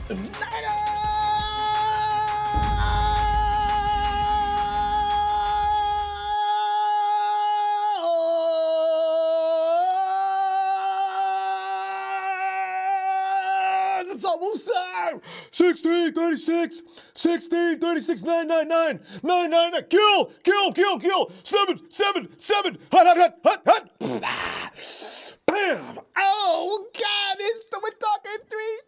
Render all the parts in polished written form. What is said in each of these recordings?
It's almost time. 1636, 1636, 999, 999. Kill. 777. Hut. Bam. Oh, God. We're talking three.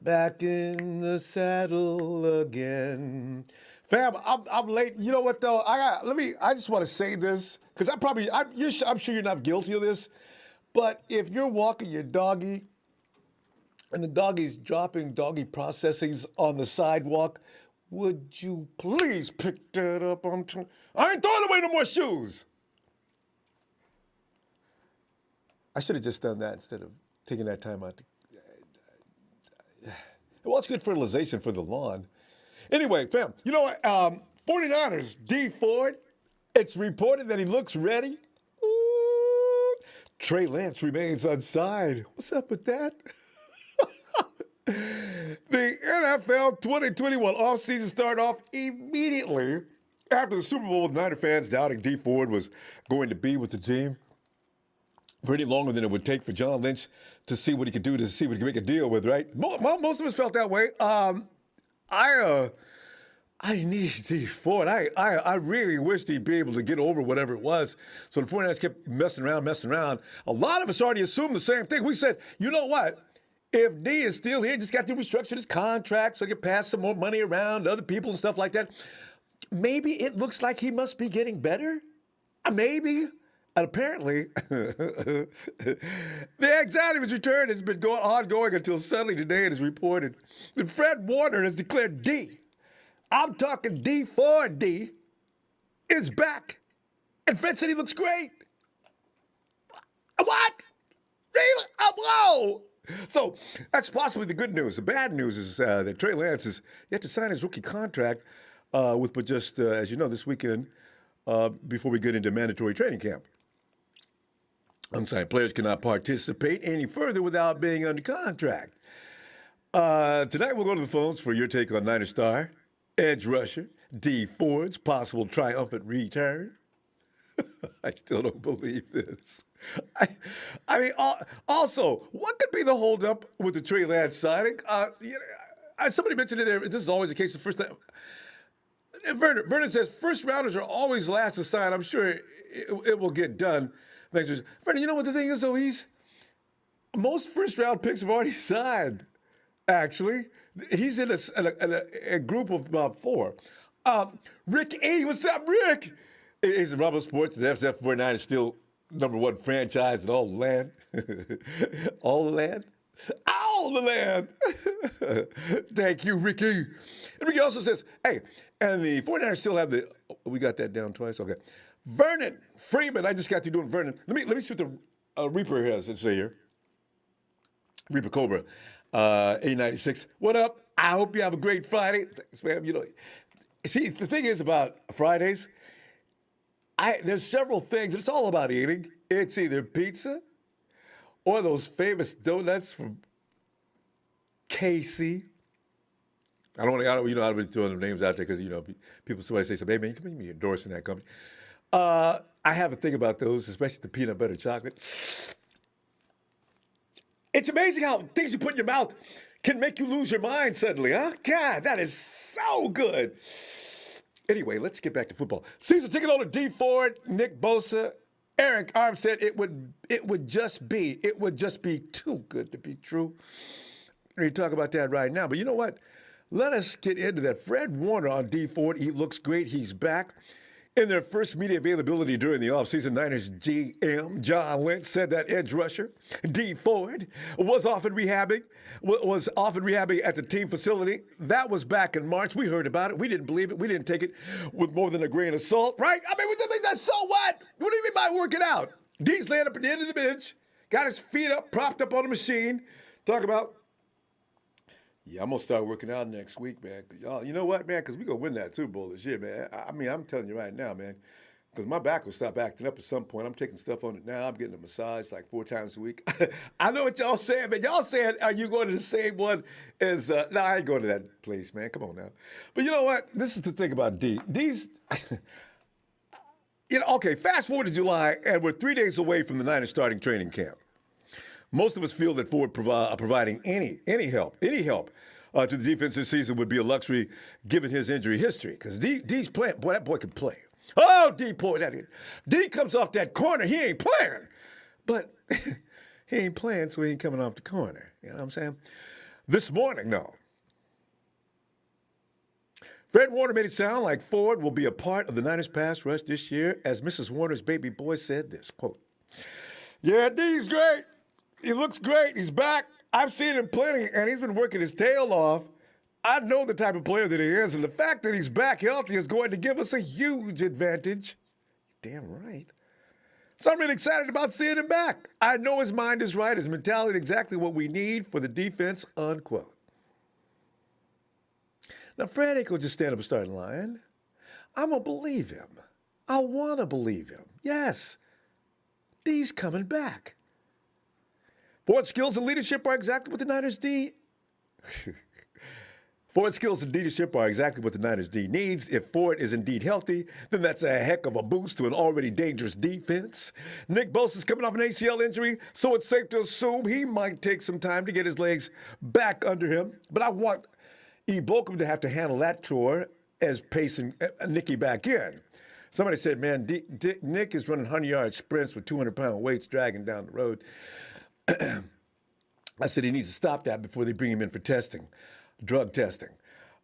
Back in the saddle again. Fam, I'm late. You know what though? I just want to say this because I'm sure you're not guilty of this, but if you're walking your doggy and the doggy's dropping doggy processings on the sidewalk, would you please pick that up? I ain't throwing away no more shoes. I should have just done that instead of taking that time out. Well, it's good fertilization for the lawn. Anyway, fam, you know what? 49ers, Dee Ford, it's reported that he looks ready. Ooh, Trey Lance remains unsigned. What's up with that? The NFL 2021 offseason started off immediately after the Super Bowl with Niner fans doubting Dee Ford was going to be with the team for any longer than it would take for John Lynch to see what he could do, to see what he could make a deal with, right? Most of us felt that way. I need Dee Ford. I really wished he'd be able to get over whatever it was. So the 49ers kept messing around. A lot of us already assumed the same thing. We said, you know what? If D is still here, just got to restructure his contract so he can pass some more money around to other people and stuff like that. Maybe it looks like he must be getting better. Maybe. And apparently, the anxiety of his return has been ongoing until suddenly today it is reported that Fred Warner has declared D. I'm talking Dee Ford, D. is back. And Fred said he looks great. What? Really? Whoa! So that's possibly the good news. The bad news is that Trey Lance is yet to sign his rookie contract but just, as you know, this weekend before we get into mandatory training camp. Unsigned players cannot participate any further without being under contract. Tonight we'll go to the phones for your take on Niner star, edge rusher, Dee Ford's possible triumphant return. I still don't believe this. I mean, also, what could be the holdup with the Trey Lance signing? Somebody mentioned it there. This is always the case the first time. Vernon says first rounders are always last to sign. I'm sure it will get done. Thanks, Vernon. You know what the thing is, though? Most first round picks have already signed. Actually, he's in a group of about four. Rick A, what's up, Rick? He's in Ronbo Sports. The FSF 49 is still #1 franchise in all the land. All the land? All the land. Thank you, Ricky. And Ricky also says, hey, and the 49ers still have we got that down twice? Okay. Vernon Freeman, I just got to doing Vernon. Let me see what the Reaper has to say here. Reaper Cobra, 896. What up? I hope you have a great Friday. Thanks, fam. You know, see, the thing is about Fridays, there's several things. It's all about eating. It's either pizza or those famous donuts from Casey. I don't be throwing them names out there because, somebody say something, hey, man, you endorsing that company. I have a thing about those, especially the peanut butter chocolate. It's amazing how things you put in your mouth can make you lose your mind suddenly, huh? God, that is so good. Anyway, let's get back to football. Season ticket holder Dee Ford, Nick Bosa, Eric Armstead. It would just be too good to be true. We talk about that right now. But you know what? Let us get into that. Fred Warner on Dee Ford. He looks great. He's back. In their first media availability during the offseason, Niners GM John Lynch said that edge rusher Dee Ford was often rehabbing at the team facility. That was back in March. We heard about it. We didn't believe it. We didn't take it with more than a grain of salt, right? I mean, that's so what? What do you mean by working out? Dee's laying up at the end of the bench, got his feet up, propped up on the machine. Talk about, I'm going to start working out next week, man. Y'all, you know what, man? Because we're going to win that Super Bowl this year, man. I mean, I'm telling you right now, man. Because my back will stop acting up at some point. I'm taking stuff on it now. I'm getting a massage like 4 times a week. I know what y'all saying, man. Y'all saying, are you going to the same one as, no, I ain't going to that place, man. Come on now. But you know what? This is the thing about D. D's, okay, fast forward to July, and we're 3 days away from the Niners starting training camp. Most of us feel that Ford providing any help to the defense this season would be a luxury given his injury history. Because D's playing, boy, that boy can play. Oh, D Ford, D comes off that corner, he ain't playing. But he ain't playing, so he ain't coming off the corner. You know what I'm saying? This morning, no. Fred Warner made it sound like Ford will be a part of the Niners pass rush this year, as Mrs. Warner's baby boy said this, quote, "Yeah, D's great. He looks great. He's back. I've seen him plenty, and he's been working his tail off. I know the type of player that he is, and the fact that he's back healthy is going to give us a huge advantage." Damn right. So I'm really excited about seeing him back. I know his mind is right, his mentality exactly what we need for the defense, unquote. Now, Fred ain't going to just stand up and start lying. I'm going to believe him. I want to believe him. Yes, D's coming back. Ford's skills and leadership are exactly what the Niners D. Ford's skills and leadership are exactly what the Niners D needs. If Ford is indeed healthy, then that's a heck of a boost to an already dangerous defense. Nick Bosa's coming off an ACL injury, so it's safe to assume he might take some time to get his legs back under him. But I want Bokum to have to handle that chore as pacing Nicky back in. Somebody said, man, Nick is running 100-yard sprints with 200-pound weights dragging down the road. I said he needs to stop that before they bring him in for testing. Drug testing.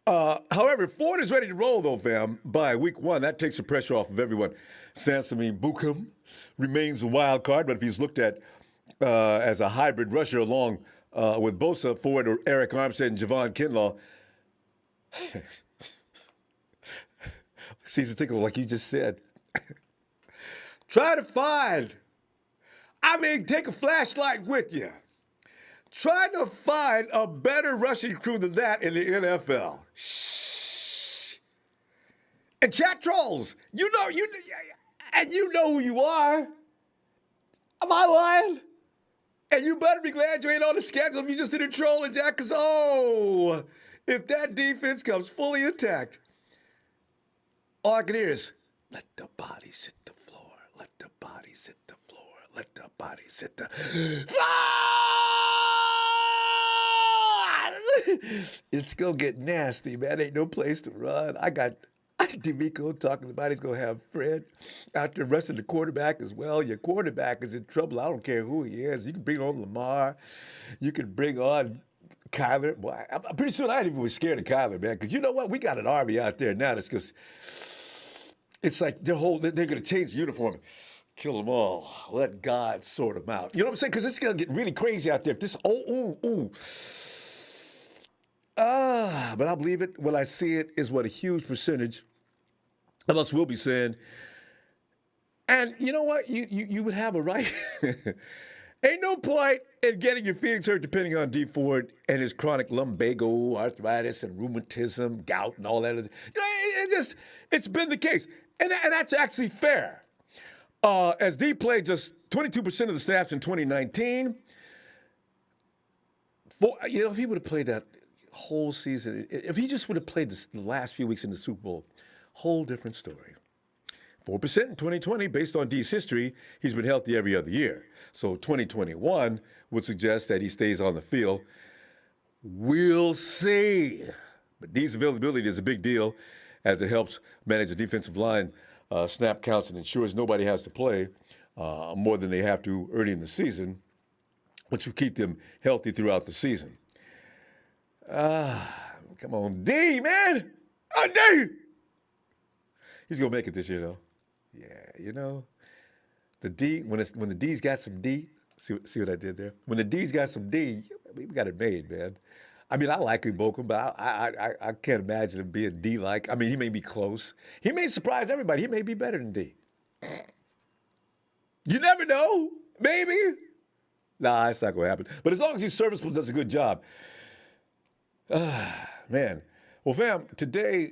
However, Ford is ready to roll, though, fam, by week 1. That takes the pressure off of everyone. Samson Bukum remains a wild card, but if he's looked at as a hybrid rusher along with Bosa, Ford, or Eric Armstead and Javon Kinlaw, season ticket like you just said. Try to find, take a flashlight with you. Try to find a better rushing crew than that in the NFL. Shh. And chat trolls, you know who you are. Am I lying? And you better be glad you ain't on the schedule if you just didn't troll and jack, because, if that defense comes fully intact, all I can hear is, let the bodies hit the floor, let the bodies hit the floor, let the bodies hit the floor. It's going to get nasty, man. Ain't no place to run. I got D'Amico talking about he's going to have Fred out there rushing the quarterback as well. Your quarterback is in trouble. I don't care who he is. You can bring on Lamar. You can bring on Kyler. Boy, I'm pretty sure I ain't even was scared of Kyler, man, because you know what? We got an army out there now that's just, it's like they're going to change the uniform. Kill them all. Let God sort them out. You know what I'm saying? Because it's going to get really crazy out there. If this, but I believe it when I see it is what a huge percentage of us will be saying. And you know what? You would have a right. Ain't no point in getting your feelings hurt depending on Dee Ford and his chronic lumbago, arthritis, and rheumatism, gout, and all that. You know, it's been the case. And that's actually fair. As Dee played just 22% of the snaps in 2019, if he would have played that whole season, if he just would have played the last few weeks in the Super Bowl, whole different story. 4% in 2020, based on Dee's history, he's been healthy every other year. So 2021 would suggest that he stays on the field. We'll see. But Dee's availability is a big deal as it helps manage the defensive line snap counts and ensures nobody has to play more than they have to early in the season, which will keep them healthy throughout the season. Come on, D, man. D. He's going to make it this year, though. Yeah, you know, the D, when the D's got some D, see what I did there? When the D's got some D, we got it made, man. I mean, I like Bokum, but I can't imagine him being D-like. I mean, he may be close. He may surprise everybody. He may be better than D. You never know. Maybe. Nah, it's not going to happen. But as long as he's serviceable, does a good job. Man. Well, fam, today,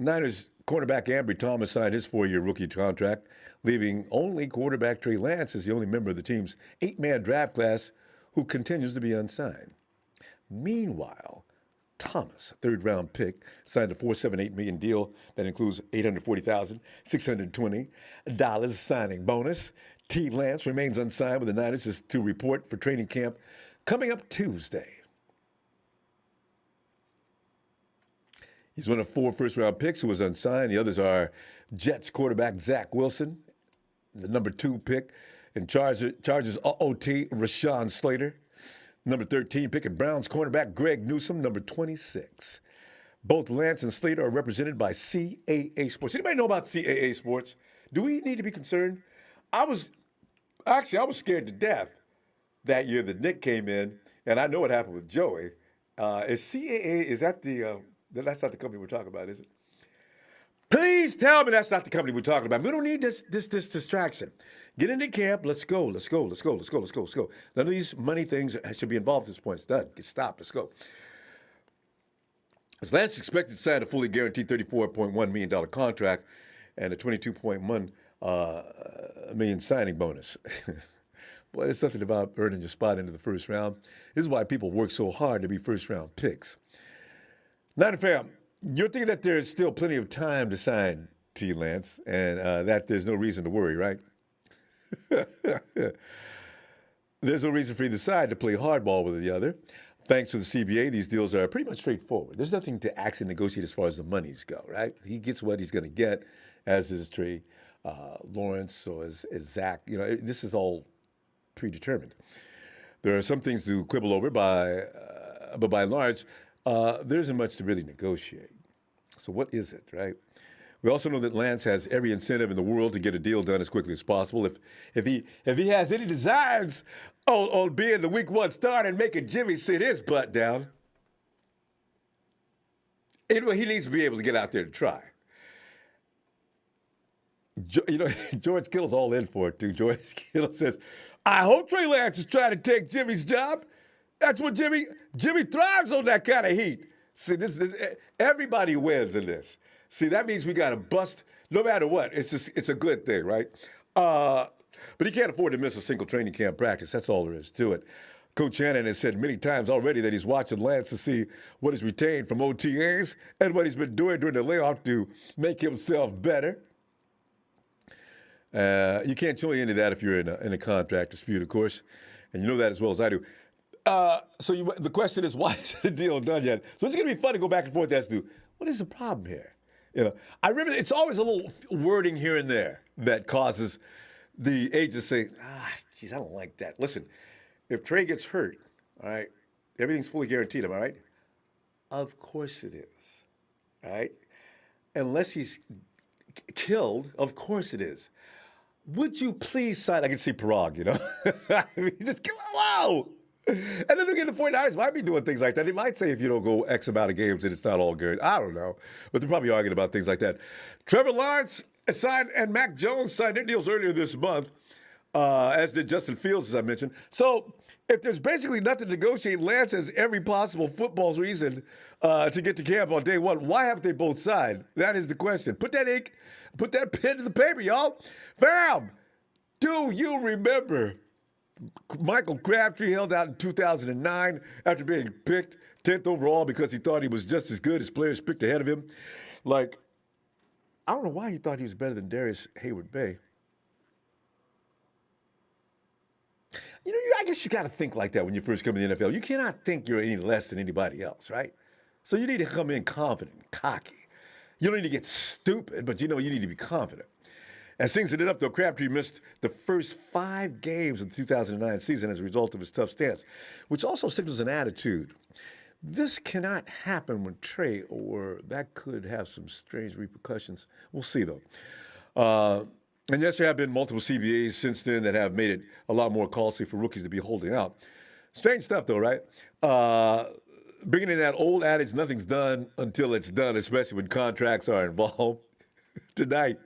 Niners cornerback Ambry Thomas signed his 4-year rookie contract, leaving only quarterback Trey Lance as the only member of the team's 8-man draft class who continues to be unsigned. Meanwhile, Thomas, third-round pick, signed a $4.78 million deal that includes $840,620 signing bonus. T. Lance remains unsigned with the Niners is to report for training camp coming up Tuesday. He's one of 4 first-round picks who was unsigned. The others are Jets quarterback Zach Wilson, the number 2 pick, and Chargers OT Rashawn Slater, number 13 pick, and Browns cornerback Greg Newsome, number 26. Both Lance and Slater are represented by CAA Sports. Anybody know about CAA Sports? Do we need to be concerned? I was scared to death that year that Nick came in, and I know what happened with Joey. Is CAA, is that that's not the company we're talking about, is it? Please tell me that's not the company we're talking about. We don't need this distraction. Get into camp. Let's go. None of these money things should be involved at this point. It's done. Get stopped. Let's go. As Lance expected to sign a fully guaranteed $34.1 million contract and a $22.1 million signing bonus. Boy, there's something about earning your spot into the first round. This is why people work so hard to be first-round picks. Niner fam, you're thinking that there's still plenty of time to sign T. Lance and that there's no reason to worry, right? There's no reason for either side to play hardball with the other. Thanks to the CBA, these deals are pretty much straightforward. There's nothing to actually negotiate as far as the monies go, right? He gets what he's going to get, as is Trey Lawrence or as Zach. You know, this is all predetermined. There are some things to quibble over, but by and large, there isn't much to really negotiate. So what is it, right? We also know that Lance has every incentive in the world to get a deal done as quickly as possible. If he has any designs on being the week 1 start and making Jimmy sit his butt down, anyway, he needs to be able to get out there to try. You know, George Kittle's all in for it, too. George Kittle says, I hope Trey Lance is trying to take Jimmy's job. That's what Jimmy thrives on, that kind of heat. See, this everybody wins in this. See, that means we got to bust no matter what. It's a good thing, right? But he can't afford to miss a single training camp practice. That's all there is to it. Coach Shannon has said many times already that he's watching Lance to see what is retained from OTAs and what he's been doing during the layoff to make himself better. You can't show any of that if you're in a contract dispute, of course, and you know that as well as I do. The question is, why isn't the deal done yet? So it's going to be fun to go back and forth as to what is the problem here. You know, I remember it's always a little wording here and there that causes the agent to say, geez, I don't like that. Listen, if Trey gets hurt, all right, everything's fully guaranteed, am I right? Of course it is, all right? Unless he's killed, of course it is. Would you please sign? I can see Parag, you know? I mean, just come on, whoa! And then again, the 49ers might be doing things like that. They might say if you don't go X amount of games, then it's not all good. I don't know. But they're probably arguing about things like that. Trevor Lawrence signed and Mac Jones signed their deals earlier this month, as did Justin Fields, as I mentioned. So if there's basically nothing to negotiate, Lance has every possible football reason to get to camp on day 1. Why haven't they both signed? That is the question. Put that ink, put that pen to the paper, y'all. Fam, do you remember Michael Crabtree held out in 2009 after being picked 10th overall because he thought he was just as good as players picked ahead of him? Like, I don't know why he thought he was better than Darius Hayward-Bay. You know, I guess you got to think like that when you first come to the NFL. You cannot think you're any less than anybody else, right? So you need to come in confident and cocky. You don't need to get stupid, but you know you need to be confident. As things ended up, though, Crabtree missed the first 5 games of the 2009 season as a result of his tough stance, which also signals an attitude. This cannot happen with Trey, or that could have some strange repercussions. We'll see, though. And yes, there have been multiple CBAs since then that have made it a lot more costly for rookies to be holding out. Strange stuff, though, right? Bringing in that old adage, nothing's done until it's done, especially when contracts are involved. Tonight,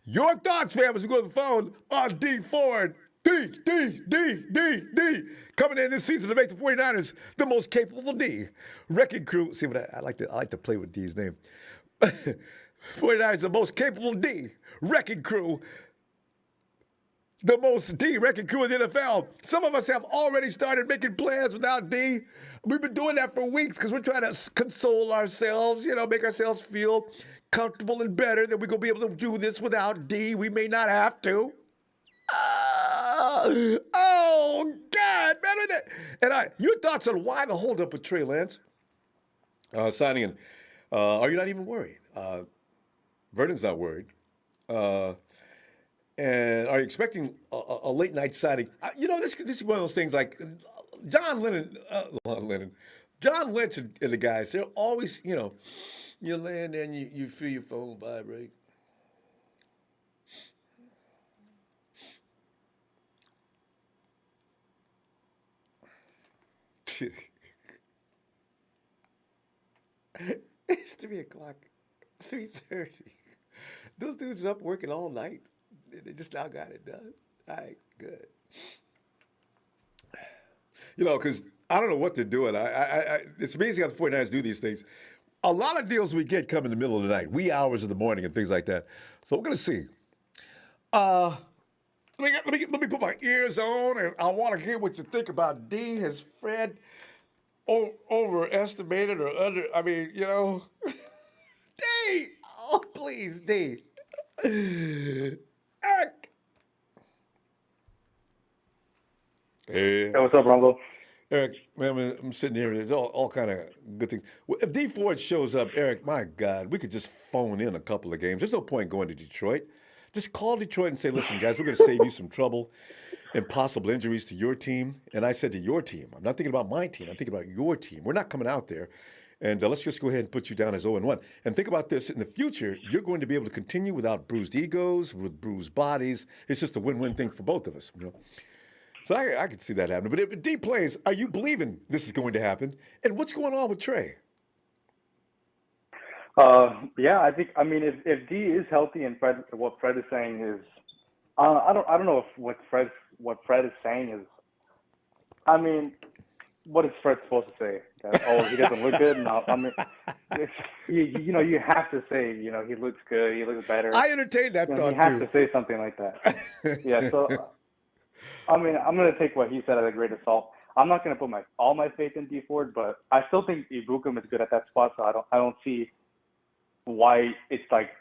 your thoughts, fam, as we go to the phone on Dee Ford. D. Coming in this season to make the 49ers the most capable D. Wrecking crew. See what I like to play with D's name. 49ers, the most capable D wrecking crew, the most D wrecking crew in the NFL. Some of us have already started making plans without D. We've been doing that for weeks because we're trying to console ourselves, make ourselves feel comfortable and better that we're going to be able to do this without D. We may not have to. Oh, God, man. And your thoughts on why the holdup with Trey Lance signing in? Are you not even worried? Vernon's not worried. And are you expecting a late night signing? This is one of those things like John Lynch and the guys, they're always, you land there and you feel your phone vibrate. It's 3 o'clock, 3:30. Those dudes are up working all night. They just now got it done. All right, good. Because I don't know what they're doing. It's amazing how the 49ers do these things. A lot of deals we get come in the middle of the night, wee hours of the morning and things like that. So we're going to see. Let me put my ears on, and I want to hear what you think about D. Has Fred overestimated or under? I mean, D. Oh, please, D. Eric. Hey. Hey, what's up, Ronbo? Eric, man, I'm sitting here. There's all kind of good things. Well, if Dee Ford shows up, Eric, my God, we could just phone in a couple of games. There's no point going to Detroit. Just call Detroit and say, listen, guys, we're going to save you some trouble and possible injuries to your team. And I said to your team, I'm not thinking about my team. I'm thinking about your team. We're not coming out there. And let's just go ahead and put you down as 0-1. And think about this. In the future, you're going to be able to continue without bruised egos, with bruised bodies. It's just a win-win thing for both of us. So I could see that happening. But if D plays, are you believing this is going to happen? And what's going on with Trey? Yeah, I mean, if D is healthy and what Fred is saying is, I don't know if what Fred is saying is, I mean, what is Fred supposed to say? That, he doesn't look good. No, I mean, you have to say, he looks good, he looks better. I entertain that thought too. You have to say something like that. Yeah. So, I mean, I'm gonna take what he said as a great assault. I'm not gonna put all my faith in Dee Ford, but I still think Ibukum is good at that spot. So I don't see why it's like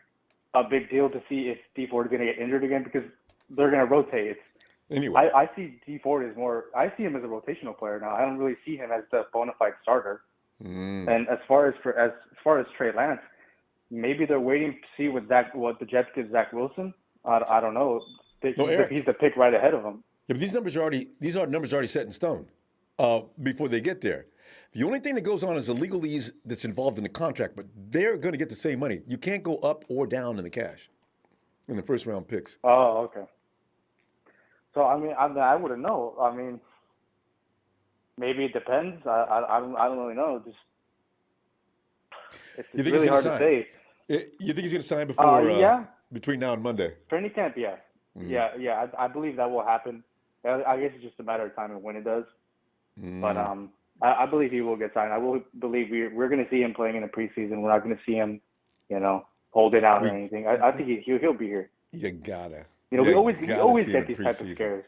a big deal to see if Dee Ford is going to get injured again, because they're going to rotate. Anyway, I see Dee Ford as I see him as a rotational player now. I don't really see him as the bona fide starter. And as far as Trey Lance, maybe they're waiting to see what the Jets give Zach Wilson. I don't know. He's the pick right ahead of him. Yeah, but these are numbers already set in stone before they get there. The only thing that goes on is the legalese that's involved in the contract, but they're going to get the same money. You can't go up or down in the cash in the first round picks. Oh, okay. So I mean, I wouldn't know. I mean, maybe it depends. I don't really know. It's really hard to say. You think he's going to sign before between now and Monday? Training camp, yeah. Mm-hmm. Yeah. I believe that will happen. I guess it's just a matter of time and when it does. But I believe he will get signed. I will believe we're going to see him playing in the preseason. We're not going to see him, holding out or anything. I think he'll be here. You gotta. We always get these type of scares.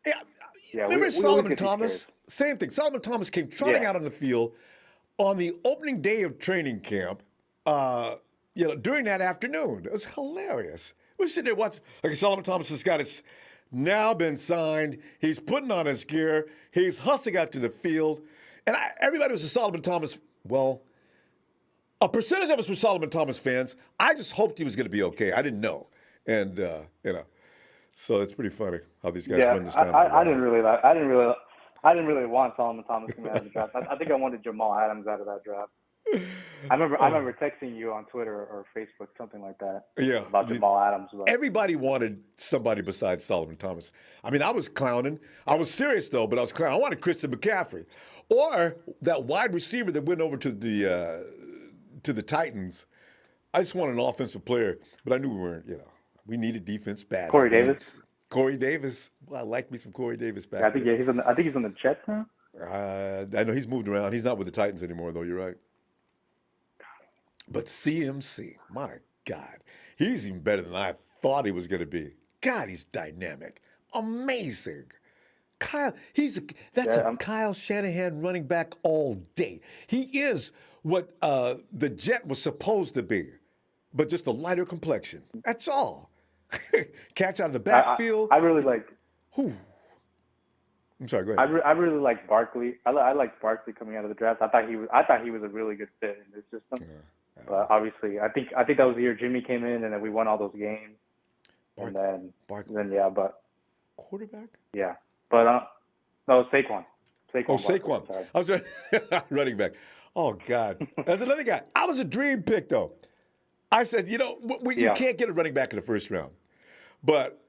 Yeah. Remember Solomon Thomas? Same thing. Solomon Thomas came trotting out on the field on the opening day of training camp. During that afternoon, it was hilarious. We're sitting there watching. Like Solomon Thomas has got his now been signed. He's putting on his gear. He's hustling out to the field. And everybody was a Solomon Thomas. Well, a percentage of us were Solomon Thomas fans. I just hoped he was going to be okay. I didn't know. And, so it's pretty funny how these guys run this down. I didn't really want Solomon Thomas coming out of the draft. I think I wanted Jamal Adams out of that draft. I remember texting you on Twitter or Facebook, something like that. Yeah, about Jamal Adams. Everybody wanted somebody besides Solomon Thomas. I mean, I was clowning. I was serious though, but I was clowning. I wanted Christian McCaffrey, or that wide receiver that went over to the Titans. I just wanted an offensive player, but I knew we weren't. We needed defense bad. Corey Davis. Well, I like me some Corey Davis back. Yeah, I think he's on the Jets now. I know he's moved around. He's not with the Titans anymore, though. You're right. But CMC, my God, he's even better than I thought he was going to be. God, he's dynamic, amazing. Kyle, that's Yeah, a Kyle Shanahan running back all day. He is what the Jet was supposed to be, but just a lighter complexion. That's all. Catch out of the I, I, backfield. I really like. Whew. I'm sorry. Go ahead. I really like Barkley. I like Barkley coming out of the draft. I thought he was a really good fit in this system. But obviously, I think that was the year Jimmy came in, and then we won all those games. Barkley. But Quarterback? yeah, but no, Saquon. Oh, Barkley, Saquon. sorry. I was running back. Oh, God. That's another guy. I was a dream pick, though. I said, you can't get a running back in the first round. But,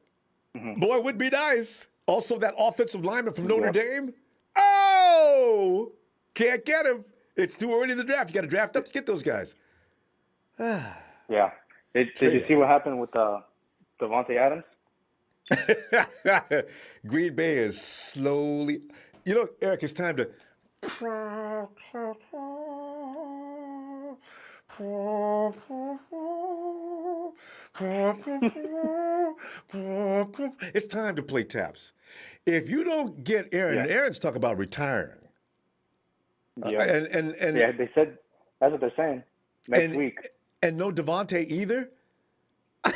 boy, it would be nice. Also, that offensive lineman from Notre Dame. Oh, can't get him. It's too early in the draft. You got to draft up to get those guys. Yeah. Did you see what happened with Devontae Adams? Green Bay is slowly. Eric, it's time to. It's time to play taps. If you don't get Aaron, and Aaron's talking about retiring. Yeah. And yeah, they said that's what they're saying. Next week. And no Devontae either? Are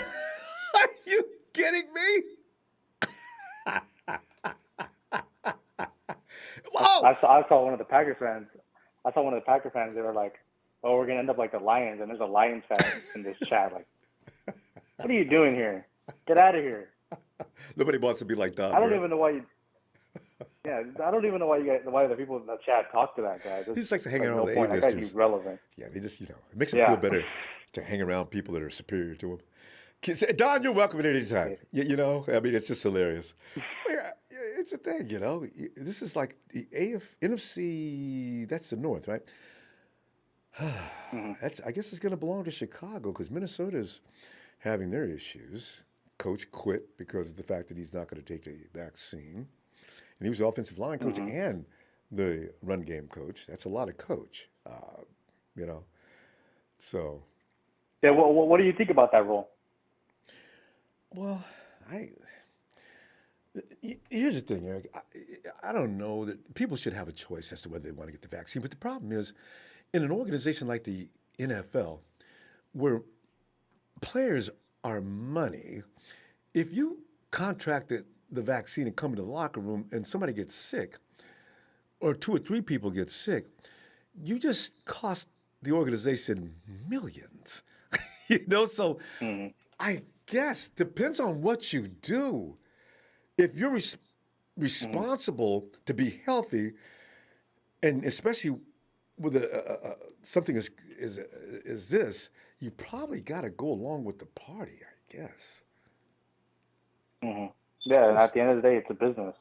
you kidding me? I saw one of the Packers fans. They were like, "Oh, we're gonna end up like the Lions," and there's a Lions fan in this chat. Like, what are you doing here? Get out of here! Nobody wants to be like that. I don't even know why you. Yeah, I don't even know why the people in the chat talk to that guy. He just likes to hang around with A-listers. That guy's irrelevant. Yeah, they just, it makes him feel better to hang around people that are superior to him. Don, you're welcome at any time. I mean, it's just hilarious. Yeah, it's a thing, This is like the NFC, that's the North, right? I guess it's going to belong to Chicago because Minnesota's having their issues. Coach quit because of the fact that he's not going to take the vaccine. And he was the offensive line coach and the run game coach. That's a lot of coach, So. Yeah, what do you think about that role? Well, here's the thing, Eric. I don't know that people should have a choice as to whether they want to get the vaccine. But the problem is, in an organization like the NFL, where players are money, if you contracted the vaccine and come into the locker room and somebody gets sick, or 2 or 3 people get sick, you just cost the organization millions. So I guess depends on what you do. If you're responsible to be healthy, and especially with something as this, you probably got to go along with the party, I guess. Yeah, and at the end of the day, it's a business.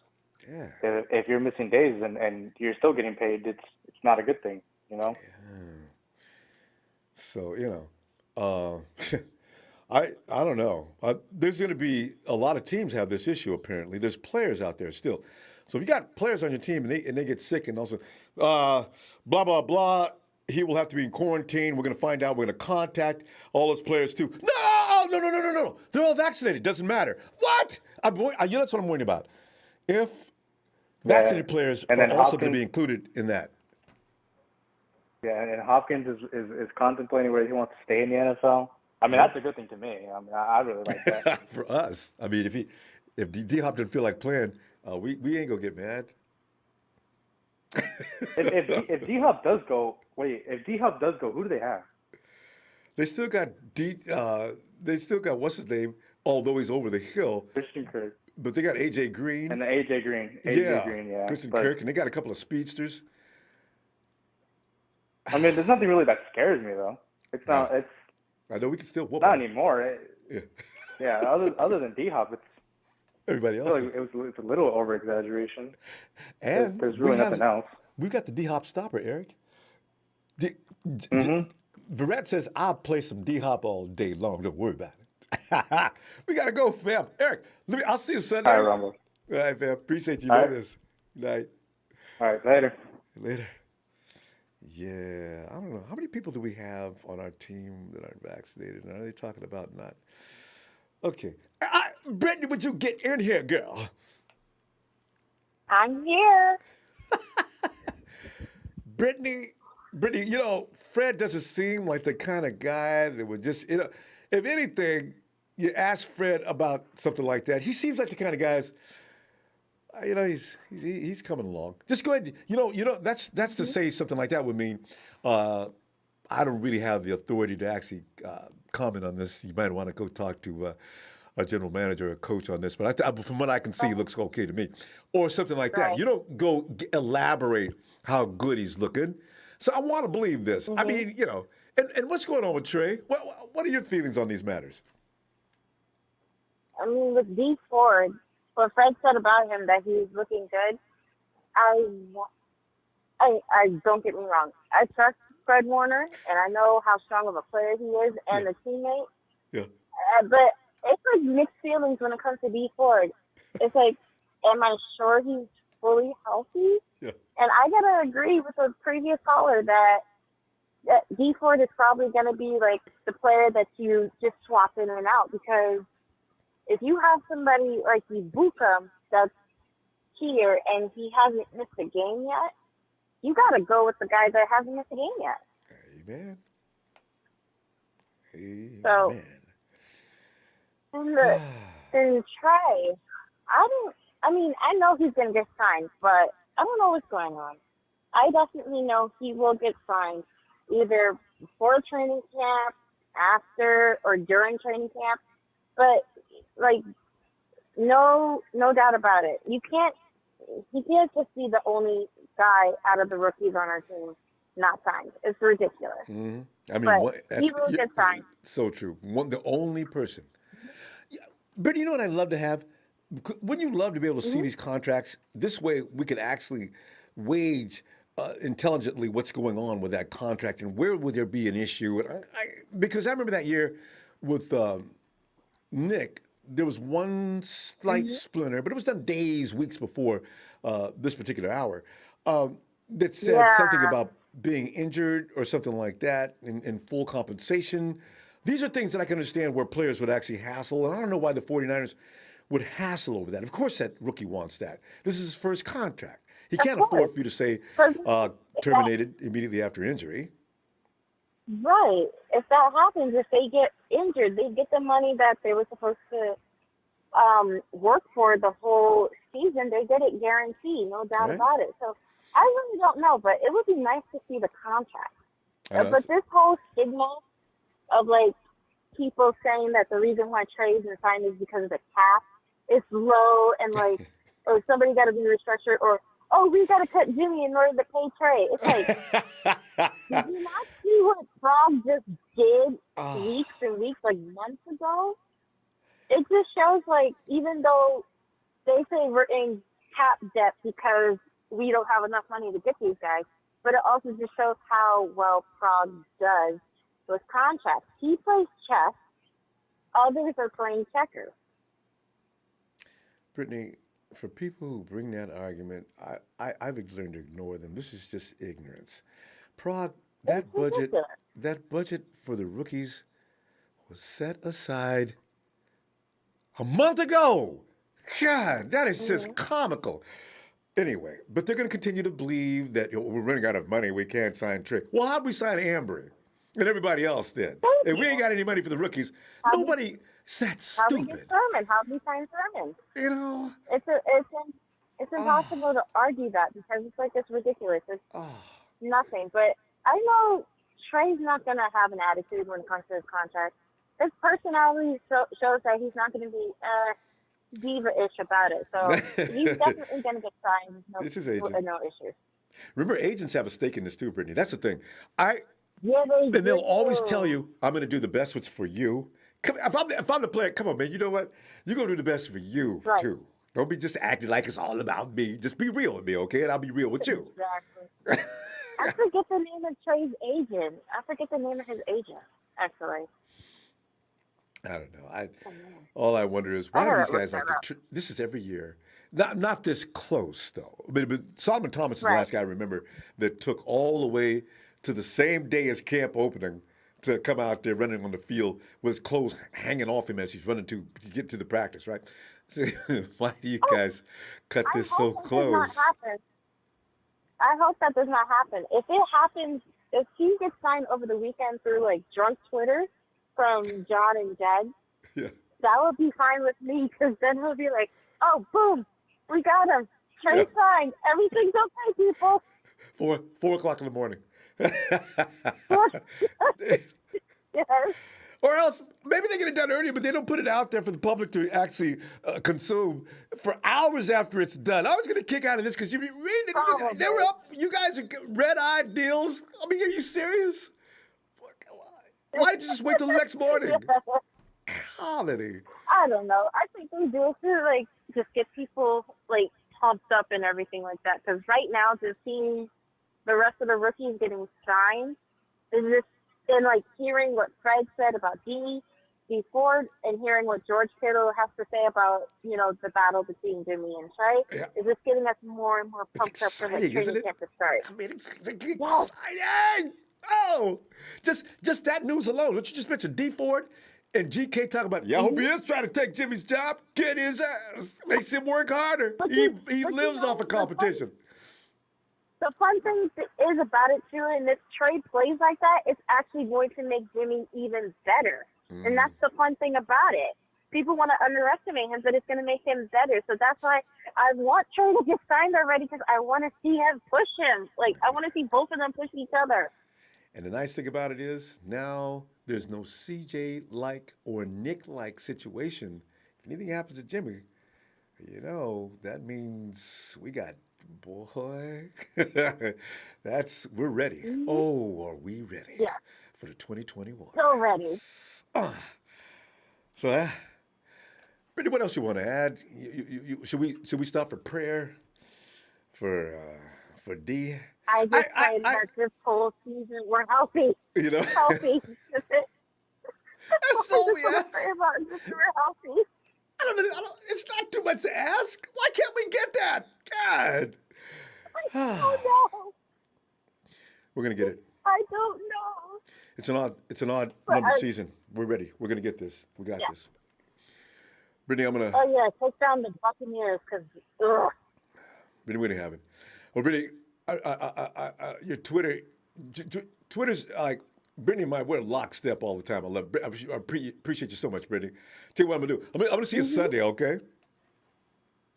Yeah. If you're missing days and you're still getting paid, it's not a good thing, Yeah. So I don't know. There's going to be a lot of teams have this issue. Apparently, there's players out there still. So if you got players on your team and they get sick and also blah blah blah, he will have to be in quarantine. We're going to find out. We're going to contact all those players too. No. They're all vaccinated. Doesn't matter. What? That's what I'm worried about. If vaccinated players are also going to be included in that. Yeah, and Hopkins is contemplating whether he wants to stay in the NFL. I mean, that's a good thing to me. I mean, I really like that. For us, I mean, if D-Hop didn't feel like playing, we ain't gonna get mad. if D-Hop does go, who do they have? They still got what's his name? Although he's over the hill, Christian Kirk. But they got AJ Green. And the AJ Green. Green, yeah. Christian Kirk, and they got a couple of speedsters. I mean, there's nothing really that scares me though. It's not. It's. I know we can still whoop. Not anymore. Yeah. Other than D-Hop, it's. Everybody else. I feel like it's a little over exaggeration. And there's really nothing else. We've got the D-Hop stopper, Eric. Verrett says I'll play some D-Hop all day long. Don't worry about it. We gotta go, fam. Eric, I'll see you Sunday. All right, Ronbo. All right, fam. Appreciate you doing this. Good night. All right, later. Later. Yeah, I don't know. How many people do we have on our team that aren't vaccinated? And are they talking about not? Okay. Brittany, would you get in here, girl? I'm here. Brittany, Brittany, Fred doesn't seem like the kind of guy that would just, if anything, you ask Fred about something like that. He seems like the kind of guys, he's coming along. Just go ahead. That's to Mhm. say something like that would mean, uh, I don't really have the authority to actually comment on this. You might want to go talk to a general manager or coach on this, but from what I can see, it Right. looks okay to me. Or something like that. Right. You don't go elaborate how good he's looking. So I want to believe this. I hmm mean, and what's going on with Trey? What are your feelings on these matters? I mean, with Dee Ford, what Fred said about him that he's looking good, I, wa- I don't get me wrong. I trust Fred Warner, and I know how strong of a player he is Yeah, and a teammate. yeah, But it's like mixed feelings when it comes to Dee Ford. It's like, am I sure he's fully healthy? yeah. And I gotta agree with the previous caller that Dee Ford is probably gonna be like the player that you just swap in and out because if you have somebody like Ibuka that's here and he hasn't missed a game yet, you gotta go with the guy that hasn't missed a game yet. Amen. So Amen. in the in Trey, I don't. I mean, I know he's gonna get signed, but I don't know what's going on. I definitely know he will get signed either before training camp, after, or during training camp. But like, no doubt about it. He can't just be the only guy out of the rookies on our team not signed. It's ridiculous. hmm I mean, But what? he That's will get signed. so true. The only person. But you know what I'd love to have? Wouldn't you love to be able to see Mm-hmm. these contracts? This way we could actually wage intelligently what's going on with that contract and where would there be an issue. And because I remember that year with Nick, there was one slight Mm-hmm. splinter, but it was done days, weeks before this particular hour, that said something Yeah. about being injured or something like that in full compensation. These are things that I can understand where players would actually hassle, and I don't know why the 49ers would hassle over that. Of course, that rookie wants that. This is his first contract. He Of can't afford course. for you to say Because if that terminated immediately after injury. right, if that happens, if they get injured, they get the money that they were supposed to work for the whole season. They get it guaranteed, no doubt Right? about it. So I really don't know, but it would be nice to see the contract. I know. But this whole stigma of like people saying that the reason why Trey isn't signed is because of the cap is low and like, or somebody got to be restructured, or oh, we got to cut Jimmy in order to pay Trey. It's like, did you not see what Frog just did oh, weeks and weeks, like months ago? It just shows like even though they say we're in cap debt because we don't have enough money to get these guys, but it also just shows how well Prague does with contracts. He plays chess, others are playing checkers. Brittany, for people who bring that argument, I've learned to ignore them. This is just ignorance. Prague, It's that budget, ridiculous. that budget for the rookies was set aside a month ago. God, that is just Mm-hmm. comical. Anyway, but they're going to continue to believe that we're running out of money. We can't sign Trick. Well, how'd we sign Ambry and everybody else then? Thank If we ain't you. got any money for the rookies, How we nobody. It's that how we get stupid. Sermon? How we sign Sermon? You know? It's Oh, impossible to argue that because it's like it's ridiculous. It's oh. nothing. But I know Trey's not gonna have an attitude when it comes to his contract. His personality shows that he's not gonna be diva-ish about it. So he's definitely gonna get signed. This is agent. No issues. Remember, agents have a stake in this too, Brittany. That's the thing. I Yeah, they and they'll always tell do. you, "I'm going to do the best what's for you." Come, if I'm the player, come on, man. You know what? You're going to do the best for you Right. too. Don't be just acting like it's all about me. Just be real with me, okay? And I'll be real with you. Exactly. I forget the name of Trey's agent. I forget the name of his agent, actually. I don't know. Oh, man. All I wonder is I why do these gotta look guys like that to? up. This is every year. Not this close though. But Solomon Thomas is the Right. last guy I remember that took all the way to the same day as camp opening to come out there running on the field with his clothes hanging off him as he's running to get to the practice. Right? So, why do you Oh, guys cut I this hope so that does not close? happen. I hope that does not happen. If it happens, if he gets signed over the weekend through like drunk Twitter from John and Jed, Yeah. that would be fine with me because then he'll be like, oh, boom, we got him. Yeah. Trey signed. Everything's okay, people. 4 o'clock in the morning. Yes. Or else maybe they get it done earlier, but they don't put it out there for the public to actually consume for hours after it's done. I was going to kick out of this because you read it. They were Probably. up. You guys are red-eyed deals. I mean, are you serious? Why did you just wait till the next morning? Comedy. I don't know. I think they do it to like just get people like pumped up and everything like that. Because right now, just seeing the rest of the rookies getting signed is just and like hearing what Fred said about Dee Ford and hearing what George Kittle has to say about the battle between Jimmy and Trey Yeah. is just getting us more and more It's pumped up for like exciting, isn't training it? camp to start. I mean, it's Yes. exciting. Oh, just that news alone. What you just mentioned, Dee Ford and GK talk about, yeah, I hope he is trying to take Jimmy's job. Get his ass. Makes him work harder. But He but lives off of competition. the fun thing is about it too, and if Trey plays like that, it's actually going to make Jimmy even better. And that's the fun thing about it. People want to underestimate him, but it's going to make him better. So that's why I want Trey to get signed already because I want to see him push him. Like, I want to see both of them push each other. And the nice thing about it is now there's no CJ like or Nick like situation. If anything happens to Jimmy, that means we got boy. We're ready. Mm-hmm. Oh, are we ready Yeah, for the 2021? so ready. So, Brittany, what else you want to add? Should we stop for prayer for D? I just pray I that this whole season we're healthy. you know Healthy. That's it. I that's just all we want to ask. pray about just we're healthy. It's not too much to ask. Why can't we get that? God. I don't know. We're gonna get it. I don't know. It's an odd But numbered season. We're ready. We're gonna get this. We got yeah. this. Brittany, Oh yeah, take down the Buccaneers because Brittany, we didn't have it. Well, Brittany, your Twitter's like Brittany and I, we're lockstep all the time. Appreciate you so much, Brittany. Tell you what I'm gonna do. I'm gonna see you Sunday, okay?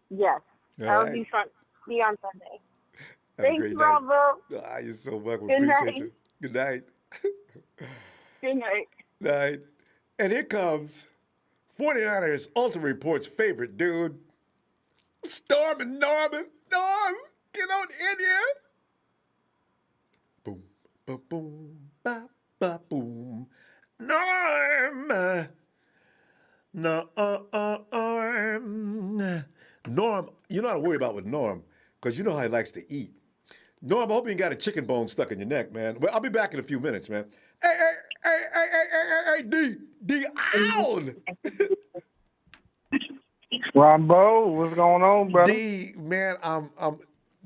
yes, All I'll right. be on Sunday. Have a Thanks, great night. Ronbo. You're so welcome. Good Appreciate night. you. Good night. Good night. Night. And here comes 49ers Ultimate Report's favorite dude, Storm and Norman. Norm, get on in here. Boom, ba boom, ba ba boom. Norm. Norm, you know how to worry about with Norm, because you know how he likes to eat. Norm, I hope you ain't got a chicken bone stuck in your neck, man. Well, I'll be back in a few minutes, man. Hey, D, out! Ronbo, what's going on, brother? D, man,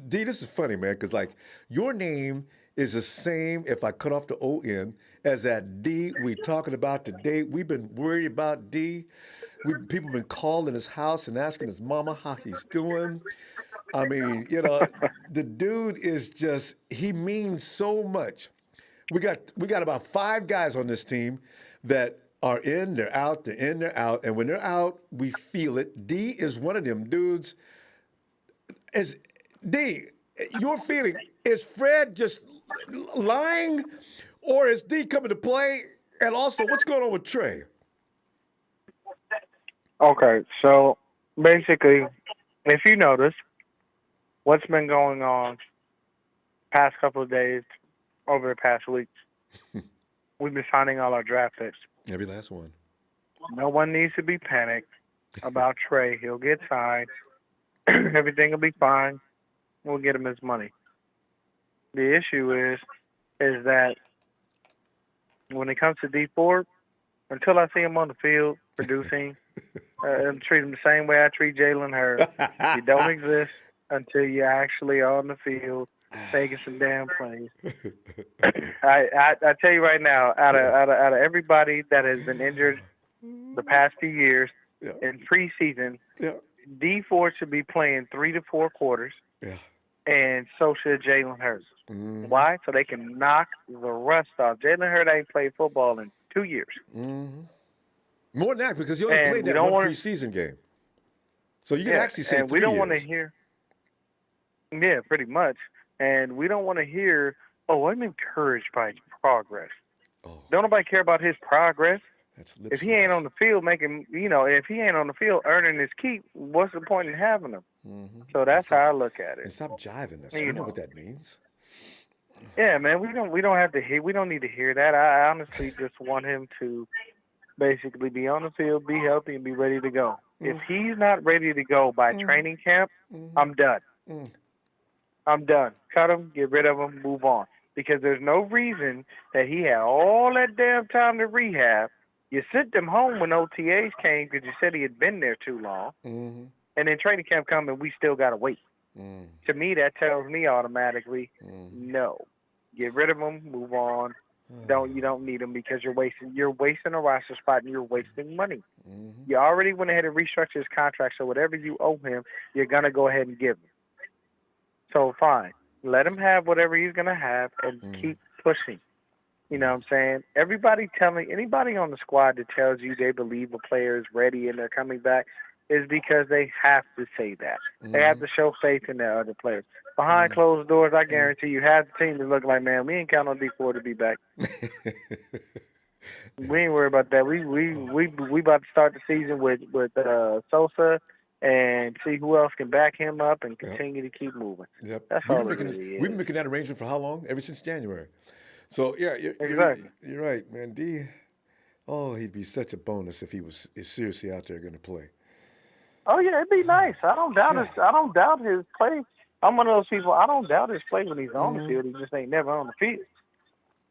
D, this is funny, man, because like your name is the same if I cut off the O-N as that D we talking about today. We've been worried about D. People been calling his house and asking his mama how he's doing. I mean, the dude is just, he means so much. We got about 5 guys on this team that are in, they're out, they're in, they're out. And when they're out, we feel it. D is one of them dudes. D, your feeling, is Fred just lying or is D coming to play? And also, what's going on with Trey? Okay, so basically, if you notice, what's been going on past couple of days, over the past weeks, we've been signing all our draft picks. Every last one. No one needs to be panicked about Trey. He'll get signed. Everything will be fine. We'll get him his money. The issue is that when it comes to Dee Ford, until I see him on the field producing, and treat him the same way I treat Jalen Hurts. You don't exist until you're actually on the field making some damn plays. I tell you right now, out of everybody that has been injured the past few years Yeah. in preseason, Yeah. Dee Ford should be playing 3 to 4 quarters, Yeah. and so should Jalen Hurts. Mm-hmm. Why? So they can knock the rust off. Jalen Hurts ain't played football in 2 years. Mm-hmm. More than that, because he only And played we that don't one wanna- preseason game. So you can Yeah, actually say and 3 we don't want to years. hear. Yeah, pretty much. And we don't want to hear, "Oh, I'm encouraged by his progress." Oh, Don't nobody care about his progress. that's lip If he ain't service. on the field making, if he ain't on the field earning his keep, what's the point in having him? Mm-hmm. So that's how I look at And it. stop jiving us. You We know know. what that means. Yeah, man, we don't have to hear. We don't need to hear that. I honestly just want him to basically be on the field, be healthy, and be ready to go. If he's not ready to go by training camp, I'm done. Mm. I'm done. Cut him, get rid of him, move on. Because there's no reason that he had all that damn time to rehab. You sent him home when OTAs came because you said he had been there too long. Mm-hmm. And then training camp come and we still got to wait. Mm. To me, that tells me automatically, Mm. no. Get rid of him, move on. You don't need him because you're wasting a roster spot and you're wasting money. Mm-hmm. You already went ahead and restructured his contract, so whatever you owe him, you're going to go ahead and give him. So fine. Let him have whatever he's going to have and keep pushing. You know what I'm saying? Anybody on the squad that tells you they believe a player is ready and they're coming back is because they have to say that. They have to show faith in their other players. Behind closed doors, I guarantee you, half the team is looking like, man, we ain't counting on Dee Ford to be back. We ain't worried about that. We about to start the season with Sosa and see who else can back him up and continue to keep moving. Yep. That's all it really is. We've been making that arrangement for how long? Ever since January. So yeah, Exactly. You're right, man. D. Oh, he'd be such a bonus if he was seriously out there going to play. Oh yeah, it'd be nice. I don't doubt his play. I'm one of those people. I don't doubt his play when he's on the field. He just ain't never on the field.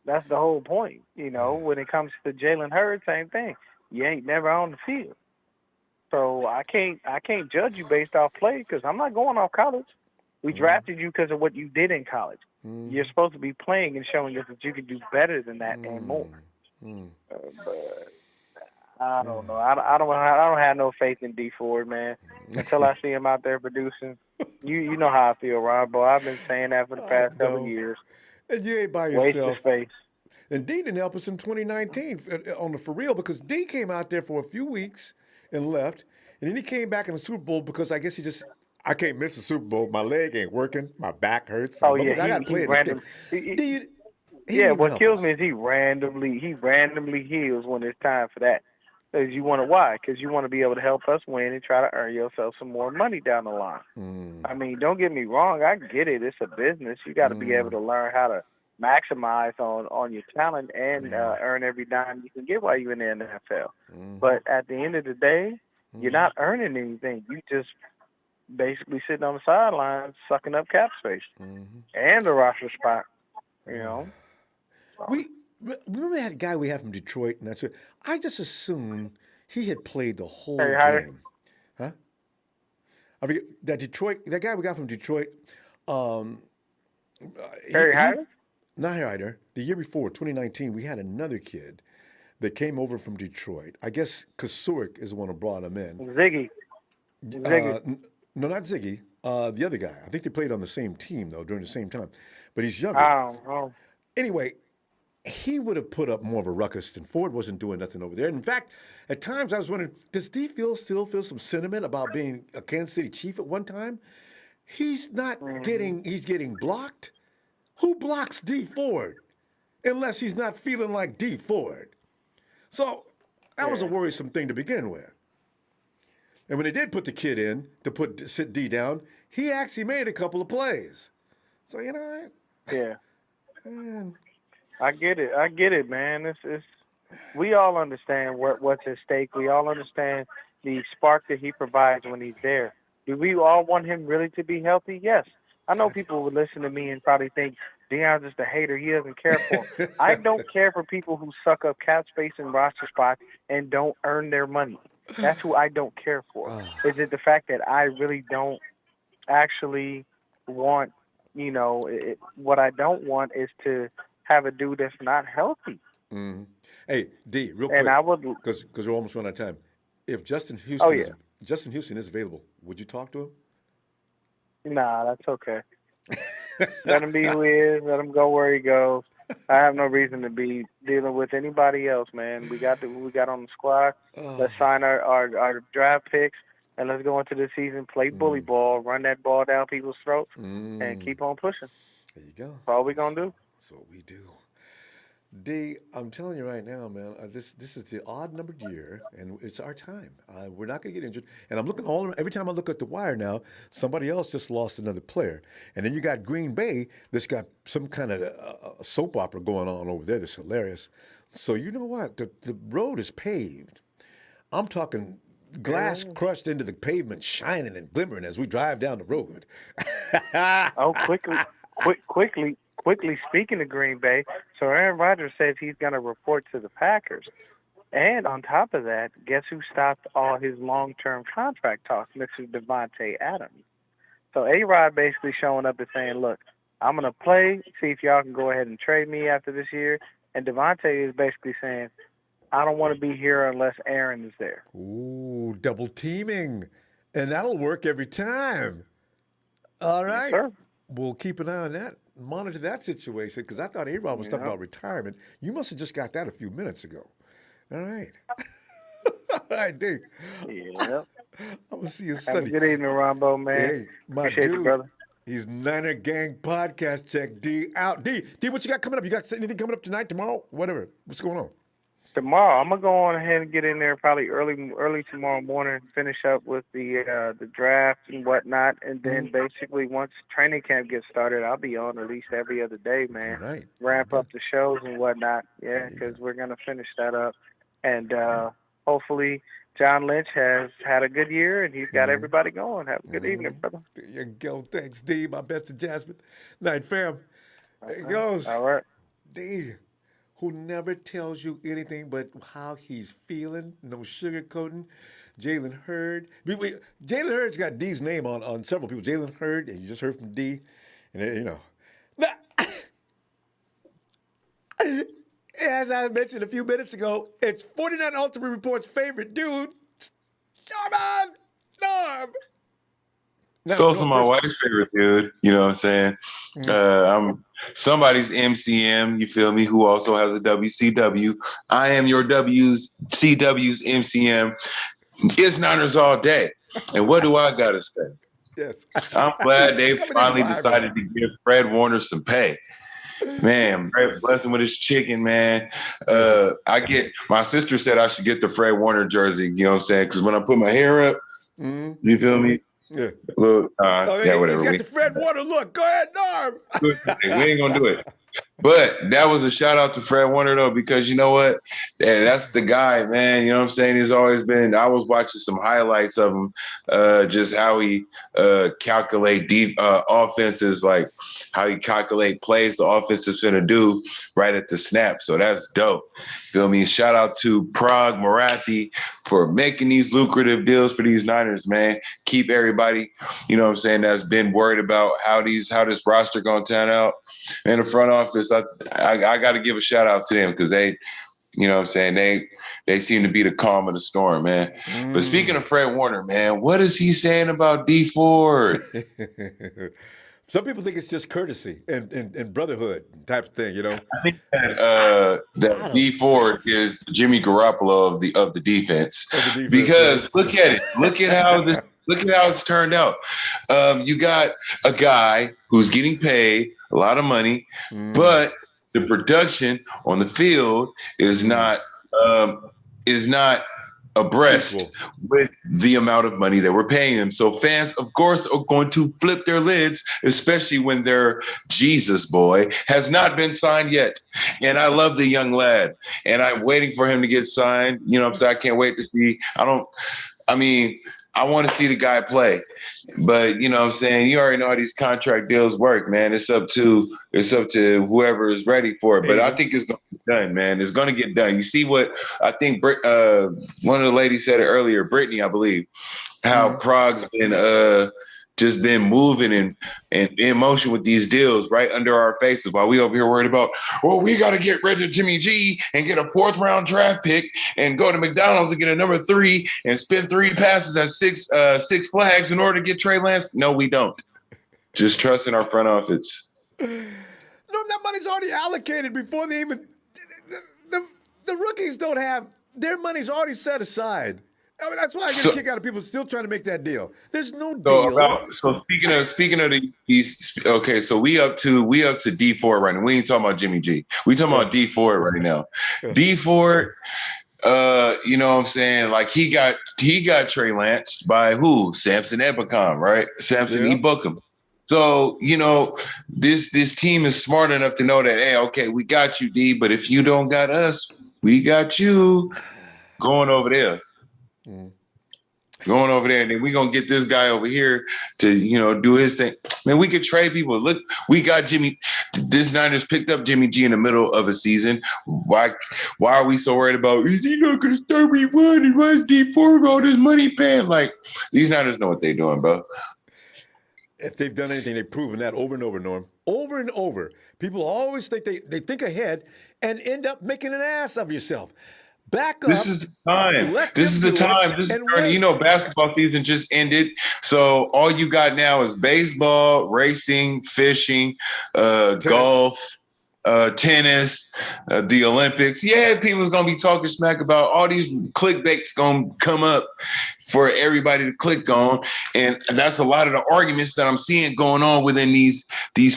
That's the whole point. When it comes to Jalen Hurts, same thing. You ain't never on the field. So I can't judge you based off play because I'm not going off college. We drafted you because of what you did in college. You're supposed to be playing and showing us that you can do better than that and more. But I don't know. I don't have no faith in Dee Ford, man. Until I see him out there producing. You know how I feel, Ronbo. I've been saying that for the past couple of years. And you ain't by Waste yourself. of space. And D didn't help us in 2019 on the for real because D came out there for a few weeks and left, and then he came back in the Super Bowl because I guess I can't miss the Super Bowl. My leg ain't working. My back hurts. Oh I yeah, got to play he in this random. game. What kills me is he randomly heals when it's time for that. Because you want to why? Because you want to be able to help us win and try to earn yourself some more money down the line. I mean, don't get me wrong. I get it. It's a business. You got to be able to learn how to maximize on your talent and earn every dime you can get while you're in the NFL. But at the end of the day, you're not earning anything. You just basically sitting on the sidelines sucking up cap space and a roster spot. We remember that guy we had from Detroit, and that's it. I just assumed he had played the whole game. Huh? I forget that guy we got from Detroit. Harry Hyder? Not Harry Hyder. The year before, 2019, we had another kid that came over from Detroit. I guess Kasurik is the one who brought him in. Ziggy. No, not Ziggy. The other guy. I think they played on the same team, though, during the same time. But he's younger. I don't know. Anyway, he would have put up more of a ruckus than Ford wasn't doing nothing over there. In fact, at times I was wondering, does Dee still feel some sentiment about being a Kansas City Chief at one time? He's not he's getting blocked. Who blocks Dee Ford? Unless he's not feeling like Dee Ford. So that was a worrisome thing to begin with. And when they did put the kid in to sit D down, he actually made a couple of plays. So, Yeah. I get it, man. It's we all understand what's at stake. We all understand the spark that he provides when he's there. Do we all want him really to be healthy? Yes. I know people would listen to me and probably think, Deion's just a hater. He doesn't care for him. I don't care for people who suck up cap space and roster spots and don't earn their money. That's who I don't care for. Is it the fact that I really don't actually want, what I don't want is to have a dude that's not healthy. Mm-hmm. Hey, D, real quick, And I would, because we're almost running out of time. If Justin Houston, yeah. Justin Houston is available, would you talk to him? Nah, that's okay. Let him be who he is. Let him go where he goes. I have no reason to be dealing with anybody else, man. We got who we got on the squad. Let's sign our draft picks, and let's go into the season, play bully ball, run that ball down people's throats, and keep on pushing. There you go. That's all we're going to do. That's what we do. D, I'm telling you right now, man, this is the odd numbered year, and it's our time. We're not going to get injured. And I'm looking all around. Every time I look at the wire now, somebody else just lost another player. And then you got Green Bay that's got some kind of soap opera going on over there that's hilarious. So you know what? The road is paved. I'm talking glass crushed into the pavement, shining and glimmering as we drive down the road. Quickly speaking of Green Bay, so Aaron Rodgers says he's going to report to the Packers. And on top of that, guess who stopped all his long-term contract talks? Mr. Devontae Adams. So A-Rod basically showing up and saying, look, I'm going to play, see if y'all can go ahead and trade me after this year. And Devontae is basically saying, I don't want to be here unless Aaron is there. Ooh, double teaming. And that'll work every time. All right. Yes, sir. We'll keep an eye on that, monitor that situation, because I thought A-Rod was talking about retirement. You must have just got that a few minutes ago. All right. All right, Dave. Yeah. I'm going to see you Have Sunday. a good evening, Rombo, man. Hey, my Appreciate dude. you, brother. He's Niner Gang Podcast Check. D out. D, what you got coming up? You got anything coming up tonight, tomorrow, whatever? What's going on? Tomorrow, I'm gonna go on ahead and get in there probably early tomorrow morning, finish up with the draft and whatnot, and then basically once training camp gets started, I'll be on at least every other day, man. All right. Ramp up the shows and whatnot, because we're gonna finish that up, and hopefully John Lynch has had a good year and he's got everybody going. Have a good evening, brother. There you go. Thanks, D. My best to Jasmine. Night, fam. There it goes. All right. D, who never tells you anything but how he's feeling, no sugarcoating. Jalen Hurd. Jalen Hurd's got D's name on several people. Jalen Hurd, and you just heard from D. And, as I mentioned a few minutes ago, it's 49 Ultimate Report's favorite dude, Norm. It's also my wife's favorite dude. You know what I'm saying? I'm somebody's MCM, you feel me, who also has a WCW. I am your WCW's MCM. It's Niners all day. And what do I got to say? Yes. I'm glad they finally decided to give Fred Warner some pay. Man, bless him with his chicken, man. My sister said I should get the Fred Warner jersey, you know what I'm saying? Because when I put my hair up, you feel me? Yeah. Look, whatever. He's got the Fred Warner look. Go ahead, Norm. We ain't gonna do it. But that was a shout out to Fred Warner though, because you know what? That's the guy, man. You know what I'm saying? He's always been. I was watching some highlights of him, just how he calculate deep offenses, like how he calculate plays the offense is gonna do right at the snap. So that's dope. Feel me? Shout out to Prague Marathi for making these lucrative deals for these Niners, man. Keep everybody, you know what I'm saying, that's been worried about how this roster gonna turn out in the front office. I got to give a shout out to them because they, you know what I'm saying, they seem to be the calm of the storm, man. But speaking of Fred Warner, man, what is he saying about Dee Ford? Some people think it's just courtesy and brotherhood type of thing, you know. I think that Dee Ford is the Jimmy Garoppolo of the defense. Because look at it. Look at how it's turned out. You got a guy who's getting paid a lot of money, but the production on the field is not abreast with the amount of money that we're paying them. So fans, of course, are going to flip their lids, especially when their Jesus boy has not been signed yet. And I love the young lad, and I'm waiting for him to get signed. You know what I'm saying? I can't wait to see. I want to see the guy play. But you know what I'm saying? You already know how these contract deals work, man. It's up to whoever is ready for it. But I think it's gonna get done, man. It's gonna get done. You see what I think one of the ladies said it earlier, Brittany, I believe, how Prague's been just been moving and in motion with these deals right under our faces while we over here worried about, well, we got to get rid of Jimmy G and get a 4th round draft pick and go to McDonald's and get a number 3 and spend 3 passes at Six Flags in order to get Trey Lance. No, we don't. Just trust in our front office. No, that money's already allocated before they even. The rookies don't have their money's already set aside. I mean, that's why I get a kick out of people still trying to make that deal. There's no deal. So speaking of these, okay, so we up to Dee Ford right now. We ain't talking about Jimmy G. We talking about Dee Ford right now. Dee Ford, you know what I'm saying? Like he got Trey Lance by who? Samson Ebukam, right? Samson Ebukam. So, you know, this team is smart enough to know that, hey, okay, we got you, D, but if you don't got us, we got you going over there. Going over there, and then we're gonna get this guy over here to, you know, do his thing. Man, we could trade people. Look, we got Jimmy. This Niners picked up Jimmy G in the middle of a season. Why are we so worried about, is he not gonna start week 1? And why is Dee Ford all this money paying? Like, these Niners know what they're doing, bro. If they've done anything, they've proven that over and over, Norm. Over and over. People always think they think ahead and end up making an ass of yourself. Back up. This is the time. This is the time. You know, basketball season just ended. So all you got now is baseball, racing, fishing, golf, tennis, the Olympics. Yeah, people's going to be talking smack about all these clickbaits going to come up for everybody to click on. And that's a lot of the arguments that I'm seeing going on within these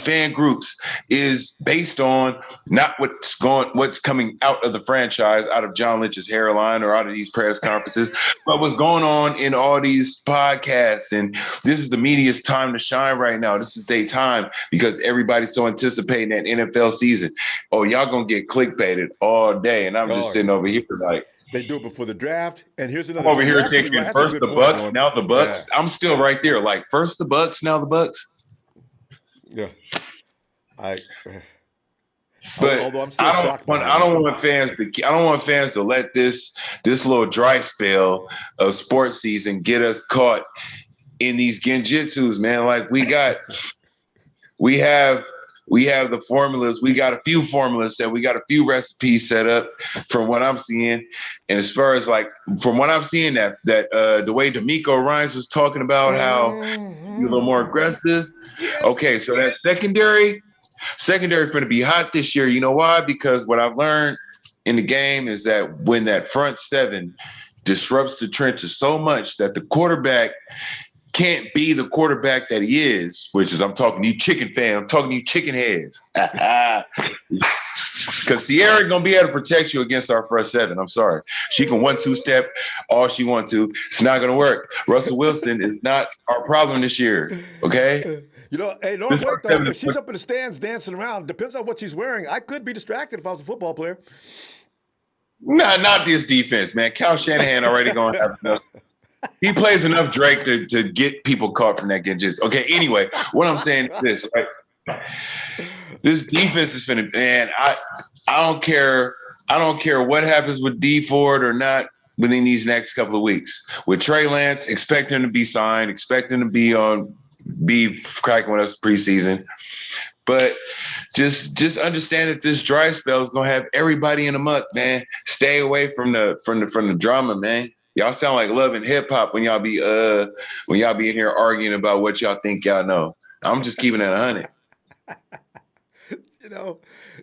fan groups is based on not what's coming out of the franchise, out of John Lynch's hairline or out of these press conferences, but what's going on in all these podcasts. And this is the media's time to shine right now. This is their time because everybody's so anticipating that NFL season. Oh, y'all gonna get clickbaited all day. And I'm just sitting over here like, they do it before the draft, and here's another. I'm over here thinking first the Bucks, now the Bucks. Yeah. I'm still right there, like first the Bucks, now the Bucks. Yeah, although I'm still shocked. I don't want fans to let this little dry spell of sports season get us caught in these genjutsus, man. Like we have the formulas. We got a few formulas set. We got a few recipes set up from what I'm seeing. And as far as like, from what I'm seeing that the way D'Amico Ryans was talking about how you're a little more aggressive. Yes. Okay. So that secondary going to be hot this year. You know why? Because what I've learned in the game is that when that front 7 disrupts the trenches so much that the quarterback can't be the quarterback that he is, which is, I'm talking to you chicken fan, I'm talking to you chicken heads. Because Sierra gonna be able to protect you against our front 7. I'm sorry. She can 1-2 step all she wants to. It's not gonna work. Russell Wilson is not our problem this year. Okay? You know, hey, Norm, if she's up in the stands dancing around, depends on what she's wearing. I could be distracted if I was a football player. Nah, not this defense, man. Cal Shanahan already gonna have enough. He plays enough Drake to get people caught from that genjutsu. Okay, anyway, what I'm saying is this, right? This defense is finna, man, I don't care what happens with Dee Ford or not within these next couple of weeks. With Trey Lance, expect him to be signed, expect him to be cracking with us preseason. But just understand that this dry spell is gonna have everybody in the muck, man. Stay away from the drama, man. Y'all sound like Love and Hip Hop when y'all be in here arguing about what y'all think y'all know. I'm just keeping it 100. You know,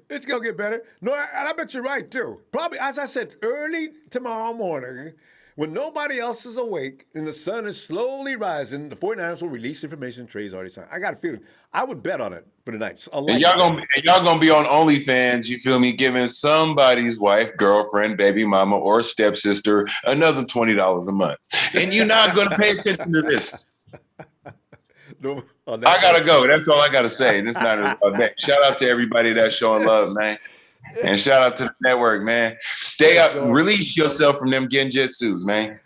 it's gonna get better. No, and I bet you're right too. Probably, as I said, early tomorrow morning, when nobody else is awake and the sun is slowly rising, the 49ers will release information Trey's already signed. I got a feeling. I would bet on it for tonight. And y'all gonna be on OnlyFans, you feel me, giving somebody's wife, girlfriend, baby mama, or stepsister another $20 a month. And you're not gonna pay attention to this. No, I gotta go. That's all I gotta say. This not shout out to everybody that's showing love, man. And shout out to the network, man. Stay up, release yourself from them genjutsus, man.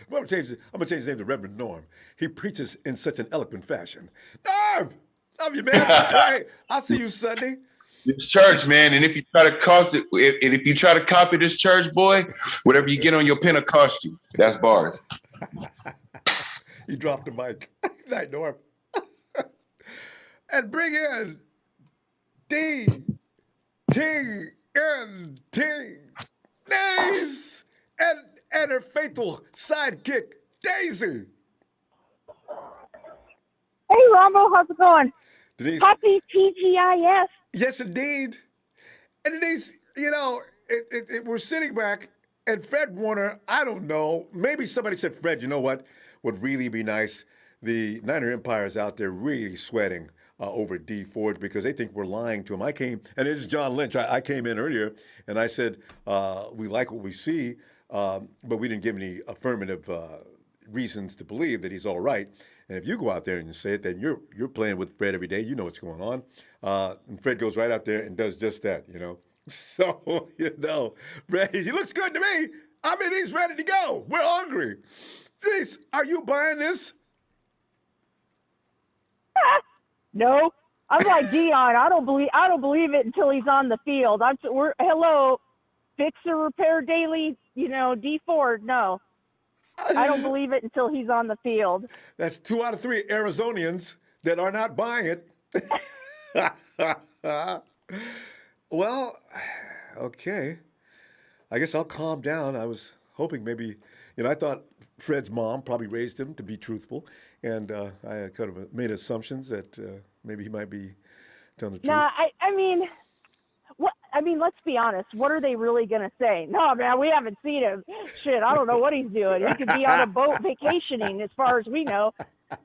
I'm gonna change his name to Reverend Norm. He preaches in such an eloquent fashion. Norm, love you, man. Hey, I'll see you Sunday. It's church, man. And if you try to if you try to copy this church, boy, whatever you get on your Pentecostal, that's bars. He dropped the mic. Good night, Norm. And bring in D-T-N-T Nays and her faithful sidekick, Daisy. Hey, Ronbo, how's it going? Denise, Happy TGIF. yes, indeed. And Denise, we're sitting back, and Fred Warner, I don't know, maybe somebody said, Fred, you know what would really be nice? The Niner Empire's out there really sweating over Dee Ford because they think we're lying to him. I came, and this is John Lynch. I came in earlier, and I said, we like what we see, but we didn't give any affirmative reasons to believe that he's all right. And if you go out there and you say it, then you're playing with Fred every day. You know what's going on. And Fred goes right out there and does just that, So, Fred, he looks good to me. I mean, he's ready to go. We're hungry. Denise, are you buying this? No, I'm like Dion. I don't believe it until he's on the field. Hello, fix or repair daily. Dee Ford. No, I don't believe it until he's on the field. That's 2 out of 3 Arizonians that are not buying it. Well, okay. I guess I'll calm down. I was hoping maybe, I thought Fred's mom probably raised him to be truthful, and I kind of made assumptions that maybe he might be telling the truth. No, I mean, let's be honest. What are they really going to say? No, man, we haven't seen him. Shit, I don't know what he's doing. He could be on a boat vacationing, as far as we know.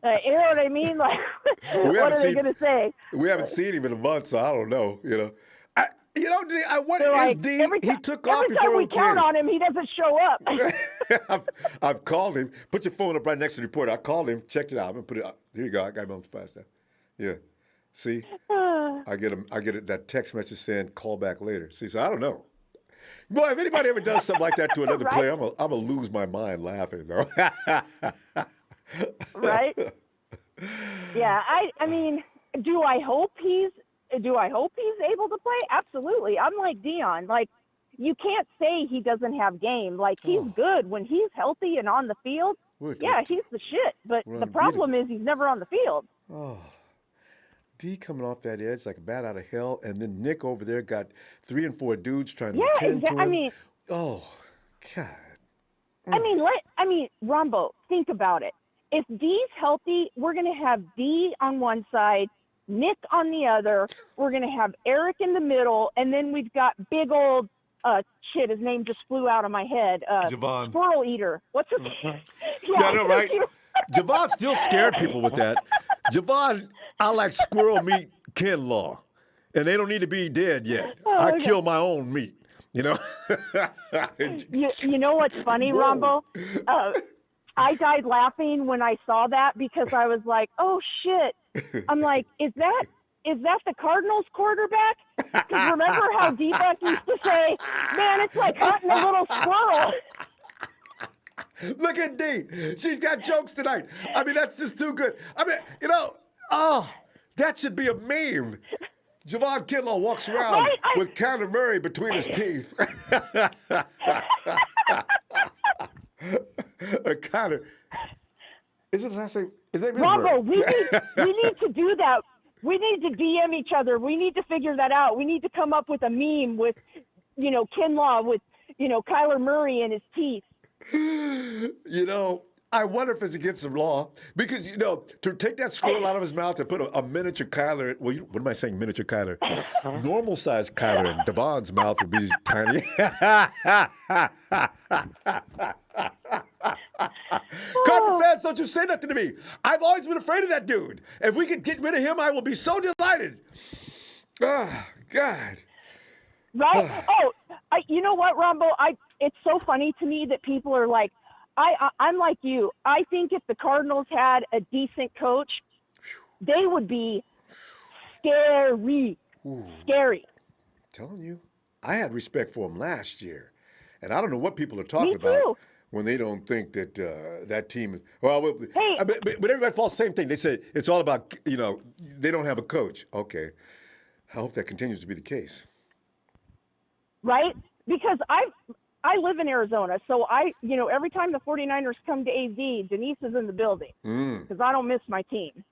You know what I mean? Like, what are they going to say? We haven't seen him in a month, so I don't know. I wonder so, he took off every time before we count on him, he doesn't show up. I've called him. Put your phone up right next to the report. I called him, checked it out. I'm gonna put it up. Here you go. I got him on fast now. Yeah. See? I get that text message saying call back later. See, so I don't know. Boy, if anybody ever does something like that to another Right? player, I'm gonna lose my mind laughing though. Right? Yeah, I mean, do I hope he's able to play? Absolutely. I'm like Dion. Like, you can't say he doesn't have game. Like, he's good when he's healthy and on the field. Yeah, he's the shit. But the problem is he's never on the field. Oh, D coming off that edge like a bat out of hell, and then Nick over there got 3 and 4 dudes trying to attend to him. I mean, oh, God. I mean, Ronbo, think about it. If D's healthy, we're going to have D on one side, Nick on the other. We're going to have Eric in the middle, and then we've got big old his name just flew out of my head. Javon. Squirrel Eater. What's his name? Yeah, I know, right? Javon still scared people with that. Javon, I like squirrel meat Kinlaw, and they don't need to be dead yet. I kill my own meat, You know what's funny, Ronbo? I died laughing when I saw that because I was like, oh, shit. I'm like, is that the Cardinals quarterback? Because remember how D-Buck used to say, man, it's like hunting a little squirrel. Look at D. She's got jokes tonight. I mean, that's just too good. I mean, that should be a meme. Javon Kinlaw walks around with Kyler Murray between his teeth. Kyler. Is his last name? His name is Ronbo, we need to do that. We need to DM each other. We need to figure that out. We need to come up with a meme with, Kinlaw with, Kyler Murray and his teeth. I wonder if it's against the law because, to take that squirrel out of his mouth and put a miniature Kyler, what am I saying, miniature Kyler? Normal sized Kyler in Devon's mouth would be tiny. Cardinal fans, don't you say nothing to me. I've always been afraid of that dude. If we could get rid of him, I will be so delighted. Oh, God. Right? You know what, Ronbo? It's so funny to me that people are like, I'm like you. I think if the Cardinals had a decent coach, they would be scary. Ooh. Scary. I'm telling you, I had respect for him last year. And I don't know what people are talking Me too. about when they don't think that that team is well. Hey. But everybody falls the same thing. They say it's all about they don't have a coach. Okay, I hope that continues to be the case. Right? Because I live in Arizona, so every time the 49ers come to AZ, Denise is in the building because I don't miss my team.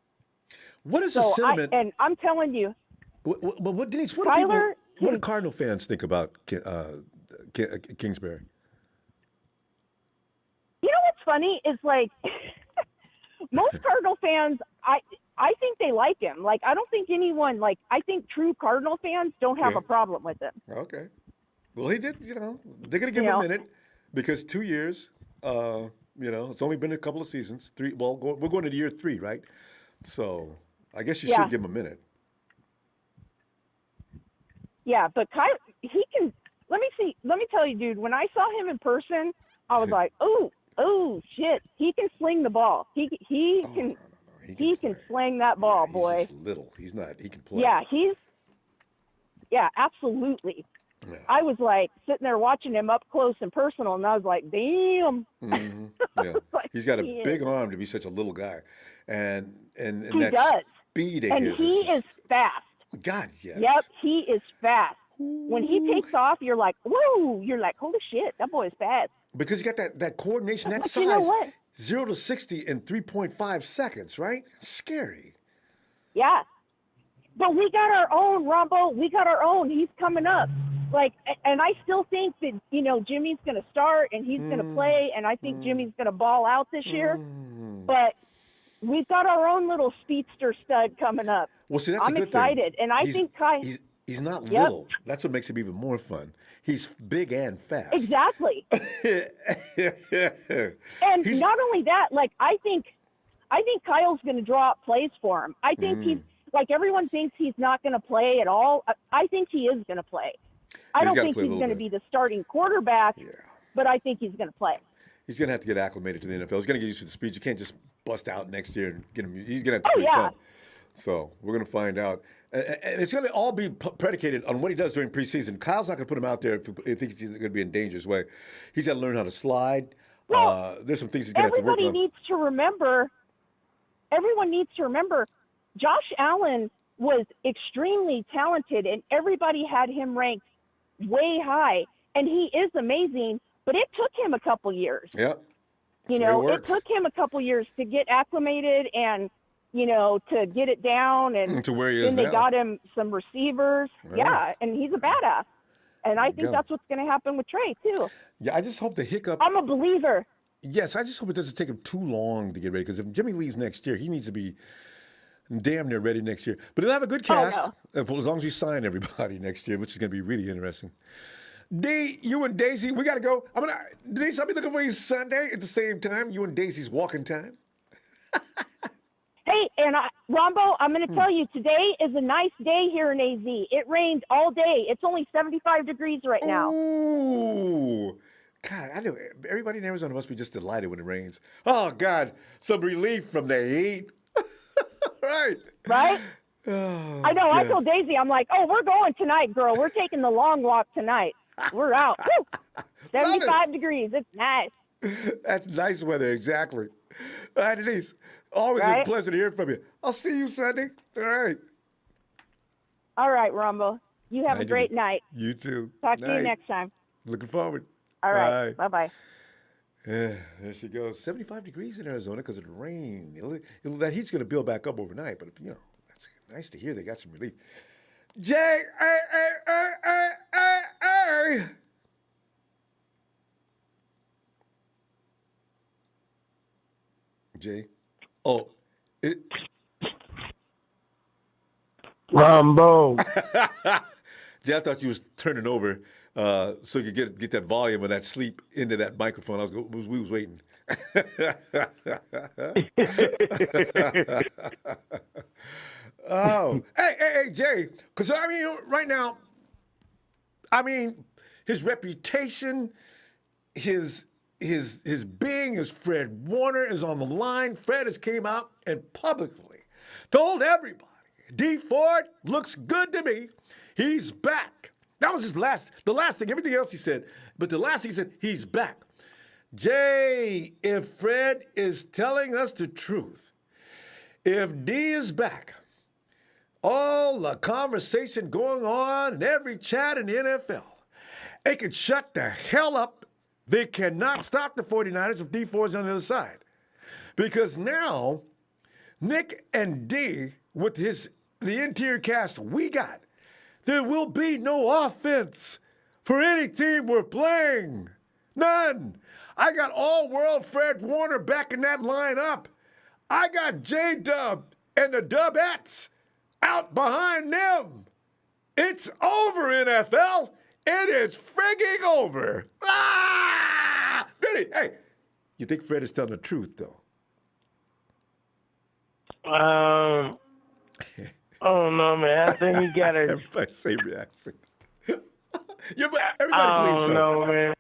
What is the sentiment? And I'm telling you, what Denise? What do Cardinal fans think about Kingsbury? You know what's funny is like most Cardinal fans, I think they like him. Like I don't think anyone I think true Cardinal fans don't have a problem with him. Okay. Well, he did. They're gonna give him a minute because 2 years. It's only been a couple of seasons. 3. Well, we're going to year 3, right? So I guess you should give him a minute. Yeah, but he can. Let me tell you, dude. When I saw him in person, I was like, oh shit, he can sling the ball. He can. No. He can sling that ball, boy. He's just little. He's not. He can play. Yeah, absolutely. Yeah. I was like sitting there watching him up close and personal, and I was like, damn. Mm-hmm. Yeah. He's got a big arm to be such a little guy, and he that does. Speed of and his he is fast. God, yes. Yep, he is fast. When he takes off, you're like, whoa! You're like, holy shit, that boy is fast. Because you got that coordination, that size. You know what? 0 to 60 in 3.5 seconds, right? Scary. Yeah. But we got our own, Ronbo. We got our own. He's coming up. And I still think that, Jimmy's going to start and he's going to play, and I think Jimmy's going to ball out this year. But we've got our own little speedster stud coming up. Well, see, that's I'm a good excited. thing. And I think he's not little. That's what makes him even more fun. He's big and fast. Exactly. And not only that, I think Kyle's going to draw up plays for him. I think he's everyone thinks he's not going to play at all. I think he is going to play. I don't think he's going to be the starting quarterback, but I think he's going to play. He's going to have to get acclimated to the NFL. He's going to get used to the speed. You can't just bust out next year and get him. He's going to have to play some. So we're going to find out. And it's going to all be predicated on what he does during preseason. Kyle's not going to put him out there if he thinks he's going to be in dangerous way. He's got to learn how to slide. Well, there's some things he's going to have to work on. Everyone needs to remember, Josh Allen was extremely talented, and everybody had him ranked way high, and he is amazing, but it took him a couple years. Yeah. It took him a couple years to get acclimated and, to get it down, and to where he is then they now. got him some receivers. Right. Yeah, and he's a badass. And I think that's what's going to happen with Trey, too. Yeah, I just hope the hiccup. I'm a believer. Yes, I just hope it doesn't take him too long to get ready, because if Jimmy leaves next year, he needs to be damn near ready next year. But he'll have a good cast as long as you sign everybody next year, which is going to be really interesting. Dee, you and Daisy, we got to go. Denise, I'll be looking for you Sunday at the same time. You and Daisy's walking time. Hey, and Ronbo, I'm going to tell you, today is a nice day here in AZ. It rained all day. It's only 75 degrees right now. Ooh. God, I know everybody in Arizona must be just delighted when it rains. Oh, God, some relief from the heat. Right? Oh, I know. God. I told Daisy, I'm like, we're going tonight, girl. We're taking the long walk tonight. We're out. 75 degrees. It's nice. That's nice weather, exactly. All right, Denise, always a pleasure to hear from you. I'll see you Sunday. All right. All right, Ronbo. You have a great night. You too. Talk to you next time. Looking forward. All right. Bye-bye. Yeah, there she goes. 75 degrees in Arizona because of the rain. That heat's going to build back up overnight, but that's nice to hear they got some relief. Jay, Jay. Oh, Ronbo. Jay, I thought you was turning over so you could get that volume of that sleep into that microphone. We was waiting. Oh, hey, Jay, because right now, his reputation, his being as Fred Warner is on the line. Fred has came out and publicly told everybody, Dee Ford looks good to me. He's back. That was the last thing. Everything else he said, but the last thing he said, he's back. Jay, if Fred is telling us the truth, if D is back, all the conversation going on in every chat in the NFL, they can shut the hell up. They cannot stop the 49ers if Dee Ford's on the other side. Because now, Nick and D, with the interior cast we got, there will be no offense for any team we're playing. None. I got all-world Fred Warner back in that lineup. I got J-Dub and the Dubettes out behind them. It's over, NFL. It is frigging over. Ah! Hey, you think Fred is telling the truth, though? I don't know, man. I think he got a. Everybody same reaction. Everybody I believes don't so. know, man.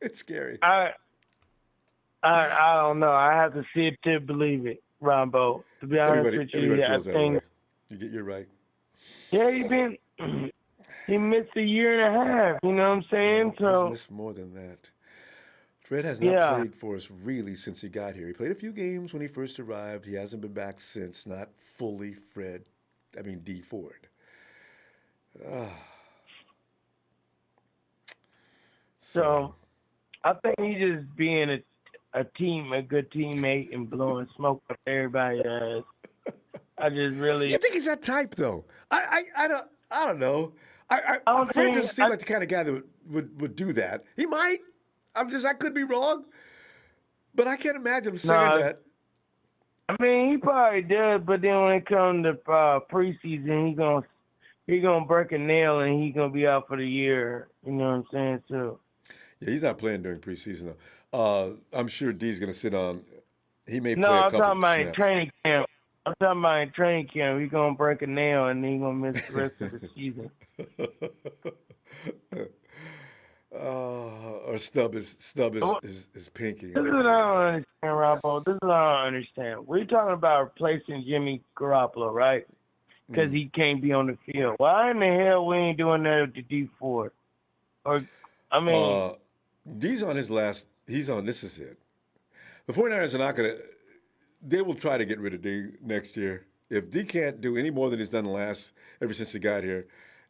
It's scary. I don't know. I have to see it to believe it, Ronbo. To be honest with you, Everybody I feels that think. way. You're right. Yeah, he missed a year and a half. You know what I'm saying? He's missed more than that. Fred has not played for us really since he got here. He played a few games when he first arrived. He hasn't been back since. Not fully Dee Ford. So I think he's just being a good teammate and blowing smoke up everybody's ass. I just really. You think he's that type, though? I don't know. Fred doesn't seem like the kind of guy that would do that. He might. I could be wrong, but I can't imagine him saying that. I mean, he probably does, but then when it comes to preseason, he gonna break a nail and he's gonna be out for the year. You know what I'm saying? So. Yeah, he's not playing during preseason though. I'm sure D's gonna sit on. He may play a I'm couple talking about snaps. in training camp. I'm talking about in training camp. He's gonna break a nail and he's gonna miss the rest of the season. Or stub is pinky. This is what I don't understand, Ronbo. This is what I don't understand. We're talking about replacing Jimmy Garoppolo, right? Because he can't be on the field. Why in the hell we ain't doing that with Dee Ford? D's on his last. He's on. This is it. The 49ers are not going to. They will try to get rid of D next year. If D can't do any more than he's done ever since he got here,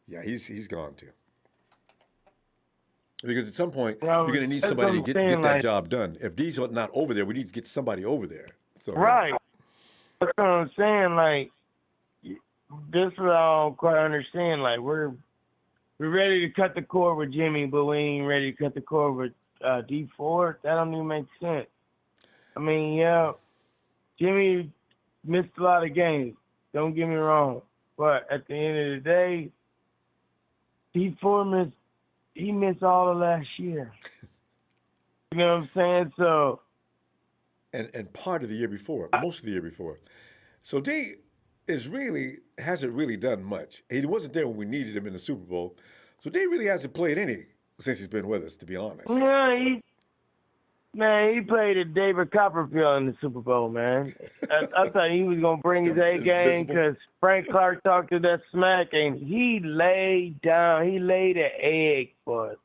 yeah, he's gone too. Because at some point, you're going to need somebody to get that job done. If D's not over there, we need to get somebody over there. So, right. That's what I'm saying. Like, this is what I don't quite understand. Like, we're ready to cut the cord with Jimmy, but we ain't ready to cut the cord with Dee Ford. That don't even make sense. I mean, yeah, Jimmy missed a lot of games. Don't get me wrong. But at the end of the day, Dee Ford missed all of last year. You know what I'm saying? So, and part of the year before, most of the year before. So D hasn't really done much. He wasn't there when we needed him in the Super Bowl. So D really hasn't played any since he's been with us, to be honest. Yeah, he played at David Copperfield in the Super Bowl, man. I thought he was going to bring his A game because Frank Clark talked to that smack, and he laid down. He laid an egg for us.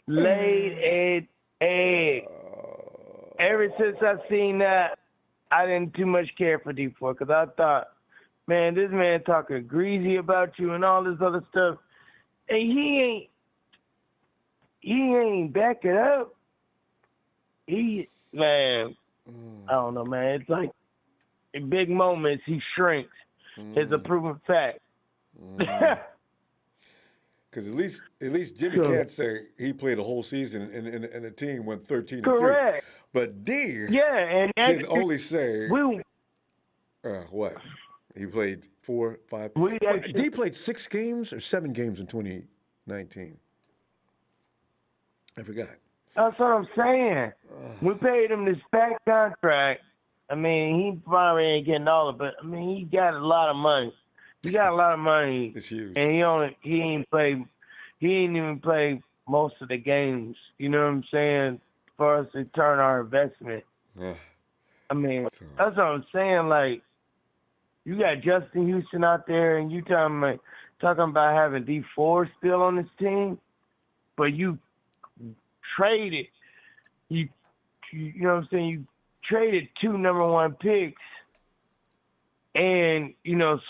Laid an egg. Ever since I seen that, I didn't too much care for Dee Ford because I thought, man, this man talking greasy about you and all this other stuff, and he ain't back it up. I don't know, man. It's like in big moments he shrinks. It's a proven fact. Because at least Jimmy can't say he played a whole season and the team went 13-3. Correct. But D and can only say what? He played 4, 5. D played 6 games or 7 games in 2019. I forgot. That's what I'm saying. We paid him this back contract. I mean, he probably ain't getting all of it, but I mean, he got a lot of money. He got a lot of money. It's huge. And he ain't even played most of the games. You know what I'm saying? For us to turn our investment. I mean, that's what I'm saying. Like, you got Justin Houston out there, and you talking about having Dee Ford still on this team, but you traded you know what I'm saying, you traded 2 number 1 picks and,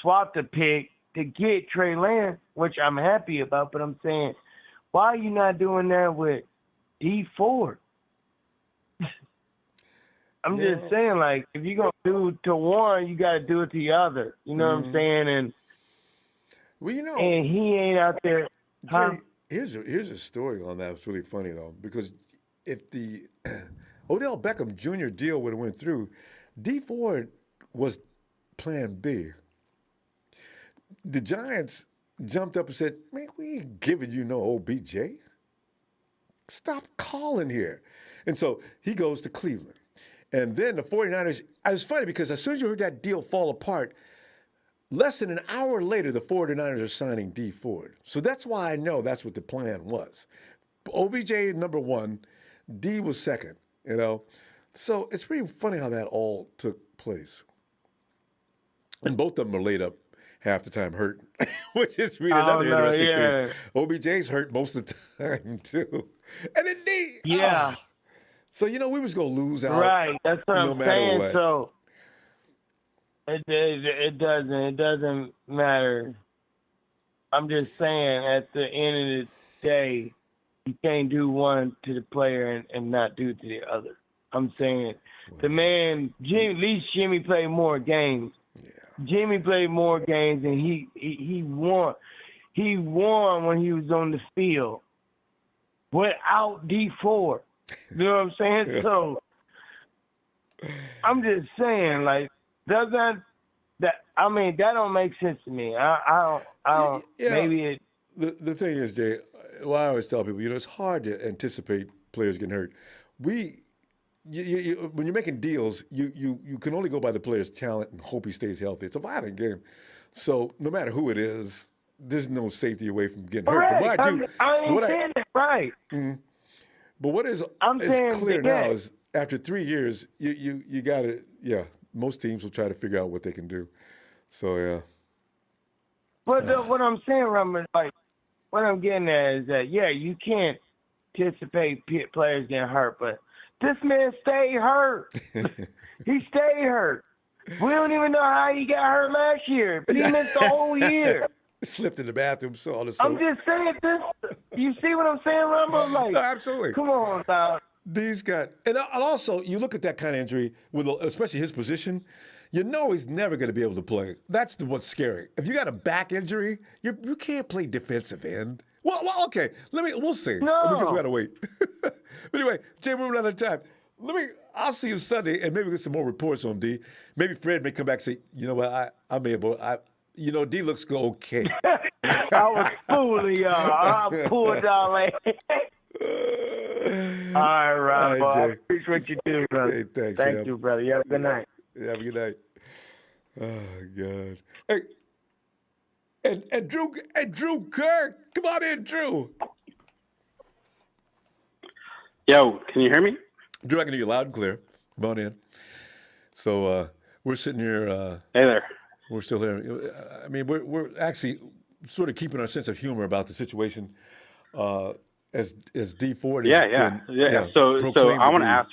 swapped a pick to get Trey Lance, which I'm happy about, but I'm saying, why are you not doing that with Dee Ford? I'm just saying, like, if you're going to do it to one, you got to do it to the other. You know what I'm saying? And well, and he ain't out there. Jay, here's a story on that. It's really funny, though, because if the Odell Beckham Jr. deal would have went through, Dee Ford was plan B. The Giants jumped up and said, man, we ain't giving you no OBJ. Stop calling here. And so he goes to Cleveland. And then the 49ers, it was funny because as soon as you heard that deal fall apart, less than an hour later, the 49ers are signing Dee Ford. So that's why I know that's what the plan was. OBJ number 1, D was second, So it's pretty funny how that all took place. And both of them are laid up half the time hurt, which is really another interesting thing. OBJ's hurt most of the time, too. And then D. Yeah. Oh. So, we was going to lose out. Right. That's what no I'm matter saying. What. So it doesn't matter. I'm just saying at the end of the day, you can't do one to the player and not do it to the other. I'm saying the man, at least Jimmy played more games. Yeah. Jimmy played more games and he won. He won when he was on the field without Dee Ford. You know what I'm saying? Yeah. So I'm just saying, like, that don't make sense to me. I don't. Maybe it. The thing is, Jay, I always tell people, it's hard to anticipate players getting hurt. When you're making deals, you can only go by the player's talent and hope he stays healthy. It's a violent game, so no matter who it is, there's no safety away from getting hurt. Right. I ain't saying that right. Mm-hmm. But what is clear now is after 3 years, you got to, most teams will try to figure out what they can do. So, yeah. But what I'm saying, Robert, like, what I'm getting at is that, you can't anticipate players getting hurt, but this man stayed hurt. He stayed hurt. We don't even know how he got hurt last year, but he missed the whole year. Slipped in the bathroom, saw all this. I'm just saying this. You see what I'm saying, Ronbo? Like, no, absolutely. Come on, dog. These got, and also you look at that kind of injury with, especially his position, he's never going to be able to play. That's what's scary. If you got a back injury, you can't play defensive end. Well, okay. We'll see. No. Because we got to wait. But anyway, Jay, we're running out of time. I'll see you Sunday, and maybe get some more reports on D. Maybe Fred may come back and say, you know what, I may have. D looks okay. I was fooling y'all. I pulled y'all like. All right, Ronbo. All right, I appreciate what you do, brother. Hey, thanks. Thank you, brother. You have a good night. Have a good night. Oh, God. Hey, and Drew Kerr. Come on in, Drew. Yo, can you hear me? Drew, I can hear you loud and clear. Come on in. So we're sitting here. Hey there. We're still here. I mean, we're actually sort of keeping our sense of humor about the situation as Dee Ford. Yeah. So I want to ask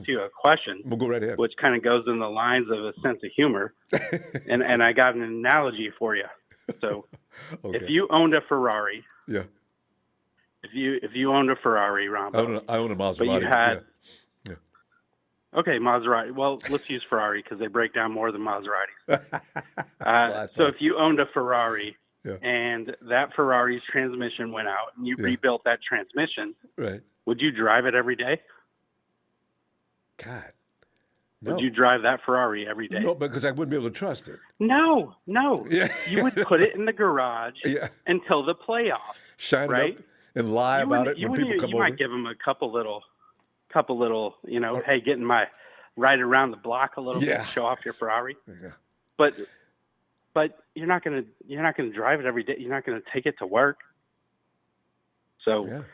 you a question. We'll go right ahead. Which kind of goes in the lines of a sense of humor, and I got an analogy for you. So, okay. If you owned a Ferrari, yeah. If you owned a Ferrari, Ronbo, I own a Maserati. But you had. Yeah. Okay, Maserati. Well, let's use Ferrari because they break down more than Maseratis. So if you owned a Ferrari and that Ferrari's transmission went out and you rebuilt that transmission, right? Would you drive it every day? God, no. Would you drive that Ferrari every day? No, because I wouldn't be able to trust it. No. Yeah. You would put it in the garage until the playoffs. Shine it up and lie about it when people come over. You might give them a couple little, hey, getting my ride around the block a little bit, show off your Ferrari. Yeah. But you're not gonna drive it every day. You're not gonna take it to work. So,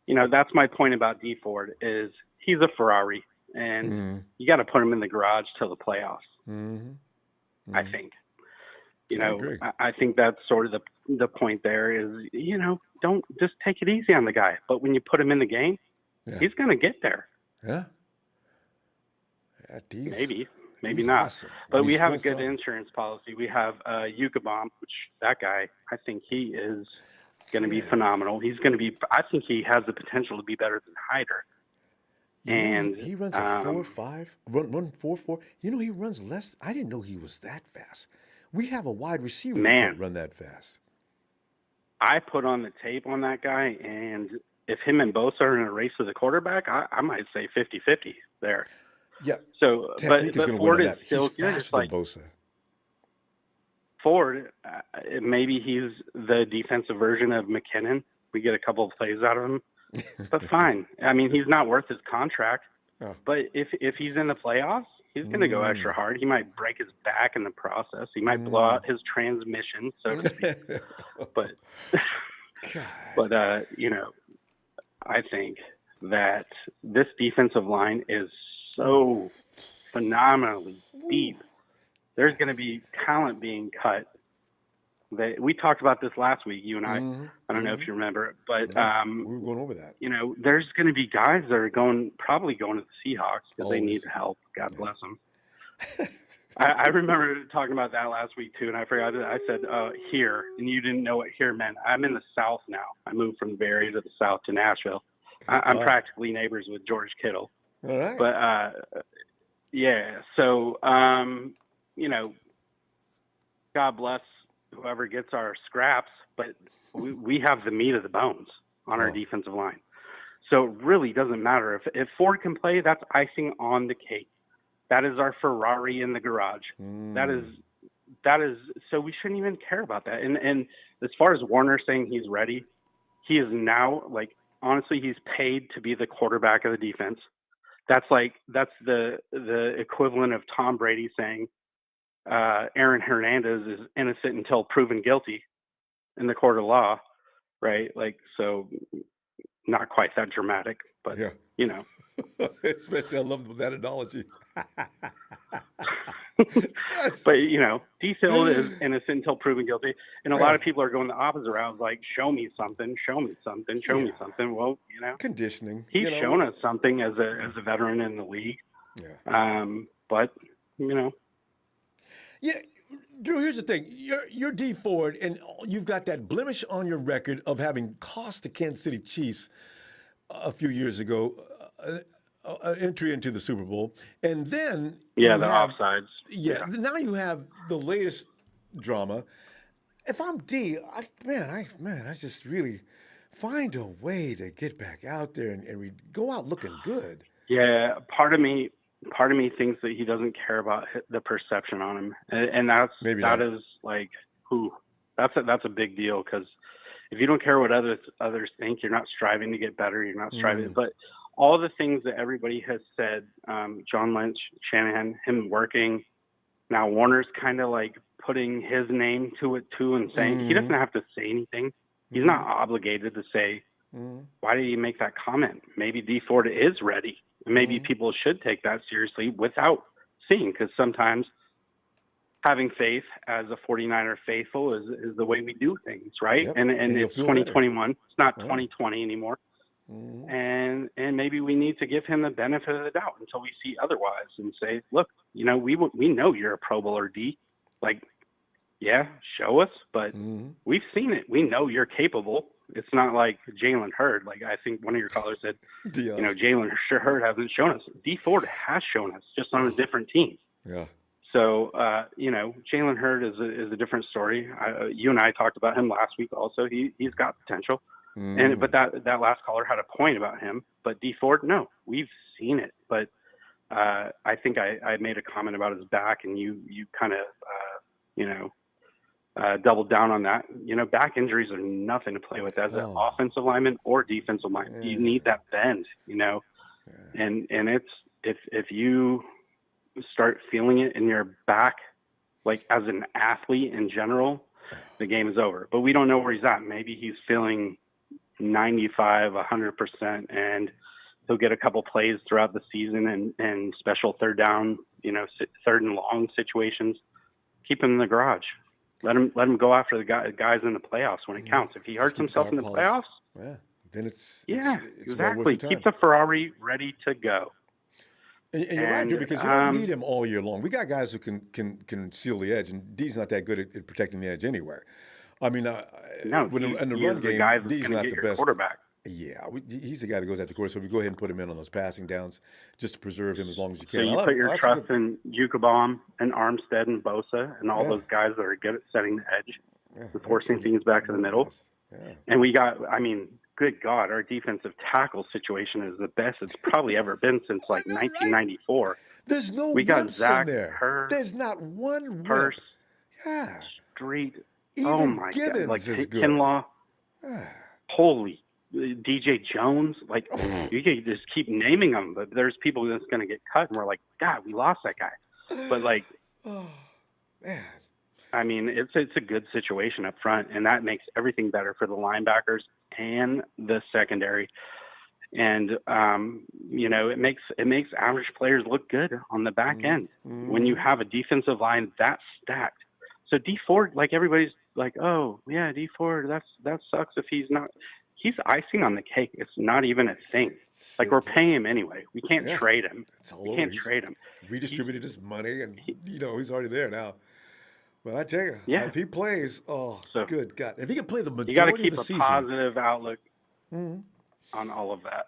that's my point about Dee Ford is he's a Ferrari, and you got to put him in the garage till the playoffs. I think. I think that's sort of the point there is, don't just take it easy on the guy. But when you put him in the game, Yeah. He's going to get there. Yeah. Dee's, Maybe he's not. awesome. But we He's have a full good throttle. insurance policy. We have Yucabomb, which that guy, I think he is going to be phenomenal. I think he has the potential to be better than Hyder. He runs a 4.5, run 4.4. He runs less. I didn't know he was that fast. We have a wide receiver that can't run that fast. I put on the tape on that guy, and if him and Bosa are in a race with the quarterback, I might say 50-50 there. Yeah. So, but Ford is still good. He's faster than Bosa. Ford, maybe he's the defensive version of McKinnon. We get a couple of plays out of him, but fine. I mean, he's not worth his contract. Oh. But if he's in the playoffs, he's going to go extra hard. He might break his back in the process. He might blow out his transmission, so to speak. But I think that this defensive line is so phenomenally deep. There's going to be talent being cut. We talked about this last week, you and I. I don't know if you remember it, but we were going over that. There's going to be guys that are probably going to the Seahawks because they need help. God bless them. I remember talking about that last week too, and I forgot. I said here, and you didn't know what here meant. I'm in the South now. I moved from the Bay Area to the South to Nashville. I'm practically neighbors with George Kittle. All right. But yeah, so God bless whoever gets our scraps, but we have the meat of the bones on our defensive line. So it really doesn't matter. If Ford can play, that's icing on the cake. That is our Ferrari in the garage. That is so we shouldn't even care about that. And as far as Warner saying he's ready, he is now, like, honestly, he's paid to be the quarterback of the defense. That's the equivalent of Tom Brady saying Aaron Hernandez is innocent until proven guilty in the court of law, right? Like, so not quite that dramatic, but Especially, I love that analogy. But D Field is innocent until proven guilty, and a lot of people are going the opposite route, like show me something, show me something, show me something. Well, conditioning. He's shown us something as a veteran in the league. Yeah. But yeah, Drew. Here's the thing: you're Dee Ford, and you've got that blemish on your record of having cost the Kansas City Chiefs a few years ago an entry into the Super Bowl, and then the offsides. Yeah, now you have the latest drama. If I'm D, I just really find a way to get back out there and we go out looking good. Yeah, part of me thinks that he doesn't care about the perception on him, and that's a big deal, because if you don't care what others think, you're not striving to get better. You're not striving. But all the things that everybody has said, John Lynch, Shanahan, him working, now Warner's kind of like putting his name to it too, and saying he doesn't have to say anything. He's not obligated to say, why did he make that comment? Maybe Dee Ford is ready. And maybe people should take that seriously without seeing, because sometimes having faith as a 49er faithful is the way we do things, right? Yep. And it's 2021. It's not 2020 anymore. And maybe we need to give him the benefit of the doubt until we see otherwise, and say, look, we know you're a Pro Bowler, D. Like, yeah, show us, but we've seen it. We know you're capable. It's not like Jalen Hurd. Like, I think one of your callers said, Jalen Hurd hasn't shown us. Dee Ford has shown us, just on a different team. Yeah. So, Jalen Hurd is a different story. You and I talked about him last week also. He's got potential. But that last caller had a point about him. But Dee Ford, no, we've seen it. But I think I made a comment about his back, and you kind of, doubled down on that. Back injuries are nothing to play with as an offensive lineman or defensive lineman. You need that bend, and it's if you start feeling it in your back, like as an athlete in general, the game is over. But we don't know where he's at. Maybe he's feeling 95, 100%, and he'll get a couple plays throughout the season and special third down, third and long situations. Keep him in the garage. Let him go after the guys in the playoffs when it counts. If he hurts himself in the playoffs, then it's Yeah, it's well worth exactly. your time. Keep the Ferrari ready to go. And you're right, Drew, And because you don't need him all year long. We got guys who can seal the edge, and D's not that good at protecting the edge anywhere. I mean, no, in the he run is the game, guy that's D's going to not get the your best. quarterback. Yeah, he's the guy that goes after the quarterback, so we go ahead and put him in on those passing downs just to preserve him as long as you So can. you put your trust in Yucabom and Armstead and Bosa and all those guys that are good at setting the edge and forcing things back to the middle. Yeah. And we got, I mean, good God, our defensive tackle situation is the best it's probably ever been since like 1994. Right? There's no we got whips Zach in there. There's not one whip. Purse, yeah. Street. Even oh my Givens God, like is good. Kinlaw. Holy, DJ Jones. Like you can just keep naming them, but there's people that's going to get cut, and we're like, God, we lost that guy. But like, oh man. I mean, it's a good situation up front, and that makes everything better for the linebackers and the secondary. And you know, it makes average players look good on the back end when you have a defensive line that stacked. So Dee Ford, like everybody's like, oh yeah, Dee Ford, that sucks if he's not. He's icing on the cake. It's not even a thing. Like we're paying him anyway. We can't trade him. We can't trade him. Redistributed his money, and you know he's already there now. Well, I tell you, if he plays, good God, if he can play the majority of the season, you got to keep a positive outlook on all of that.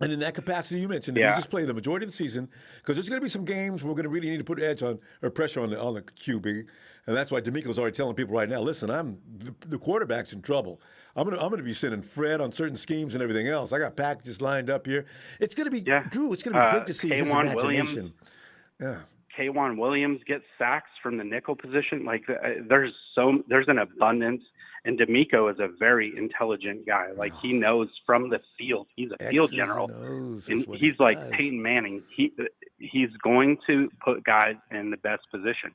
And in that capacity you mentioned, if you just play the majority of the season, because there's going to be some games where we're going to really need to put edge on or pressure on the QB, and that's why D'Amico's already telling people right now, listen, the quarterback's in trouble. I'm going to be sending Fred on certain schemes and everything else. I got packages lined up here. It's going to be Drew. It's going to be great to see his imagination. K'Wan Williams gets sacks from the nickel position. Like there's an abundance. And D'Amico is a very intelligent guy. Like he knows from the field. He's a field general. And he's like Peyton Manning. He's going to put guys in the best position.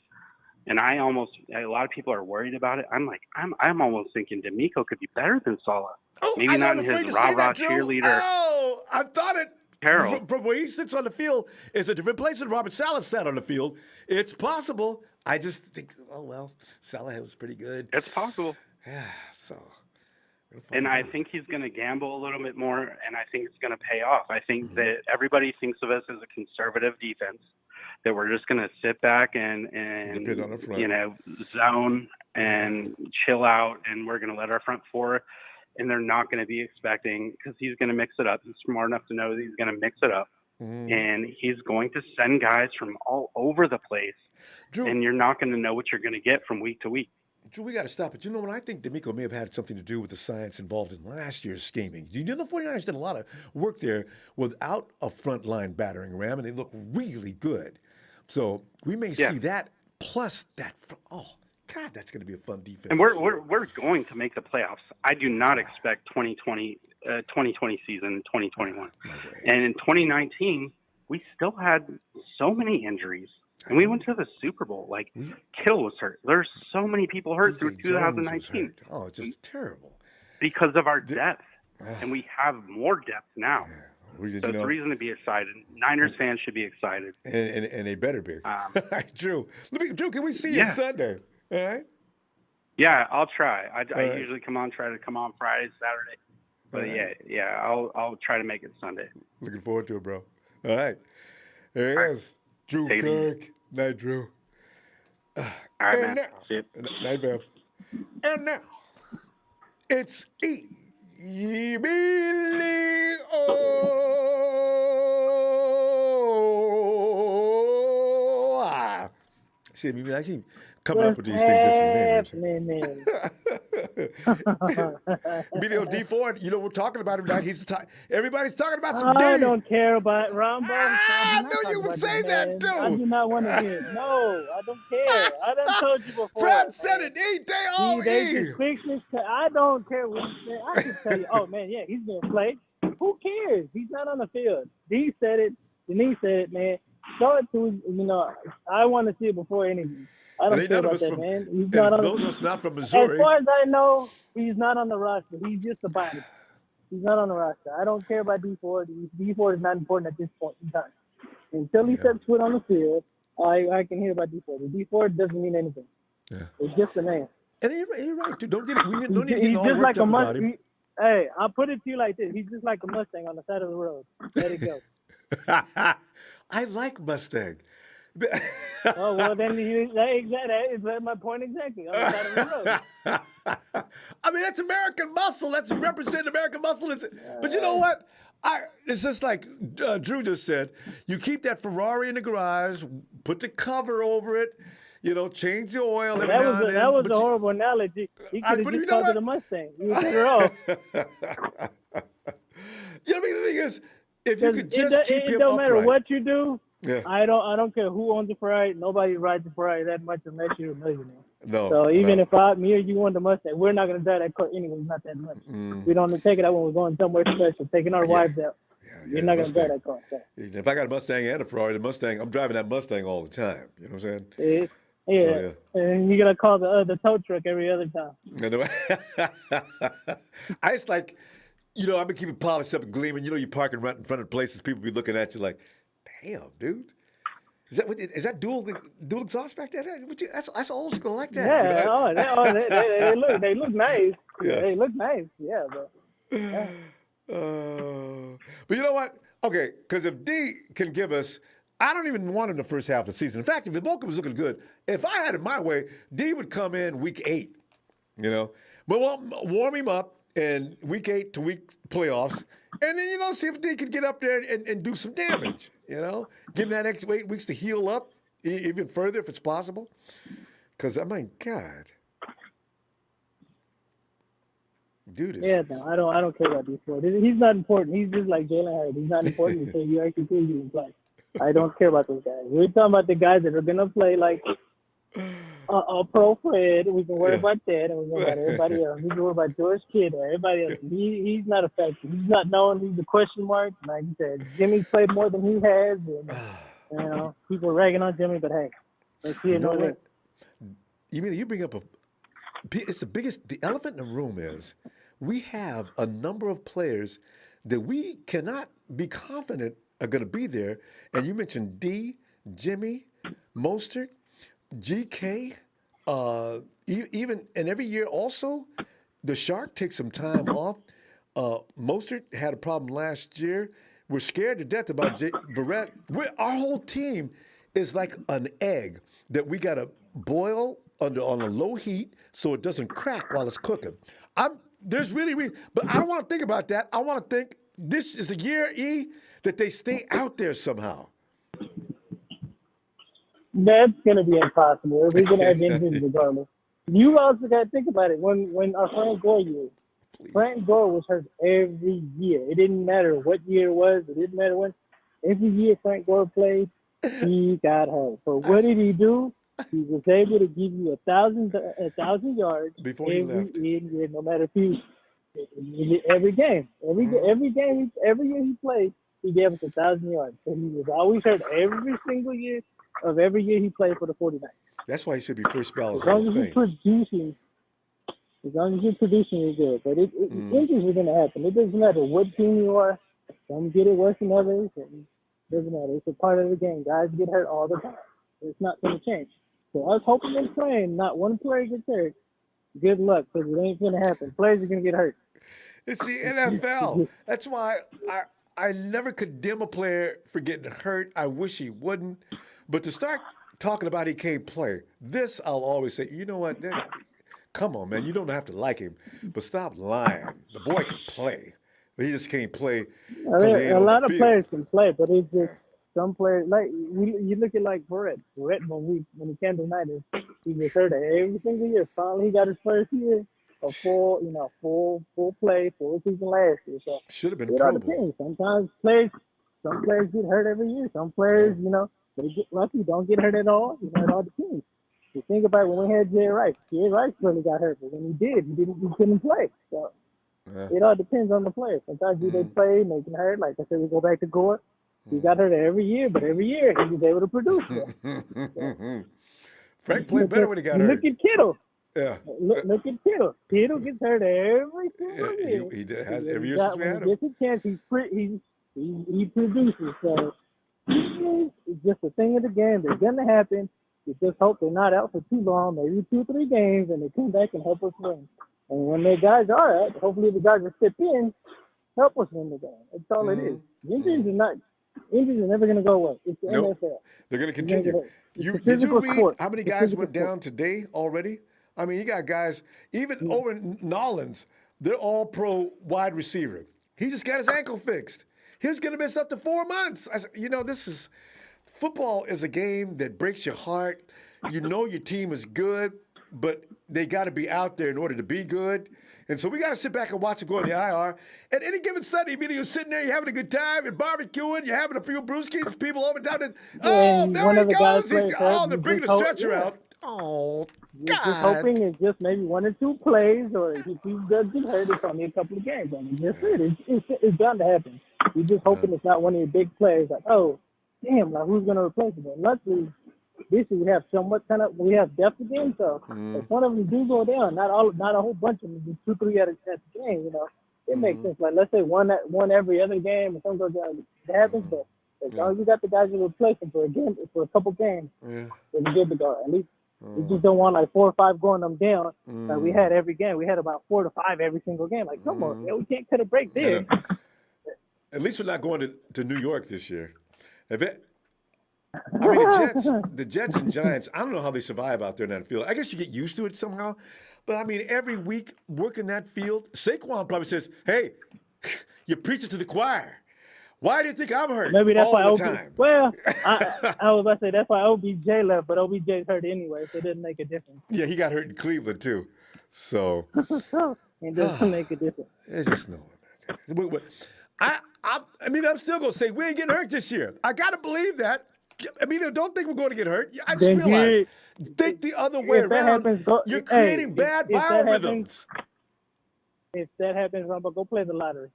And a lot of people are worried about it. I'm almost thinking D'Amico could be better than Saleh. Maybe not in his rah-rah cheerleader. Oh, I thought it. Carol. From where he sits on the field is a different place than Robert Saleh sat on the field. It's possible. I just think, Saleh was pretty good. It's possible. Yeah, so. And I think he's going to gamble a little bit more, and I think it's going to pay off. I think that everybody thinks of us as a conservative defense, that we're just going to sit back and zone and chill out, and we're going to let our front four, and they're not going to be expecting, because he's going to mix it up. He's smart enough to know that he's going to mix it up, and he's going to send guys from all over the place, Drew, and you're not going to know what you're going to get from week to week. Drew, we got to stop it. You know what? I think D'Amico may have had something to do with the science involved in last year's scheming. You know, the 49ers did a lot of work there without a frontline battering ram, and they look really good. So we may see that plus that. God, that's going to be a fun defense. And we're going to make the playoffs. I do not expect 2020 season 2021. And in 2019, we still had so many injuries. And we went to the Super Bowl. Like, Kittle was hurt. There's so many people hurt through 2019. Oh, it's just terrible. Because of our depth. And we have more depth now. So it's a reason to be excited. Niners fans should be excited. And they better be. Drew, can we see you Sunday? All right? Yeah, I'll try. I usually try to come on Friday, Saturday. But I'll try to make it Sunday. Looking forward to it, bro. All right. There he is. Drew Kirk. Night, Drew. All right, man. Night, Val. And now, it's Billy See, I keep coming up with these things just for names. Video Dee Ford, you know we're talking about him tonight. He's everybody's talking about some D. I don't care about Ronbo. I knew you would say that too. I do not want to hear it. No, I don't care. I done told you before. Fred said it. E-D-O-E. I don't care what you say. I just tell you, oh man, yeah, he's gonna play. Who cares? He's not on the field. Dee said it. Denise said it, man. Show it to I want to see it before anything. I don't care about that, man. He's not on those of us not from Missouri. As far as I know, he's not on the roster. He's just a body. He's not on the roster. I don't care about Dee Ford. Dee Ford is not important at this point in time. Until he sets foot on the field, I can hear about Dee Ford. Dee Ford doesn't mean anything. Yeah. It's just a name. And you're right, dude. Don't get it. We don't need to get all just worked like up about him. Hey, I'll put it to you like this. He's just like a Mustang on the side of the road. Let it go. I like Mustang. Oh, well, then that is my point exactly. On the side of the road. I mean, that's American muscle. That's representing American muscle. But you know what? It's just like Drew just said. You keep that Ferrari in the garage, put the cover over it, change the oil every now and then. That was a horrible analogy. He could have just called it a Mustang. You was better off. I mean, the thing is, if you could just keep him it don't matter upright. what you do. Yeah. I don't care who owns a Ferrari. Nobody rides a Ferrari that much unless you're a millionaire. No. So even if me or you owned a Mustang, we're not going to drive that car anyway. Not that much. We don't take it out when we're going somewhere special, taking our wives out. You're not going to drive that car. So. If I got a Mustang and a Ferrari, I'm driving that Mustang all the time. You know what I'm saying? Yeah. So, And you're going to call the tow truck every other time. I just like, I've been keeping polished up and gleaming. You parking right in front of places, people be looking at you like, damn, dude. Is that dual exhaust back there? That's old school like that. Yeah, they look nice. Yeah. They look nice. Yeah, but. Yeah. But you know what? Okay, because if D can give us, I don't even want him the first half of the season. In fact, if Iboka was looking good, if I had it my way, D would come in week 8. But we'll warm him up in week 8 to week playoffs, and then see if D can get up there and do some damage. Give him that extra 8 weeks to heal up even further if it's possible. Because God. Dude is... Yeah, no, I don't care about Dee Ford. He's not important. He's just like Jalen Hurts. He's not important until you actually prove you can play. I don't care about those guys. We're talking about the guys that are gonna play like a pro Fred. We can worry about that, and we can worry about everybody else. We can worry about George Kittle, everybody else. He's not a factor. He's not known. He's a question mark. Like you said, Jimmy played more than he has, and people ragging on Jimmy, but hey, let's see it. You bring up it's the elephant in the room is we have a number of players that we cannot be confident are going to be there. And you mentioned D, Jimmy, Mostert, GK, even, and every year also, the Shark takes some time off. Mostert had a problem last year. We're scared to death about Barrett. Our whole team is like an egg that we got to boil on a low heat so it doesn't crack while it's cooking. But I don't want to think about that. I want to think this is a year, that they stay out there somehow. That's going to be impossible. We're going to have injuries regardless. You also got to think about it. When our Frank Gore year, Frank Gore was hurt every year. It didn't matter what year it was. It didn't matter when. Every year Frank Gore played, he got hurt. So what did he do? He was able to give you 1,000 yards before he left. Year, no matter if every game, every year he played, he gave us 1,000 yards. So he was always hurt every single year of every year he played for the 49ers. That's why he should be first ballot. As long as you're producing, you're good. But injuries are going to happen. It doesn't matter what team you are. Some get it worse than others. It doesn't matter. It's a part of the game. Guys get hurt all the time. It's not going to change. So us hoping and praying not one player gets hurt, good luck, because it ain't going to happen. Players are going to get hurt. It's the NFL. That's why I never condemn a player for getting hurt. I wish he wouldn't. But to start talking about he can't play, this I'll always say, you know what? Come on, man. You don't have to like him, but stop lying. The boy can play. He just can't play. A lot of players can play, but it's just some players, like you look at like Barrett when he came to United, he was hurt every single year. Finally, he got his first year of full play, full season last year. So should have been a Pro Bowl. Sometimes some players get hurt every year. Some players, they get lucky, don't get hurt at all. It all depends. You think about it, when we had Jerry Rice really got hurt, but when he couldn't play. So it all depends on the player. Sometimes they play and they can hurt. Like I said, we go back to Gore. He got hurt every year, but every year he was able to produce. Frank played better when he got hurt. Look at Kittle. Yeah. Look at Kittle. Kittle gets hurt every single year. He has every year since we had him. When he gets a chance, he produces. So it's just a thing of the game. It's going to happen. You just hope they're not out for too long, maybe 2 or 3 games, and they come back and help us win. And when the guys are out, hopefully the guys will step in, help us win the game. That's all it is. Injuries are never going to go away. It's the Nope. NFL. They're going to continue. Did you read how many guys went down today already? I mean, you got guys, even over in Nolans, they're all pro wide receiver. He just got his ankle fixed. He's going to miss up to 4 months. I said, football is a game that breaks your heart. You know your team is good, but they got to be out there in order to be good. And so we got to sit back and watch them go in the IR. And any given Sunday, you're sitting there, you're having a good time, you're barbarcuing, you're having a few brewskis, people over town. And, there he goes. They're bringing the stretcher out. Oh, God. Just hoping it's just maybe 1 or 2 plays, or if he does get hurt, it's only a couple of games. I mean, that's it. It's bound to happen. You're just hoping it's not one of your big plays. Like, oh, damn, like who's going to replace him? And luckily, this year we have we have depth again. So if one of them do go down, not a whole bunch of them, just 2, 3 at a game. It makes sense. Like let's say one every other game, or something goes down, it happens. But as long as you got the guys to replace them for a couple games, it's good to go. At least we just don't want like 4 or 5 going them down. Like we had every game. We had about 4 to 5 every single game. Like come on, man, we can't cut a break there. At least we're not going to New York this year. The Jets and Giants, I don't know how they survive out there in that field. I guess you get used to it somehow. But, I mean, every week working that field, Saquon probably says, hey, you're preaching to the choir. Why do you think I'm hurt Maybe that's all why the time? Well, I was about to say that's why OBJ left, but OBJ's hurt anyway, so it doesn't make a difference. Yeah, he got hurt in Cleveland, too. So. It doesn't make a difference. It's just no. I'm still going to say we ain't getting hurt this year. I got to believe that. I mean, don't think we're going to get hurt. I just realized, think the other way around. You're creating bad biorhythms. If that happens, Ronbo, go play the lottery.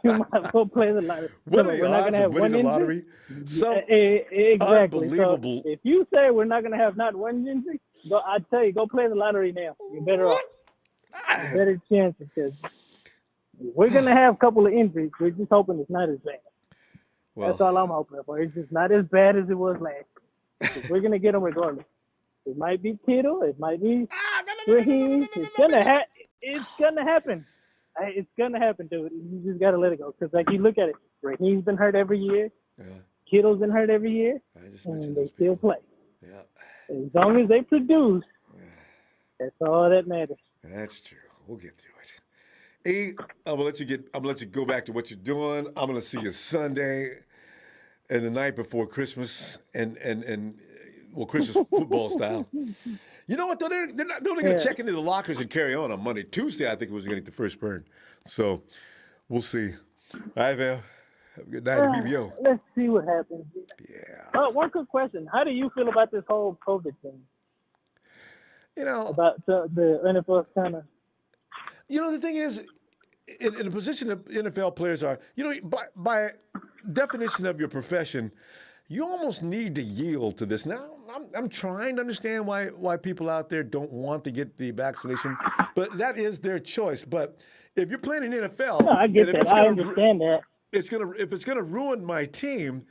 you might go play the lottery. What are the odds of winning the lottery? Exactly. Unbelievable. So if you say we're not going to have not one injury, I tell you, go play the lottery now. You're better off. Better chances, because we're going to have a couple of injuries. We're just hoping it's not as bad. Well, that's all I'm hoping for. It's just not as bad as it was last year. We're going to get them regardless. It might be Kittle. It might be Raheem. It's going to happen. It's going to happen, dude. You just got to let it go. Because, like, you look at it, Raheem's been hurt every year. Yeah. Kittle's been hurt every year. And they still play. Yeah. As long as they produce, that's all that matters. That's true. We'll get through it. I'm gonna let you go back to what you're doing. I'm gonna see you Sunday and the night before Christmas and Christmas football style. You know what though? They're only gonna check into the lockers and carry on Monday. Tuesday, I think, was gonna get the first burn. So we'll see. All right, Val. Have a good night at BBO. Let's see what happens. Yeah. One quick question. How do you feel about this whole COVID thing? About the NFL kind of. The thing is, in a position that NFL players are, by definition of your profession, you almost need to yield to this. Now, I'm trying to understand why people out there don't want to get the vaccination, but that is their choice. But if you're playing in NFL, I get that. I understand that. If it's gonna ruin my team,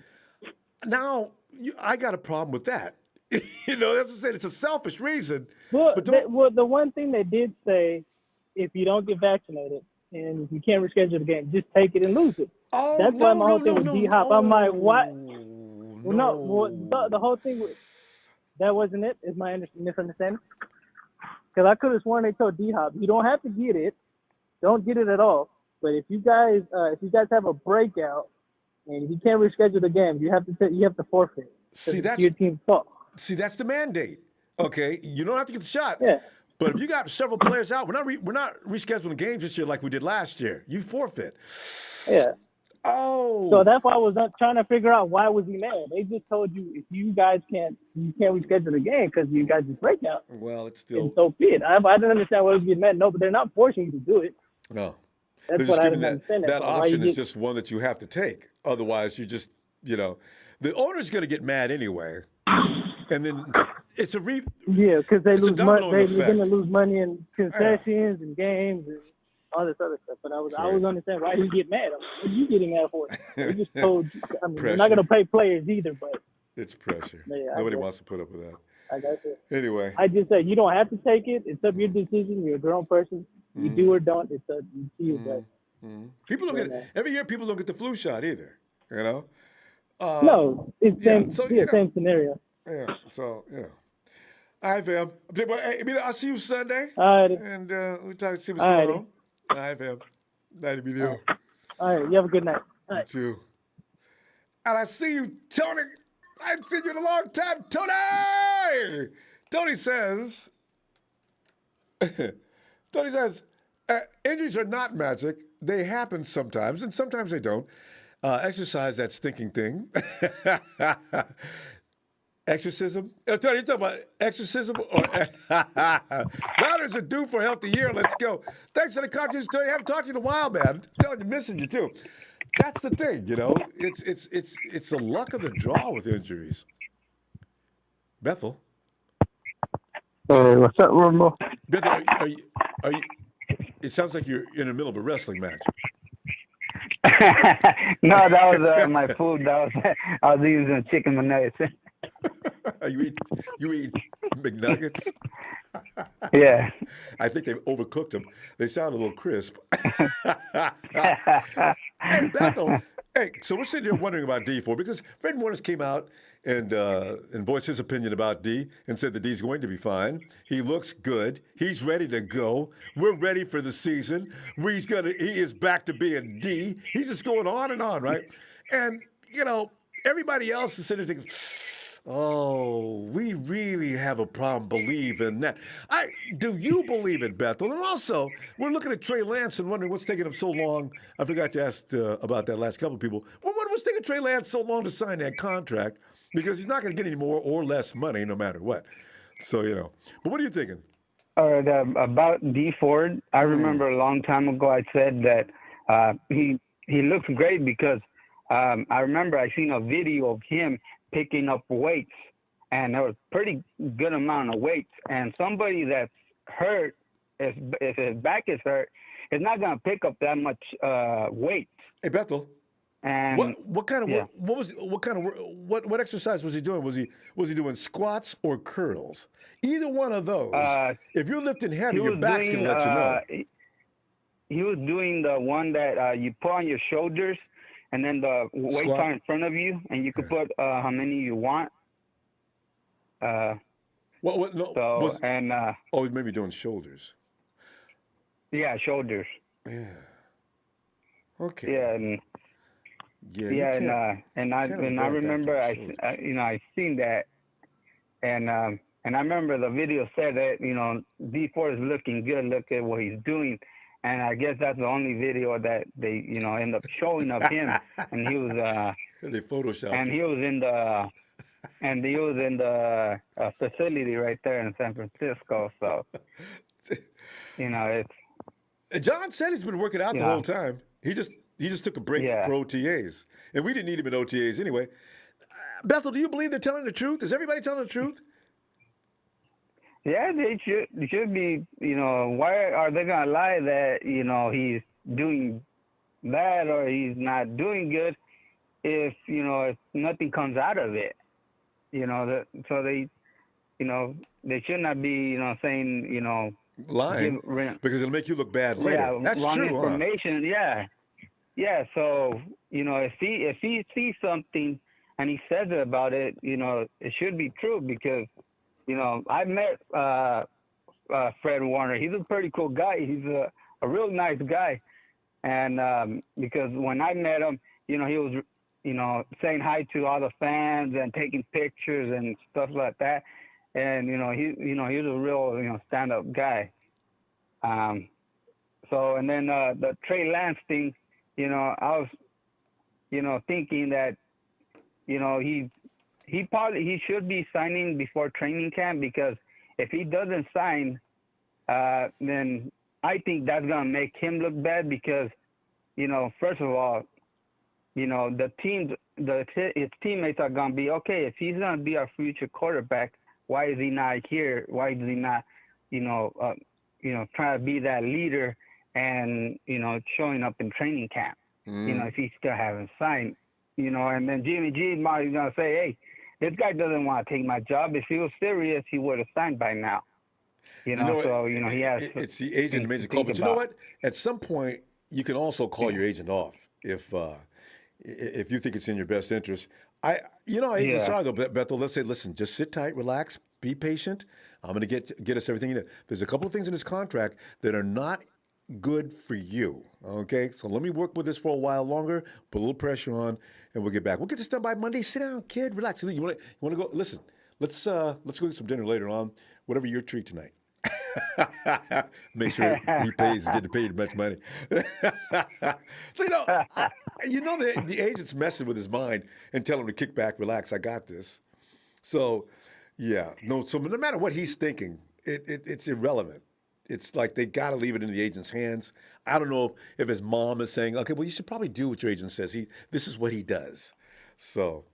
now I got a problem with that. That's what I'm saying. It's a selfish reason. Well, the one thing they did say, if you don't get vaccinated and you can't reschedule the game, just take it and lose it. Oh, that's why my whole thing with D-Hop. I'm like, what? The whole thing that wasn't it. Is my misunderstanding? Because I could have sworn they told D-Hop, you don't have to get it, don't get it at all. But if you guys have a breakout and you can't reschedule the game, you have to forfeit. See, that's your team's fault. See, that's the mandate. Okay, you don't have to get the shot. Yeah. But if you got several players out, we're not rescheduling games this year like we did last year. You forfeit. Yeah. Oh. So that's why I was not trying to figure out why was he mad. They just told you if you guys can't reschedule the game because you guys just break out. Well, it's still. And so be it. I didn't understand why he was getting mad. No, but they're not forcing you to do it. No. That's what I didn't understand. That option is just one that you have to take. Otherwise, you just the owner's going to get mad anyway. And then it's because they lose money. They're going to lose money in concessions and games and all this other stuff. But I was understanding why he get mad. What are you getting mad for? They just told you. We're not going to pay players either, but it's pressure. Yeah, nobody wants to put up with that. Like I said, Anyway. I just said you don't have to take it. It's up your decision. You're a grown person. You do or don't. It's up to you. But People don't get every year. People don't get the flu shot either. You know. no, it's Yeah. same. So Yeah, you know. same scenario. Yeah. So you know. All right, fam. Hey, I'll see you Sunday. All right. And we'll talk. See what's All going righty. on. All right, fam. Night to be you. All right. You have a good night. All You right. too. And I see you, Tony. I haven't seen you in a long time, Tony. Tony says. Tony says, injuries are not magic. They happen sometimes, and sometimes they don't. Exercise that stinking thing. Exorcism? Tony, you talking about exorcism? Or Rodgers are due for a healthy year. Let's go. Thanks for the contribution, Tony. I haven't talked to you in a while, man. I'm telling you, missing you too. That's the thing, you know. It's the luck of the draw with injuries. Bethel. Hey, what's up, Ronbo? Bethel, are you? It sounds like you're in the middle of a wrestling match. No, that was my food. I was using chicken McNuggets. You eat McNuggets? Yeah. I think they've overcooked them. They sound a little crisp. Hey, Bethel. Hey, so we're sitting here wondering about Dee Ford because Fred Warner's came out and voiced his opinion about Dee and said that Dee's going to be fine. He looks good. He's ready to go. We're ready for the season. He is back to being Dee. He's just going on and on, right? And you know, everybody else is sitting there thinking, oh, we really have a problem believing that. Do you believe it, Bethel? And also, we're looking at Trey Lance and wondering what's taking him so long. I forgot to ask about that last couple of people. Well, what's taking Trey Lance so long to sign that contract? Because he's not going to get any more or less money no matter what. So, you know. But what are you thinking? All right, about Dee Ford, I remember a long time ago I said that he looks great because I remember I seen a video of him picking up weights, and there was a pretty good amount of weights. And somebody that's hurt, if his back is hurt, is not going to pick up that much weight. Hey, Bethel. And what exercise was he doing? Was he doing squats or curls? Either one of those. If you're lifting heavy, your back's going to let you know. He was doing the one that you put on your shoulders, and then the weights Squat. are in front of you, and you could put how many you want. Maybe doing shoulders. Yeah, shoulders. Yeah. Okay. Yeah, and I remember I seen that, and I remember the video said that Dee Ford is looking good. Look at what he's doing, and I guess that's the only video that they end up showing of him, and he was they photoshopped. And he was in the facility right there in San Francisco. So it's. John said he's been working out the whole time. He just took a break for OTAs, and we didn't need him in OTAs anyway. Bethel, do you believe they're telling the truth? Is everybody telling the truth? Yeah, they should be. Why are they gonna lie that he's doing bad or he's not doing good if nothing comes out of it? So they should not be saying lying because it'll make you look bad later. Yeah, that's wrong true. Information. Huh? Yeah. So if he sees something and he says about it, it should be true because I met Fred Warner. He's a pretty cool guy. He's a real nice guy, and because when I met him, he was saying hi to all the fans and taking pictures and stuff like that. And he's a real stand-up guy. So and then the Trey Lance thing, I was thinking that he should be signing before training camp, because if he doesn't sign, then I think that's gonna make him look bad because first of all, the team, his teammates are gonna be okay. If he's gonna be our future quarterback, why is he not here? Why is he not, trying to be that leader and showing up in training camp? If he still haven't signed, and then Jimmy G is gonna say, hey, this guy doesn't want to take my job. If he was serious, he would have signed by now. You know, so he has. It's the agent that makes the call. But you know what? At some point, you can also call your agent off if you think it's in your best interest. Agents are though, Bethel. Let's say, listen, just sit tight, relax, be patient. I'm going to get us everything you need. There's a couple of things in this contract that are not good for you. Okay, so let me work with this for a while longer. Put a little pressure on, and we'll get back. We'll get this done by Monday. Sit down, kid. Relax. You want to go? Listen. Let's go get some dinner later on. Whatever your treat tonight. Make sure he didn't pay much money. So the agent's messing with his mind and tell him to kick back, relax. I got this. So so no matter what he's thinking, it's irrelevant. It's like they got to leave it in the agent's hands. I don't know if his mom is saying, okay, well, you should probably do what your agent says. This is what he does. So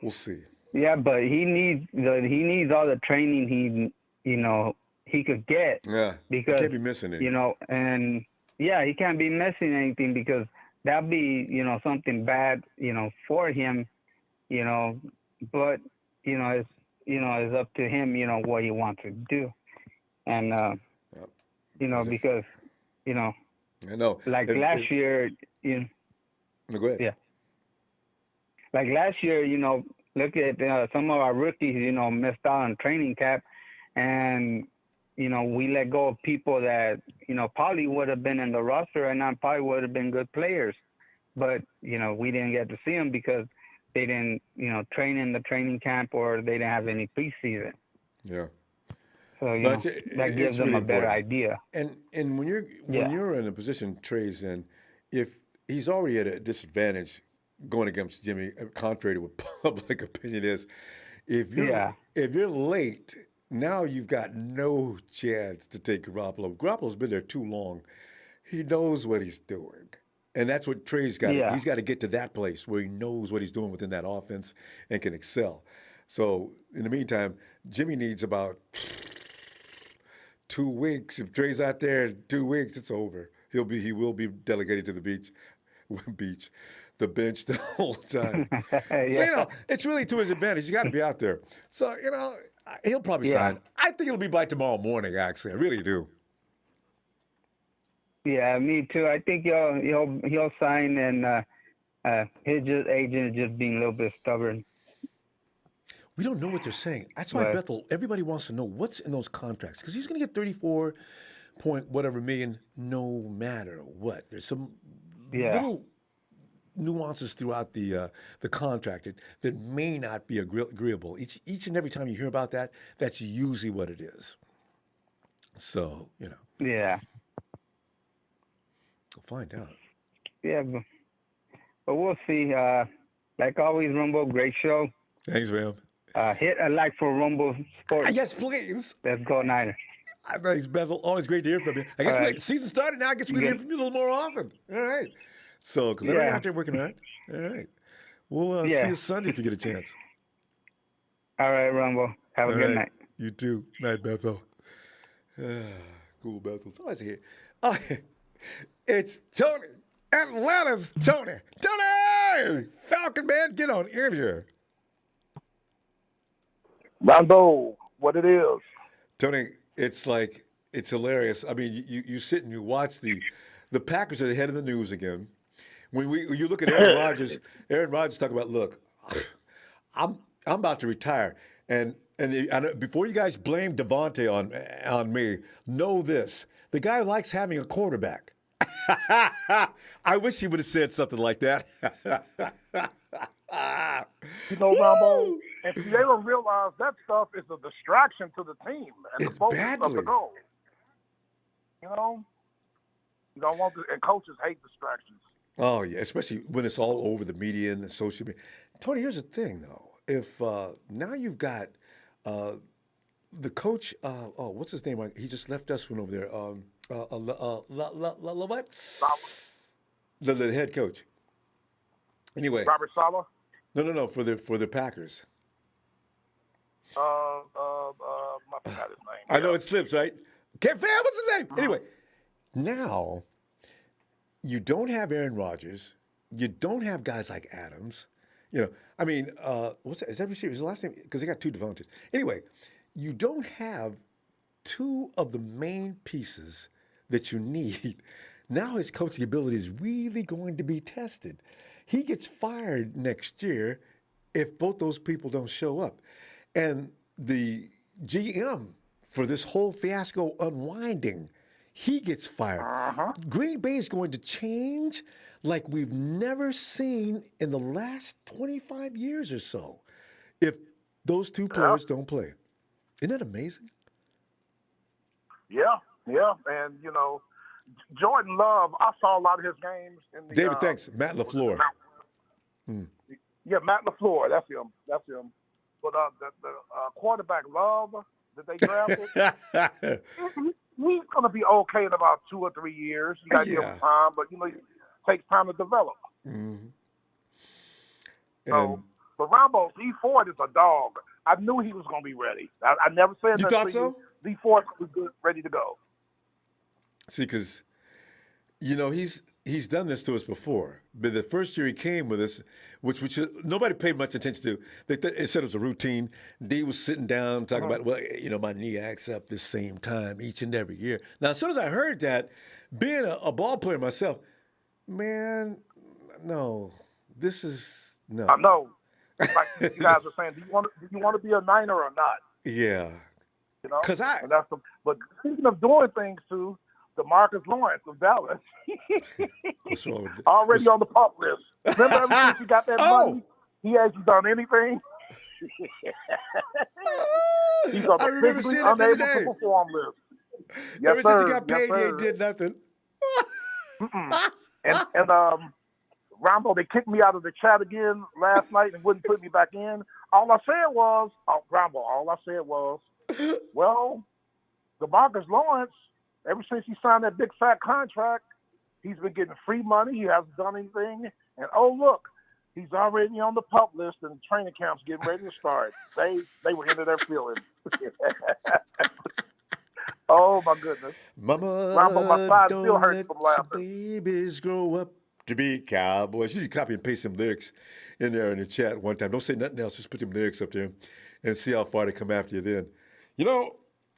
we'll see. Yeah, but he needs all the training he could get. Yeah, because he can't be missing it. And he can't be missing anything because that'd be something bad for him. But it's up to him what he wants to do, and because I know last year No, go ahead. Yeah. Like last year, look at some of our rookies, missed out on training camp, and we let go of people that probably would have been in the roster and not probably would have been good players, but we didn't get to see them because they didn't train in the training camp or they didn't have any preseason. Yeah. So that gives them a better idea. And when you're in a position Trey's in, if he's already at a disadvantage going against Jimmy, contrary to what public opinion is, if you're late, now you've got no chance to take Garoppolo. Garoppolo's been there too long. He knows what he's doing. And that's what Trey's got. Yeah. He's got to get to that place where he knows what he's doing within that offense and can excel. So in the meantime, Jimmy needs about 2 weeks. If Trey's out there in 2 weeks, it's over. He will be delegated to the bench the whole time. So it's really to his advantage. He's got to be out there. So he'll probably sign. I think it'll be by tomorrow morning. Actually, I really do. Yeah, me too. I think he'll sign, and his agent is just being a little bit stubborn. We don't know what they're saying. That's why, Bethel, everybody wants to know what's in those contracts because he's going to get 34 point whatever million no matter what. There's some little nuances throughout the contract that may not be agreeable. Each and every time you hear about that, that's usually what it is. So, Yeah. We'll find out. Yeah, but we'll see. Like always, Ronbo, great show. Thanks, man. Hit a like for Ronbo Sports. Yes, please. Let's go Niners. Thanks, Bethel. Always great to hear from you. I guess season started now. I guess we're going to hear from you a little more often. All right. So, because I'm out there working hard. All right. We'll see you Sunday if you get a chance. All right, Ronbo. Have a good night. You too. Night, Bethel. Cool, Bethel. It's always here. It's Tony. Atlanta's Tony. Tony! Falcon Man, get on in here. Ronbo, what it is. Tony, it's hilarious. I mean, you sit and you watch the Packers are the head of the news again. When you look at Aaron Rodgers talk about, look, I'm about to retire. And before you guys blame Devontae on me, know this. The guy likes having a quarterback. I wish he would have said something like that. Ronbo, and they don't realize that stuff is a distraction to the team and the focus of the goal. You don't want to, and coaches hate distractions. Oh, yeah, especially when it's all over the media and the social media. Tony, here's the thing, though. If now you've got the coach, what's his name? He just left us one over there. What? The head coach. Anyway. Robert Saleh? No, for the Packers. I forgot his name. I know it slips, right? Can't fam, what's his name? Anyway, now you don't have Aaron Rodgers. You don't have guys like Adams. You know, I mean, what's that? Is that receiver? Is the last name? Because they got two Devontaes. Anyway, you don't have two of the main pieces that you need. Now his coaching ability is really going to be tested. He gets fired next year if both those people don't show up. And the GM for this whole fiasco unwinding, he gets fired. Green Bay is going to change like we've never seen in the last 25 years or so if those two players don't play. Isn't that amazing? Yeah, and Jordan Love. I saw a lot of his games in the. David, thanks. Matt LaFleur. Yeah, Matt LaFleur. That's him. But the quarterback Love that they drafted, he's going to be okay in about 2 or 3 years. You got to give him time, but it takes time to develop. So, but Ronbo, Dee Ford is a dog. I knew he was going to be ready. I never said that. You thought so? Dee Ford was good, ready to go. See, because he's done this to us before. But the first year he came with us, which nobody paid much attention to. They said it was a routine. Dee was sitting down talking about, my knee acts up the same time each and every year. Now, as soon as I heard that, being a ball player myself, man, no, this is no. I know. Like you guys are saying, do you want to be a Niner or not? Yeah. Because but speaking of doing things too, DeMarcus Lawrence of Dallas. What's wrong with already on the pup list. Remember ever since he got that money, he hasn't done anything. He's on the physically unable to perform list. Yes, ever since he got paid, he ain't did nothing. and Ronbo, they kicked me out of the chat again last night and wouldn't put me back in. All I said was, well, DeMarcus Lawrence, ever since he signed that big fat contract, he's been getting free money. He hasn't done anything. And look, he's already on the pup list and training camp's getting ready to start. They were into their feelings. Oh my goodness. Mama, Ronbo, my side still don't hurts let from laughing. babies grow up to be cowboys. You should copy and paste some lyrics in there in the chat one time. Don't say nothing else. Just put them lyrics up there and see how far they come after you then.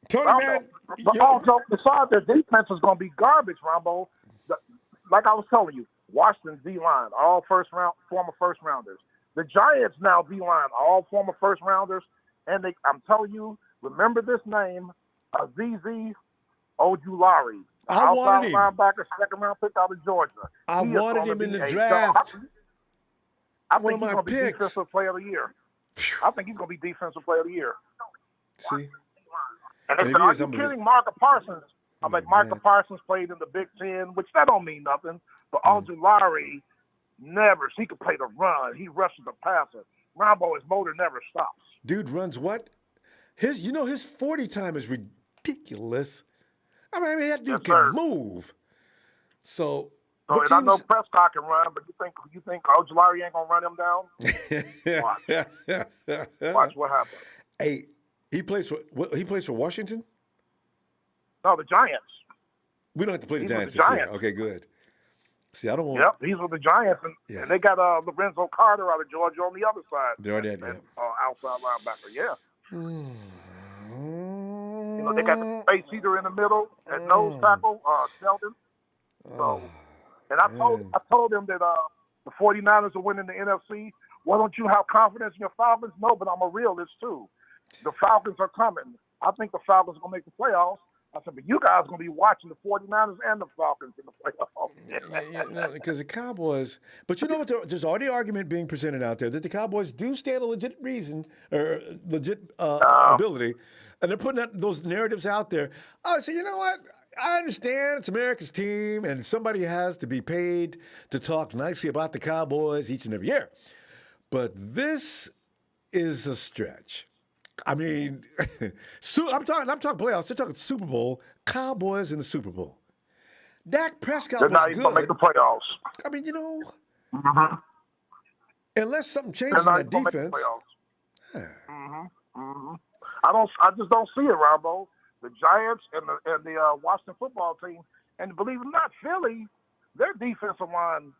Tony, man. But also, besides their defense is going to be garbage, Ronbo. Like I was telling you, Washington's D-line, all former first-rounders. The Giants now D-line, all former first-rounders. And I'm telling you, remember this name, Azizi Ojulari. I wanted him. Linebacker, second-round pick out of Georgia. I wanted him in the draft. I think he's going to be Defensive Player of the Year. I think he's going to be Defensive Player of the Year. See? And they said, are you kidding Micah Parsons? I'm like, Micah Parsons played in the Big Ten, which that don't mean nothing. But Ojulari never. He could play the run. He rushes the passer. Ronbo, his motor never stops. Dude runs what? His 40 time is ridiculous. I mean, that dude can move. So and I know Prescott can run, but you think Ojulari ain't gonna run him down? Watch what happens. Hey, he plays for Washington? No, the Giants. We don't have to play the Giants this year. Okay, good. See, I don't want. Yep, he's with the Giants, and they got Lorenzo Carter out of Georgia on the other side. They already had outside linebacker. Yeah. They got the space heater in the middle at nose tackle, Sheldon. And I told them that the 49ers are winning the NFC. Why don't you have confidence in your Falcons? No, but I'm a realist too. The Falcons are coming. I think the Falcons are going to make the playoffs. I said, but you guys are going to be watching the 49ers and the Falcons in the playoffs. Because the Cowboys, but you know what? There's already argument being presented out there that the Cowboys do stand a legit reason or legit ability, and they're putting those narratives out there. Oh, so you know what? I understand it's America's team, and somebody has to be paid to talk nicely about the Cowboys each and every year. But this is a stretch. I mean, I'm talking playoffs. They're talking Super Bowl. Cowboys in the Super Bowl. Dak Prescott was good. They're not even going to make the playoffs. I mean, unless something changes in that defense. I just don't see it, Ronbo. The Giants and the Washington football team, and believe it or not, Philly, their defensive line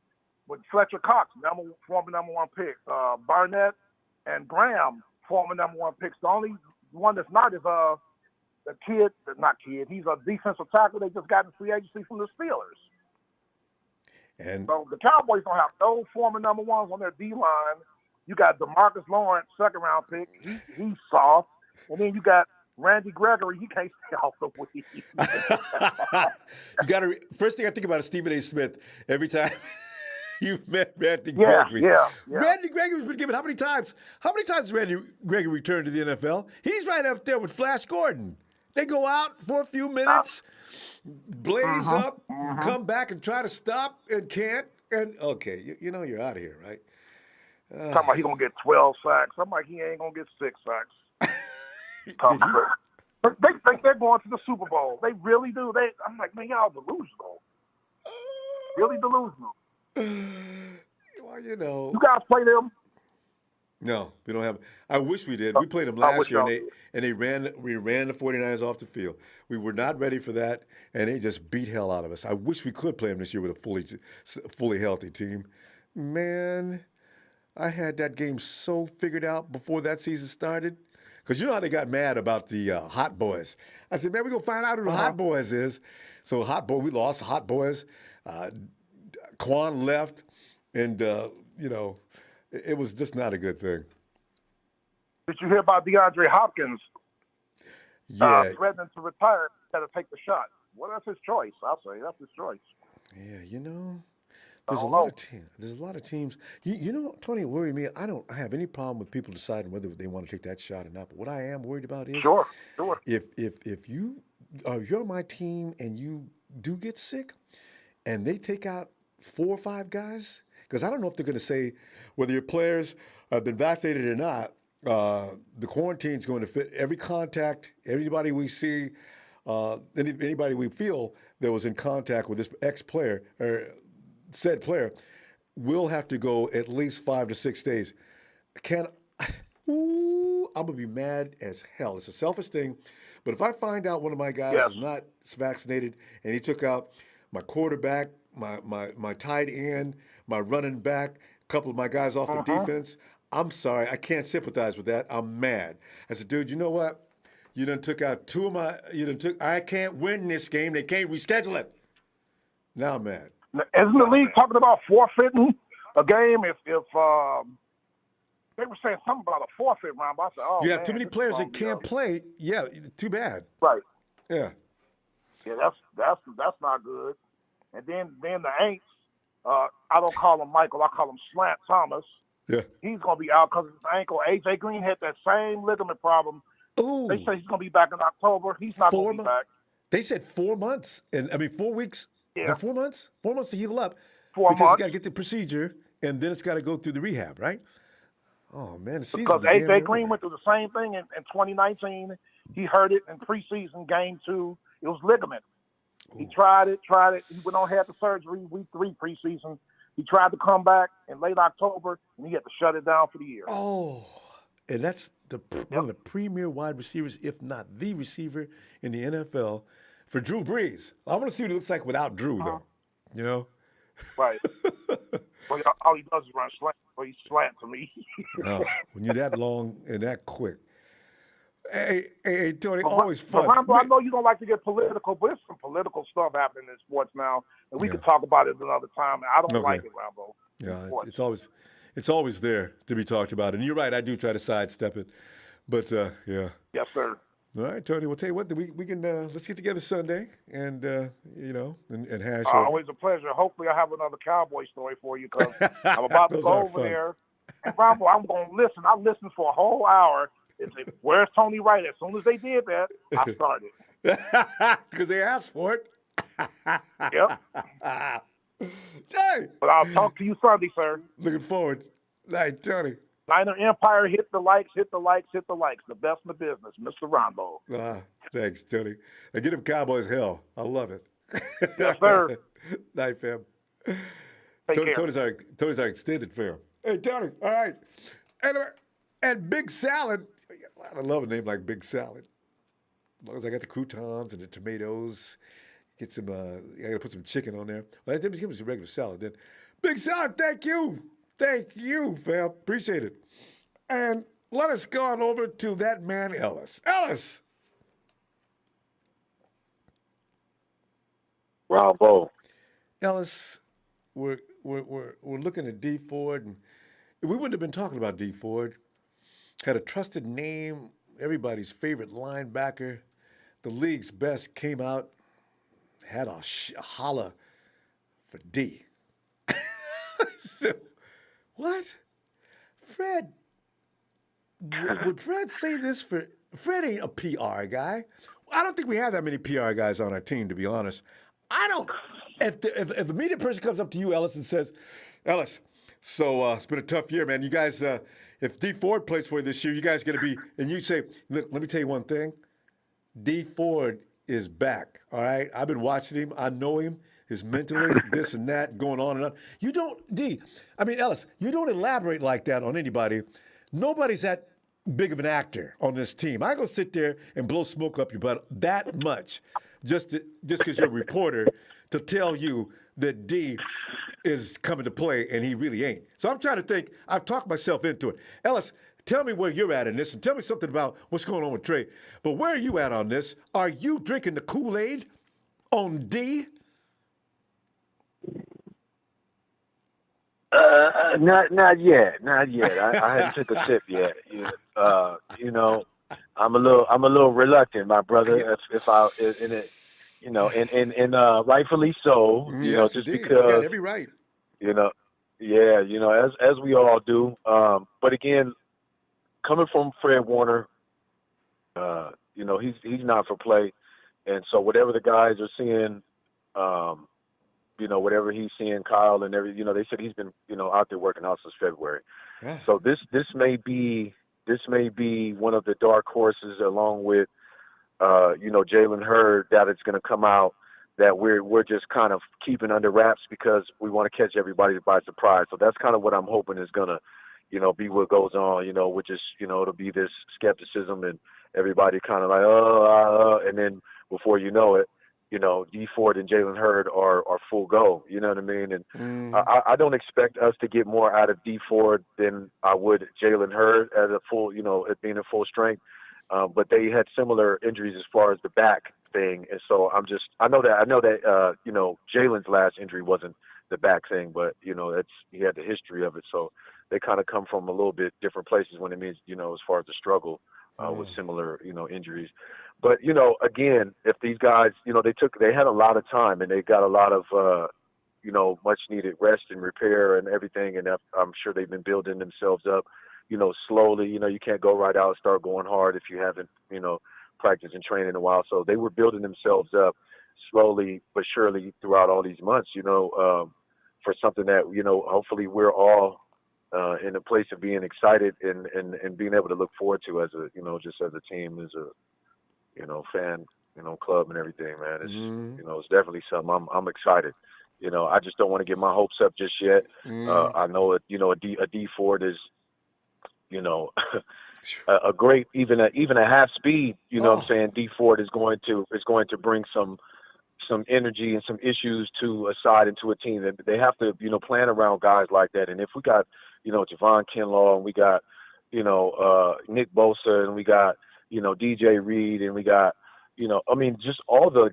with Fletcher Cox, former number one pick. Barnett and Graham, former number one picks. The only one that's not is he's a defensive tackle they just got in free agency from the Steelers. And so the Cowboys don't have no former number ones on their D-line. You got DeMarcus Lawrence, second-round pick. He's soft. And then you got Randy Gregory. He can't stay off the weed. You got to. First thing I think about is Stephen A. Smith every time you've met Randy Gregory. Yeah. Randy Gregory's been given how many times? How many times has Randy Gregory returned to the NFL? He's right up there with Flash Gordon. They go out for a few minutes, blaze up, come back and try to stop and can't. And okay, you know you're out of here, right? Talking about he gonna get 12 sacks. I'm like, he ain't gonna get 6 sacks. They think they're going to the Super Bowl. They really do. I'm like, man, y'all delusional. Really delusional. Well, you know. You guys play them? No, we don't have. I wish we did. We played them last year, and we ran the 49ers off the field. We were not ready for that, and they just beat hell out of us. I wish we could play them this year with a fully healthy team. Man, I had that game so figured out before that season started. Because you know how they got mad about the Hot Boys. I said, man, we're going to find out who the Hot Boys is. So we lost Hot Boys. Quan left, and, it was just not a good thing. Did you hear about DeAndre Hopkins? Yeah. Threatening to retire, had to take the shot. Well, that's his choice. I'll say that's his choice. Yeah, there's a lot of teams. You know, Tony, worry me. I don't have any problem with people deciding whether they want to take that shot or not. But what I am worried about is sure. If you're my team and you do get sick, and they take out 4 or 5 guys, because I don't know if they're going to say whether your players have been vaccinated or not. The quarantine's going to fit every contact, anybody we see, anybody we feel that was in contact with this ex-player or said player will have to go at least 5 to 6 days. I'm going to be mad as hell. It's a selfish thing. But if I find out one of my guys is not vaccinated and he took out my quarterback, my tight end, my running back, a couple of my guys off of defense, I'm sorry. I can't sympathize with that. I'm mad. I said, dude, you know what? You done took out 2 of my, I can't win this game. They can't reschedule it. Now I'm mad. Isn't the league talking about forfeiting a game if they were saying something about a forfeit round? But I said, you have too many players that can't play. Yeah, too bad. Right. Yeah. Yeah, that's not good. And then the Aints, I don't call him Michael, I call him Slant Thomas. Yeah. He's gonna be out because of his ankle. AJ Green had that same ligament problem. Ooh. They say he's gonna be back in October. He's not gonna be back. They said 4 months, 4 weeks. Yeah. 4 months? 4 months to heal up. 4 months. Because you got to get the procedure, and then it's got to go through the rehab, right? Oh, man, the season. Because AJ Green went through the same thing in 2019. He hurt it in preseason game 2. It was ligament. Ooh. He tried it. He went on, had the surgery week 3 preseason. He tried to come back in late October, and he had to shut it down for the year. Oh, and that's one of the premier wide receivers, if not the receiver in the NFL. For Drew Brees. I want to see what it looks like without Drew, though. You know? Right. Well, all he does is run slant. Well, he's slant to me. When you're that long and that quick. Hey, Tony, always fun. Ronbo, I know you don't like to get political, but there's some political stuff happening in sports now, and we can talk about it another time. I don't like it, Ronbo. Yeah, it's always there to be talked about. And you're right, I do try to sidestep it. But, yeah. Yes, sir. All right, Tony. We'll tell you what, we can let's get together Sunday and and hash. Always a pleasure. Hopefully, I have another cowboy story for you because I'm about to go over there. And Ronbo, I'm going to listen. I listened for a whole hour. It's like, where's Tony Wright? As soon as they did that, I started. Because they asked for it. Yep. Tony. But I'll talk to you Sunday, sir. Looking forward. Night, Tony. Niner Empire, hit the likes. The best in the business, Mr. Ronbo. Thanks, Tony. I get him Cowboys hell. I love it. Yes, sir. Night, fam. Take care. Tony's our extended fam. Hey, Tony. All right. And Big Salad. I love a name like Big Salad. As long as I got the croutons and the tomatoes, get some. I got to put some chicken on there. Well, give me some regular salad then. Big Sean, thank you. Thank you, fam. Appreciate it. And let us go on over to that man, Ellis. Ellis. Ronbo. Ellis, we're looking at Dee Ford, and we wouldn't have been talking about Dee Ford. Had a trusted name, everybody's favorite linebacker. The league's best came out, had a holla for D. So, what? Fred, would Fred say this for... Fred ain't a PR guy. I don't think we have that many PR guys on our team, to be honest. I don't... If a media person comes up to you, Ellis, and says, Ellis, so it's been a tough year, man. You guys, if Dee Ford plays for you this year, you guys going to be... And you say, look, let me tell you one thing. Dee Ford is back, all right? I've been watching him. I know him. His mentally, this and that, going on and on. You don't, Ellis, you don't elaborate like that on anybody. Nobody's that big of an actor on this team. I go sit there and blow smoke up your butt that much just because you're a reporter to tell you that D is coming to play and he really ain't. So I'm trying to think. I've talked myself into it. Ellis, tell me where you're at in this and tell me something about what's going on with Trey. But where are you at on this? Are you drinking the Kool-Aid on D? Not yet. I haven't took a sip yet. I'm a little reluctant, my brother. If I in it, and rightfully so. Yes, just indeed. because You got every right. As we all do. But again, coming from Fred Warner, he's not for play, and so whatever the guys are seeing, whatever he's seeing, Kyle and they said he's been, out there working out since February. Yeah. So this may be one of the dark horses along with, Jalen Hurd that it's going to come out that we're just kind of keeping under wraps because we want to catch everybody by surprise. So that's kind of what I'm hoping is going to, be what goes on, with just, it'll be this skepticism and everybody kind of like, and then before you know it, Dee Ford and Jalen Hurd are full go. You know what I mean? And I don't expect us to get more out of Dee Ford than I would Jalen Hurd as a full, it being a full strength. But they had similar injuries as far as the back thing. And so I know that Jalen's last injury wasn't the back thing, but, he had the history of it. So they kind of come from a little bit different places when it means, as far as the struggle with similar, injuries. But, again, if these guys, they had a lot of time and they got a lot of, much needed rest and repair and everything. And I'm sure they've been building themselves up, slowly. You can't go right out and start going hard if you haven't, practiced and trained in a while. So they were building themselves up slowly but surely throughout all these months, for something that, hopefully we're all in a place of being excited and being able to look forward to as a, just as a team, as a, fan, club and everything, man. It's, it's definitely something I'm excited. I just don't want to get my hopes up just yet. I know, a Dee Ford is, a great, even a half speed, what I'm saying? Dee Ford is going to bring some energy and some issues to a side and to a team. That they have to, plan around guys like that. And if we got, Javon Kinlaw and we got, Nick Bosa and we got, DJ Reed and we got, just all the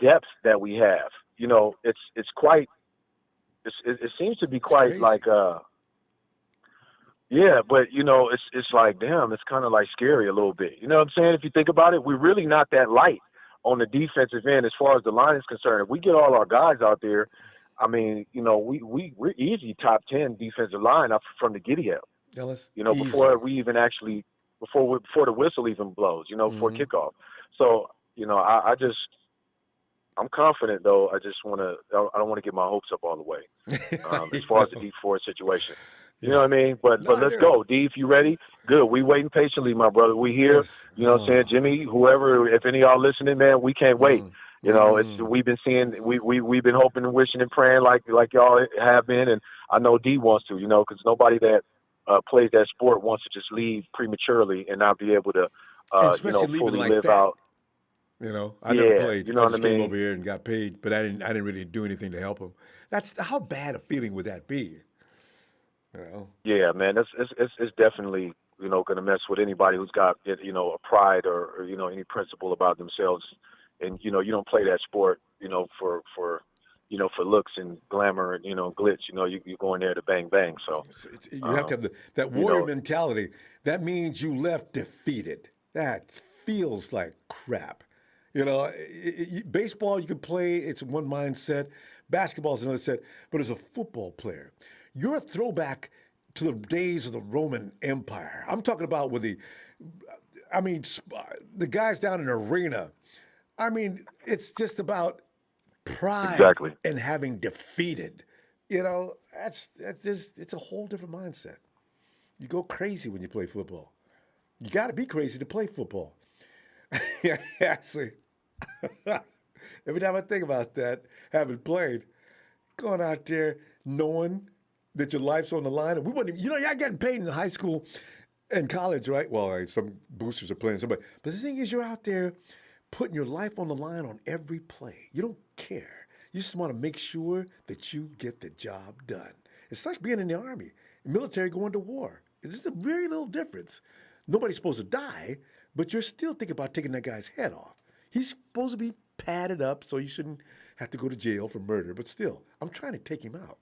depth that we have, it's quite, it seems to be quite like, yeah, but it's like, damn, it's kind of like scary a little bit. You know what I'm saying? If you think about it, we're really not that light on the defensive end as far as the line is concerned. If we get all our guys out there, I mean, we're easy top 10 defensive line up from the giddy up. Before we even actually before the whistle even blows. Before kickoff. So I'm confident though. I don't want to get my hopes up all the way as far as the Dee Ford situation. You know what I mean? But let's go. D, if you ready, good. We waiting patiently, my brother. We here. Yes. You know what I'm saying? Jimmy, whoever, if any of y'all listening, man, we can't wait. We've been seeing, we've been hoping and wishing and praying like y'all have been. And I know D wants to, because nobody that plays that sport wants to just leave prematurely and not be able to, fully live out. You know, I never Yeah, played. you know I what I just came mean? over here and got paid, but I didn't really do anything to help him. That's how bad a feeling would that be? You know. Yeah, man, it's definitely, you know, going to mess with anybody who's got, you know, a pride or, you know, any principle about themselves. And, you know, you don't play that sport, you know, you know, for looks and glamour and, you know, glitz. You know, you're going there to bang bang. So, You have to have that you warrior know, mentality. That means you left defeated. That feels like crap. You know, baseball you can play. It's one mindset. Basketball is another set. But as a football player, you're a throwback to the days of the Roman Empire. I'm talking about the guys down in the arena. I mean, it's just about pride exactly. and having defeated. You know, that's just it's a whole different mindset. You go crazy when you play football. You got to be crazy to play football. Yeah, actually, every time I think about that, having played, going out there knowing that your life's on the line, and we wouldn't even, you know, you're getting paid in high school and college, right? Well, some boosters are playing somebody, but the thing is, you're out there putting your life on the line on every play. You don't care. You just want to make sure that you get the job done. It's like being in the army, military going to war. It's just a very little difference. Nobody's supposed to die, but you're still thinking about taking that guy's head off. He's supposed to be padded up, so you shouldn't have to go to jail for murder. But still, I'm trying to take him out.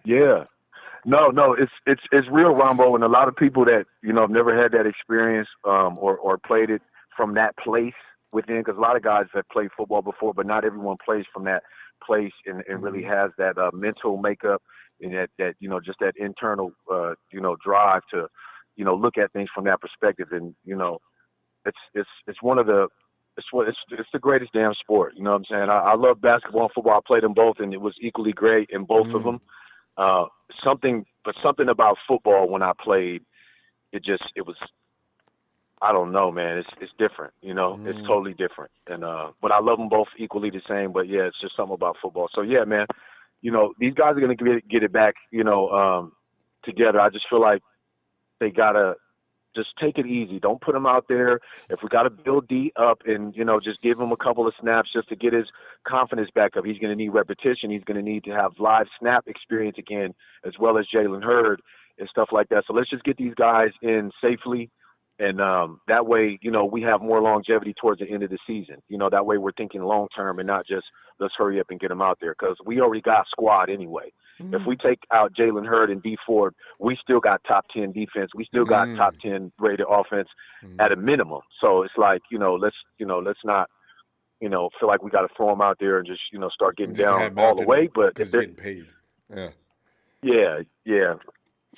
Yeah. No, it's real, Ronbo, and a lot of people that, you know, have never had that experience or played it from that place within, because a lot of guys have played football before, but not everyone plays from that place and really has that mental makeup and that you know, just that internal you know, drive to, you know, look at things from that perspective. And you know, it's one of the it's the greatest damn sport. You know what I'm saying? I love basketball and football. I played them both, and it was equally great in both of them. Something about football when I played, it was, I don't know, man. It's different, you know. It's totally different, and but I love them both equally the same. But yeah, it's just something about football. So yeah, man, you know, these guys are gonna get it back, you know, together. I just feel like they gotta just take it easy. Don't put him out there. If we got to build D up and, you know, just give him a couple of snaps just to get his confidence back up. He's going to need repetition. He's going to need to have live snap experience again, as well as Jalen Hurd and stuff like that. So let's just get these guys in safely. And that way, you know, we have more longevity towards the end of the season. You know, that way we're thinking long term and not just let's hurry up and get them out there, because we already got squad anyway. If we take out Jalen Hurd and Dee Ford, we still got top 10 defense. We still got top 10 rated offense at a minimum. So it's like, let's not, feel like we got to throw them out there and just, start getting down all the way. But because they're getting paid. Yeah.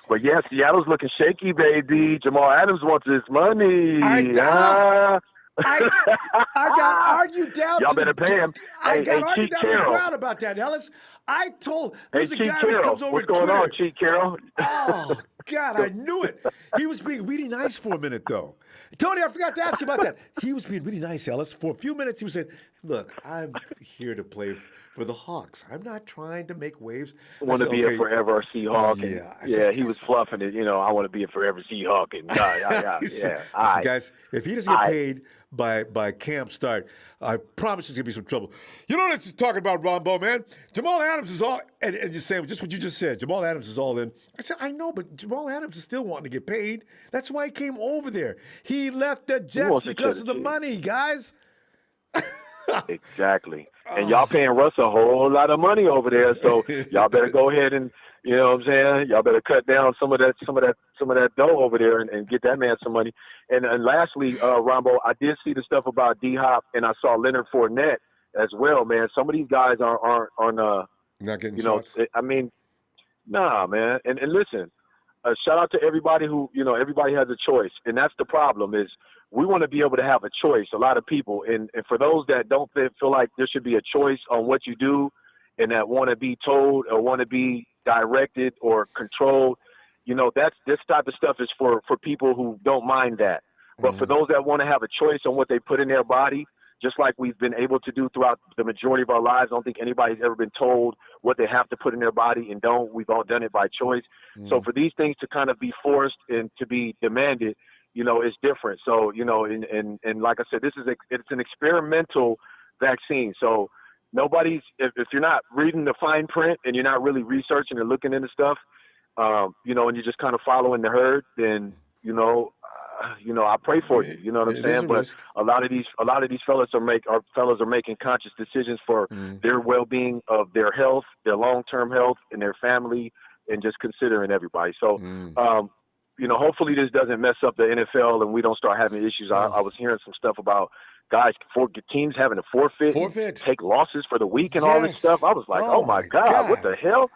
But yeah, Seattle's looking shaky, baby. Jamal Adams wants his money. I got argued down. Y'all better pay him. I got argued down to the ground about that, Ellis. I told there's a guy that comes over What's going Twitter. on, Cheat Carroll? Oh God, I knew it. He was being really nice for a minute, though. Tony, I forgot to ask you about that. He was being really nice, Ellis. For a few minutes, he was saying, "Look, I'm here to play for the Hawks. I'm not trying to make waves. I want to be a forever Seahawk." Yeah, he was fluffing it. I want to be a forever Seahawk. And Listen, guys, if he doesn't get paid by camp start, I promise there's gonna be some trouble. You know what it's talking about, Ronbo, man? Jamal Adams is all, and you're saying just what you just said. Jamal Adams is all in. I said, I know, but Jamal Adams is still wanting to get paid. That's why he came over there. He left the Jets because of the money, guys. Exactly. And y'all paying Russ a whole lot of money over there, so y'all better go ahead and, you know what I'm saying, y'all better cut down some of that dough over there and get that man some money. And lastly, Ronbo, I did see the stuff about D-Hop, and I saw Leonard Fournette as well, man. Some of these guys aren't not getting shots. I mean, nah, man. And listen, shout out to everybody who, everybody has a choice, and that's the problem is we want to be able to have a choice, a lot of people. And for those that don't feel like there should be a choice on what you do and that want to be told or want to be directed or controlled, this type of stuff is for people who don't mind that. But for those that want to have a choice on what they put in their body, just like we've been able to do throughout the majority of our lives, I don't think anybody's ever been told what they have to put in their body and don't. We've all done it by choice. So for these things to kind of be forced and to be demanded, is different. So, and like I said, it's an experimental vaccine. So nobody's, if you're not reading the fine print and you're not really researching and looking into stuff, and you're just kind of following the herd, then, I pray for you. You know what I'm saying? But a lot of these fellas are making conscious decisions for their well-being of their health, their long-term health, and their family, and just considering everybody. So, hopefully this doesn't mess up the NFL and we don't start having issues. I was hearing some stuff about guys, teams having to forfeit, take losses for the week and all this stuff. I was like, oh my God, what the hell?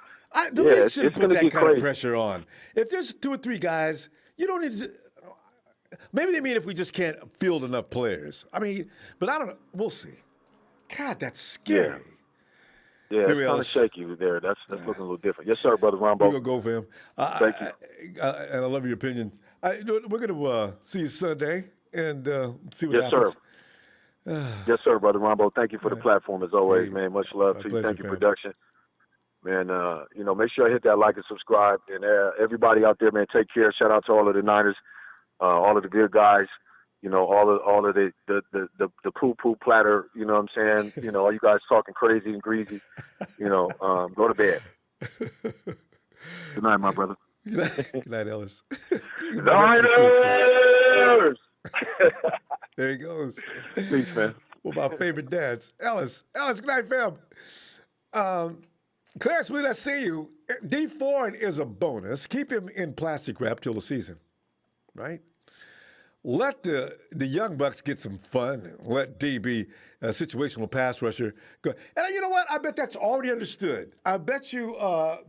The league should put that kind of pressure on. If there's 2 or 3 guys, you don't need to. Maybe they mean if we just can't field enough players. I mean, but I don't know. We'll see. God, that's scary. Yeah, it's kind of shaky there. That's looking a little different. Yes, sir, Brother Ronbo. We're going to go, fam. Thank you. And I love your opinion. We're going to see you Sunday and see what happens. Sir. Yes, sir, Brother Ronbo. Thank you for the platform as always, man. Much love to you. Thank you, production. Man, make sure I hit that like and subscribe. And everybody out there, man, take care. Shout out to all of the Niners, all of the good guys. All of the poo platter. You know what I'm saying? All you guys talking crazy and greasy. Go to bed. Good night, my brother. Good night, Ellis. Niners. There he goes. Peace, man. One of my favorite dads, Ellis. Good night, fam. Clarence, we let's see you. Dee Ford is a bonus. Keep him in plastic wrap till the season, right? Let the young bucks get some fun. Let D be a situational pass rusher. Go. And you know what? I bet that's already understood. I bet you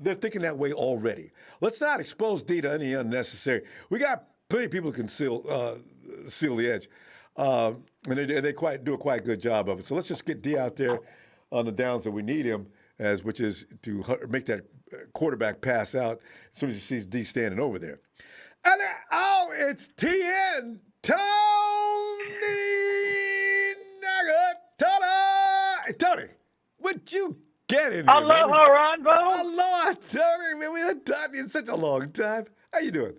they're thinking that way already. Let's not expose D to any unnecessary. We got plenty of people who can seal the edge, and they do a quite good job of it. So let's just get D out there on the downs that we need him, which is to make that quarterback pass out as soon as he sees D standing over there. And it's TN. Tony Nugget. Tony, would you get in here? Aloha, Ronbo. Aloha, Tony. Man, we haven't talked to you in such a long time. How you doing?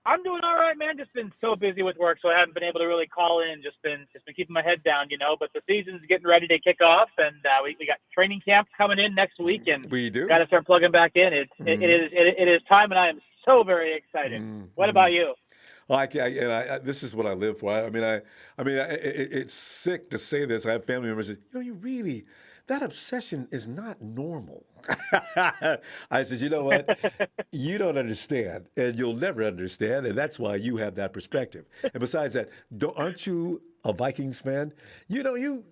I'm doing all right, man. Just been so busy with work, so I haven't been able to really call in. Just been keeping my head down, But the season's getting ready to kick off, and we got training camp coming in next week, and we do got to start plugging back in. It is time, and I am so very excited. What about you? This is what I live for. It's sick to say this. I have family members that, that obsession is not normal. I said, you know what? You don't understand, and you'll never understand, and that's why you have that perspective. And besides that, aren't you a Vikings fan? You don't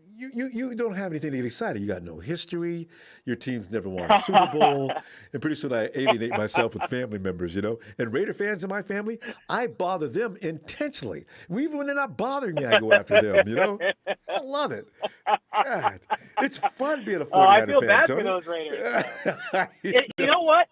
have anything to get excited. You got no history. Your team's never won a Super Bowl. And pretty soon I alienate myself with family members, And Raider fans in my family, I bother them intentionally. Even when they're not bothering me, I go after them, I love it. God, it's fun being a 49er fan, I feel bad Tony. for those Raiders. You know what?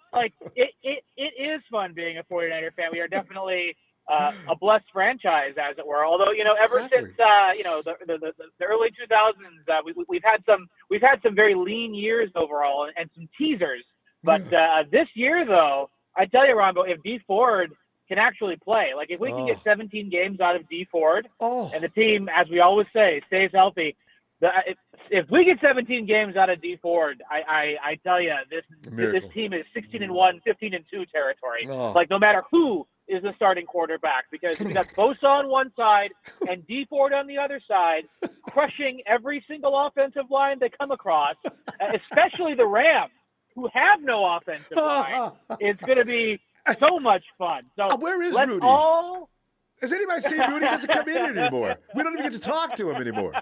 It is fun being a 49er fan. We are definitely a blessed franchise, as it were. Although, ever since the early 2000s, we've had some very lean years overall and some teasers. But this year, though, I tell you, Ronbo, if Dee Ford can actually play, if we can get 17 games out of Dee Ford, and the team, as we always say, stays healthy. If we get 17 games out of Dee Ford, I tell you, this team is 16-1, 15-2 territory. No matter who is the starting quarterback, because we got Bosa on one side and Dee Ford on the other side, crushing every single offensive line they come across, especially the Rams, who have no offensive line. It's going to be so much fun. So where is let's Rudy? Has anybody seen Rudy? He doesn't come in anymore. We don't even get to talk to him anymore.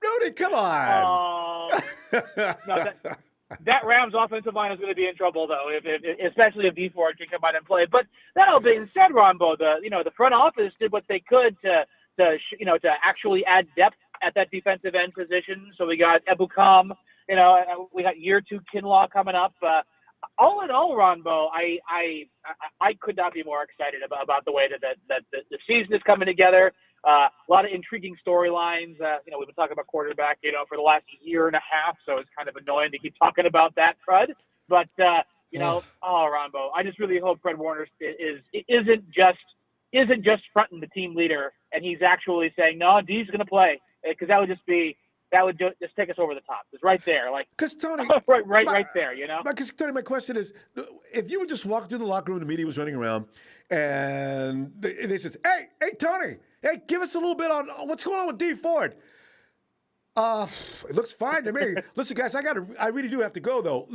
Rudy, come on. That Rams offensive line is going to be in trouble, though, especially if Dee Ford can come out and play. But that all being said, Ronbo, the front office did what they could to actually add depth at that defensive end position. So we got Ebukam, we got year 2 Kinlaw coming up. All in all, Ronbo, I could not be more excited about the way that the season is coming together. A lot of intriguing storylines. We've been talking about quarterback, for the last year and a half, so it's kind of annoying to keep talking about that, crud. But, Ronbo, I just really hope Fred Warner isn't just isn't just fronting the team leader and he's actually saying, no, Dee's going to play, because that would just take us over the top. It's right there, like, because Tony, right there, you know. Because Tony, my question is, if you would just walk through the locker room, the media was running around, and they said, "Hey, Tony, hey, give us a little bit on what's going on with Dee Ford." It looks fine to me. Listen, guys, I really do have to go though.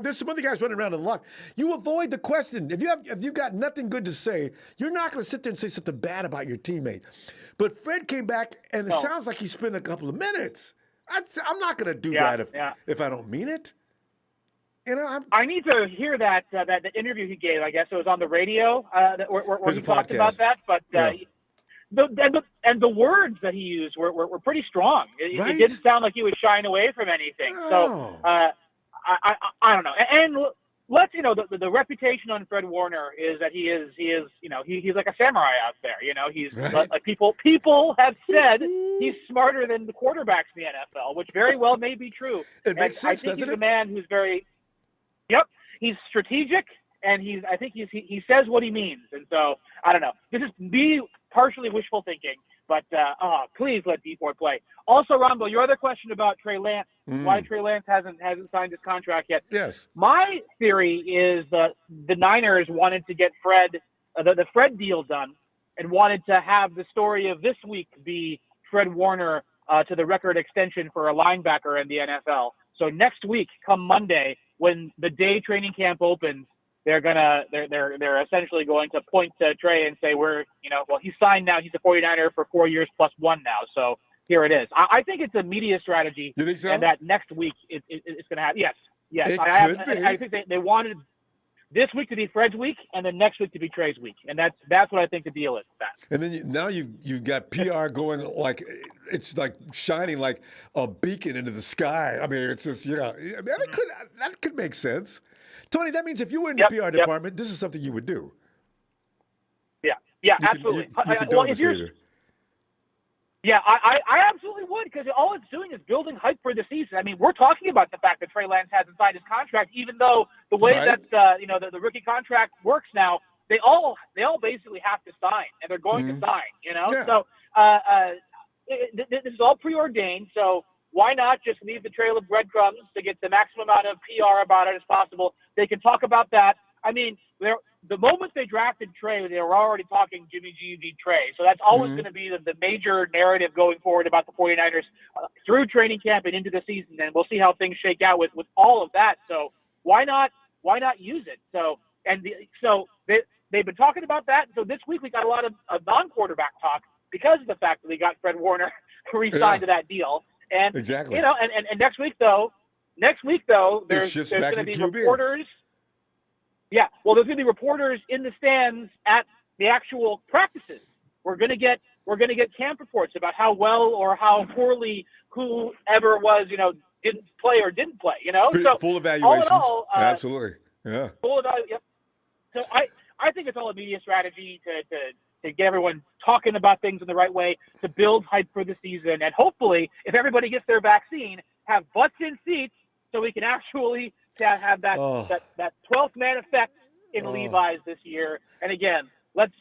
There's some other guys running around in the lock. You avoid the question. If you've got nothing good to say, you're not going to sit there and say something bad about your teammate. But Fred came back, and it sounds like he spent a couple of minutes. I'm not going to do that if I don't mean it. You know, I need to hear that interview he gave. I guess it was on the radio where he talked about that. But the words that he used were pretty strong. It didn't sound like he was shying away from anything. So I don't know. And let's, the reputation on Fred Warner is that he's like a samurai out there. You know, he's like people have said he's smarter than the quarterbacks in the NFL, which very well may be true. It makes sense, I think doesn't he's a man who's he's strategic, and I think he says what he means. And so I don't know. This is me partially wishful thinking, but please let Dee Ford play. Also, Ronbo, your other question about Trey Lance, why Trey Lance hasn't signed his contract yet. Yes. My theory is that the Niners wanted to get Fred, the Fred deal done, and wanted to have the story of this week be Fred Warner to the record extension for a linebacker in the NFL. So next week, come Monday, when the day training camp opens, they're essentially going to point to Trey and say, he's signed now. He's a 49er for 4 years plus one now. So here it is. I think it's a media strategy. You think so? And that next week it's going to happen. Yes. I think they wanted this week to be Fred's week, and then next week to be Trey's week, and that's what I think the deal is. And then now you've got PR going like it's like shining like a beacon into the sky. I mean, it's just that could make sense. Tony, that means if you were in the PR department, this is something you would do. Yeah, absolutely. I absolutely would, because all it's doing is building hype for the season. I mean, we're talking about the fact that Trey Lance hasn't signed his contract, even though the way that the rookie contract works now, they all basically have to sign, and they're going to sign. So this is all preordained. So why not just leave the trail of breadcrumbs to get the maximum amount of PR about it as possible? They can talk about that. I mean, the moment they drafted Trey, they were already talking Jimmy G beat Trey. So that's always going to be the major narrative going forward about the 49ers through training camp and into the season. And we'll see how things shake out with all of that. So why not use it? So they've been talking about that. So this week we got a lot of non-quarterback talk because of the fact that we got Fred Warner re-signed to that deal. And exactly. And next week though, there's going to be reporters. Yeah, well, there's going to be reporters in the stands at the actual practices. We're going to get camp reports about how well or how poorly whoever was, didn't play or didn't play. So full evaluations. All in all, absolutely, yeah. Full evaluation. Yep. So I think it's all a media strategy to get everyone talking about things in the right way, to build hype for the season, and hopefully, if everybody gets their vaccine, have butts in seats so we can actually have that 12th man effect in Levi's this year. And again, let's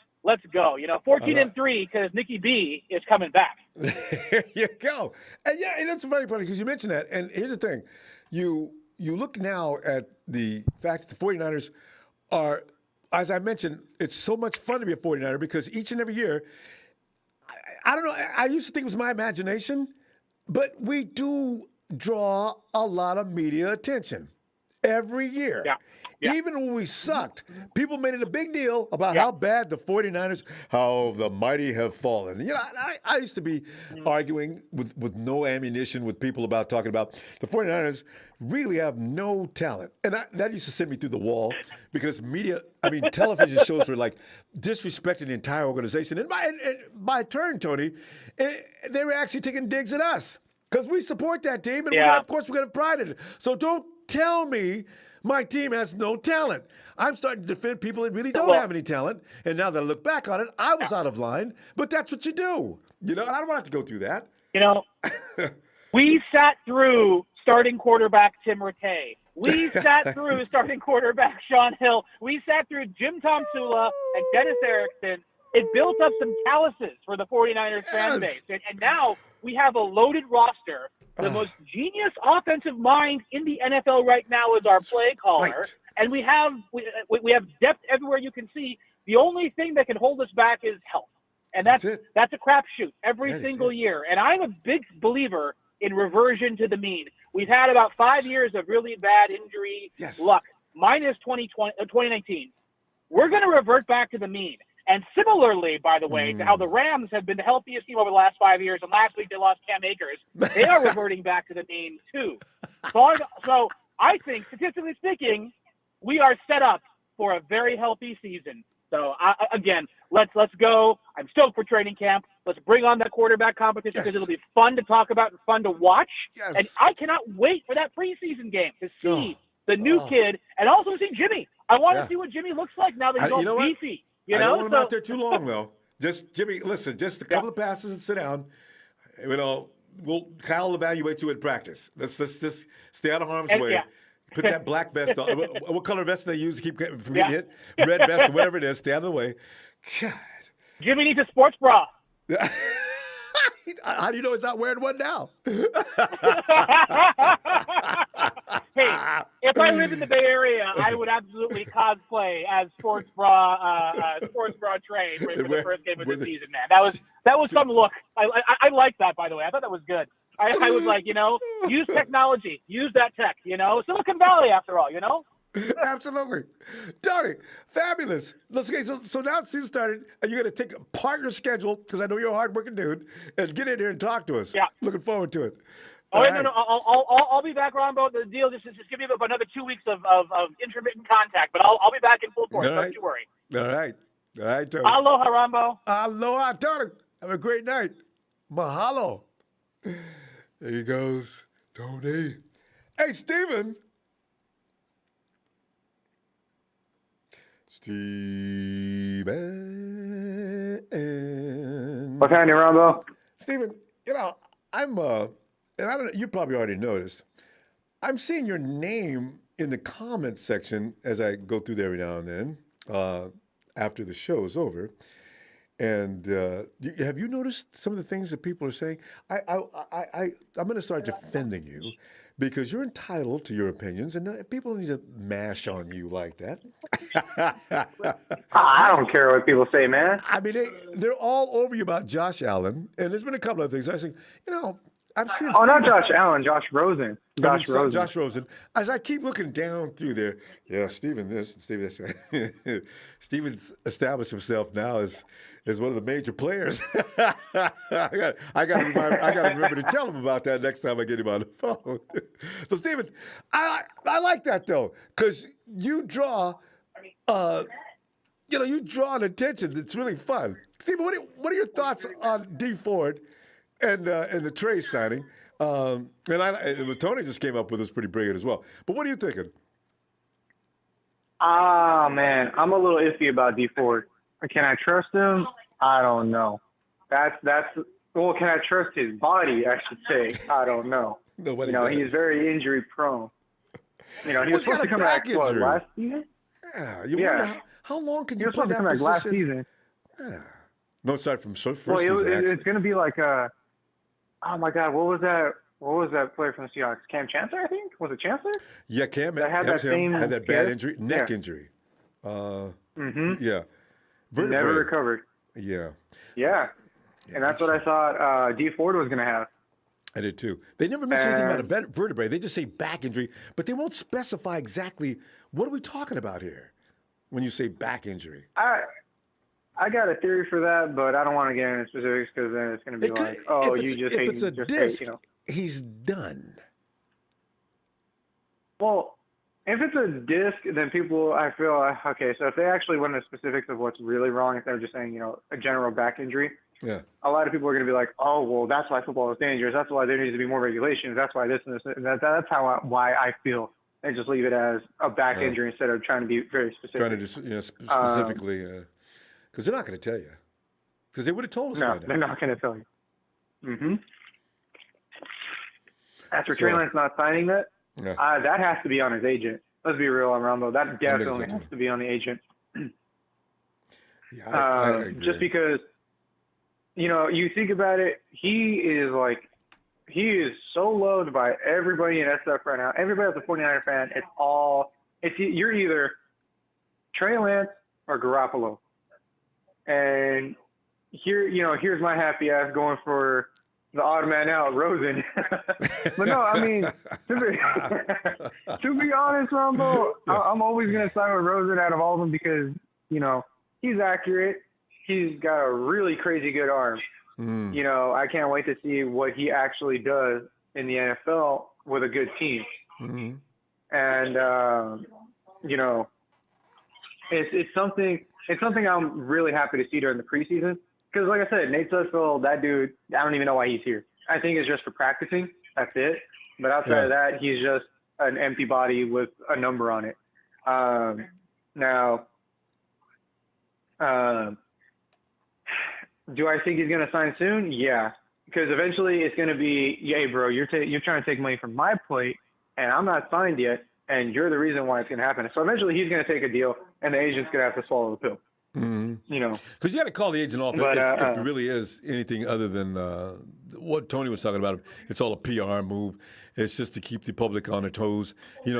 go. 14-3 because Nikki B is coming back. There you go. And that's very funny because you mentioned that. And here's the thing: you look now at the fact that the 49ers are, as I mentioned, it's so much fun to be a 49er because each and every year, I don't know. I used to think it was my imagination, but we do draw a lot of media attention. Every year. Yeah. Even when we sucked, people made it a big deal about how bad the 49ers, how the mighty have fallen. I used to be arguing with no ammunition with people about talking about the 49ers really have no talent. And that used to send me through the wall because television shows were like disrespecting the entire organization. And by turn, Tony, they were actually taking digs at us because we support that team. And of course, we're going to pride in it. So don't tell me my team has no talent. I'm starting to defend people that really don't have any talent. And now that I look back on it, I was out of line. But that's what you do. And I don't want to have to go through that. We sat through starting quarterback Tim Rattay. We sat through starting quarterback Sean Hill. We sat through Jim Tomsula and Dennis Erickson. it built up some calluses for the 49ers fan base. And now we have a loaded roster. The most genius offensive mind in the NFL right now is our play caller. Right. And we have depth everywhere you can see. The only thing that can hold us back is health. And that's a crapshoot every single year. And I'm a big believer in reversion to the mean. We've had about 5 years of really bad injury luck, minus 2019. We're going to revert back to the mean. And similarly, by the way, to how the Rams have been the healthiest team over the last 5 years, and last week they lost Cam Akers, they are reverting back to the mean too. So I think, statistically speaking, we are set up for a very healthy season. So, again, let's go. I'm stoked for training camp. Let's bring on that quarterback competition because it'll be fun to talk about and fun to watch. Yes. And I cannot wait for that preseason game to see the new kid and also see Jimmy. I want to see what Jimmy looks like now that he's all beefy. I don't want him out there too long, though. Just, Jimmy, listen, just a couple of passes and sit down. You know, Kyle will evaluate you in practice. Let's just stay out of harm's way. Yeah. Put that black vest on. What color vest do they use to keep from getting hit? Red vest or whatever it is. Stay out of the way. God. Jimmy needs a sports bra. How do you know he's not wearing one now? Hey, if I lived in the Bay Area, I would absolutely cosplay as sports bra Trey for the first game of the season, man. That was some look. I like that, by the way. I thought that was good. I was like, use technology, use that tech, Silicon Valley after all, Absolutely. Tony, fabulous. So now the season started, and you're going to take apart your schedule, because I know you're a hard-working dude, and get in here and talk to us. Yeah. Looking forward to it. Oh, right. No, I'll be back, Ronbo. The deal just give me about another 2 weeks of intermittent contact, but I'll be back in full force. Don't you worry. All right, Tony. Aloha, Ronbo. Aloha, Tony. Have a great night. Mahalo. There he goes, Tony. Hey, Steven. What's happening, Ronbo? Steven, I'm and I don't know, you probably already noticed, I'm seeing your name in the comments section as I go through there every now and then after the show is over. And have you noticed some of the things that people are saying? I'm going to start defending you because you're entitled to your opinions, and people don't need to mash on you like that. I don't care what people say, man. I mean, they're all over you about Josh Allen, and there's been a couple of things. I think, I've seen. Oh, not Josh Allen, Josh Rosen. Josh Rosen. As I keep looking down through there, Steven this, Steven this. Steven's established himself now as one of the major players. I got to remember to tell him about that next time I get him on the phone. So, Steven, I like that though, because you draw, you draw an attention that's really fun. Steven, what are your thoughts on Dee Ford and the Trey signing? And what Tony just came up with is pretty brilliant as well. But what are you thinking? Man, I'm a little iffy about Dee Ford. Can I trust him? I don't know. Well, can I trust his body? I should say. I don't know. Nobody does. He's very injury prone. He was supposed to come back last season. Yeah. How long can you play that position? He was supposed to come back last season. Yeah. No, aside from first season. It's going to be like oh my God, what was that? What was that player from the Seahawks? Cam Chancellor, I think? Was it Chancellor? Yeah, Cam had that bad injury, neck injury. Yeah. Never recovered. Yeah. Yeah. And that's what I thought Dee Ford was going to have. I did too. They never mention anything about a vertebrae. They just say back injury, but they won't specify exactly what are we talking about here when you say back injury. I got a theory for that, but I don't want to get into specifics because then it's going to be if it's a disc, he's done. Well, if it's a disc, then I feel, okay, so if they actually went into specifics of what's really wrong instead of just saying, a general back injury, a lot of people are going to be like, oh, well, that's why football is dangerous. That's why there needs to be more regulations. That's why this and this. And that's why I feel. And just leave it as a back injury instead of trying to be very specific. Trying to just, specifically, because they're not going to tell you. Because they would have told us. No, they're not going to tell you. Mm-hmm. After Trey Lance not signing that, that has to be on his agent. Let's be real on Ronbo. That definitely has to be on the agent. Yeah, I agree. Just because, you think about it, he is so loved by everybody in SF right now. Everybody that's a 49er fan, you're either Trey Lance or Garoppolo. And here's my happy ass going for the odd man out, Rosen. But no, I mean, to be honest, Ronbo, I'm always going to side with Rosen out of all of them because, he's accurate. He's got a really crazy good arm. I can't wait to see what he actually does in the NFL with a good team. Mm-hmm. And, it's something I'm really happy to see during the preseason. Because, like I said, Nate Sudfeld, that dude, I don't even know why he's here. I think it's just for practicing. That's it. But outside of that, he's just an empty body with a number on it. Now, do I think he's going to sign soon? Yeah. Because eventually it's going to be, hey, bro, you're trying to take money from my plate, and I'm not signed yet, and you're the reason why it's going to happen. So eventually he's going to take a deal, and the agent's going to have to swallow the pill. Mm-hmm. Because you got to call the agent off if it really is anything other than what Tony was talking about. It's all a PR move. It's just to keep the public on their toes. It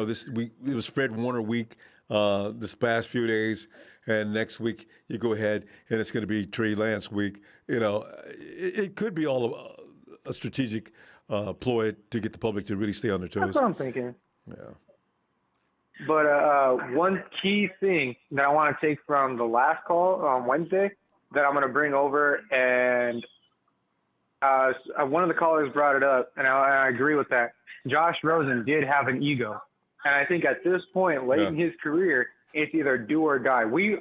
was Fred Warner week this past few days, and next week you go ahead and it's going to be Trey Lance week. It could be all a strategic ploy to get the public to really stay on their toes. That's what I'm thinking. Yeah. But one key thing that I want to take from the last call on Wednesday that I'm going to bring over, and one of the callers brought it up, and I agree with that. Josh Rosen did have an ego. And I think at this point, late in his career, it's either do or die. We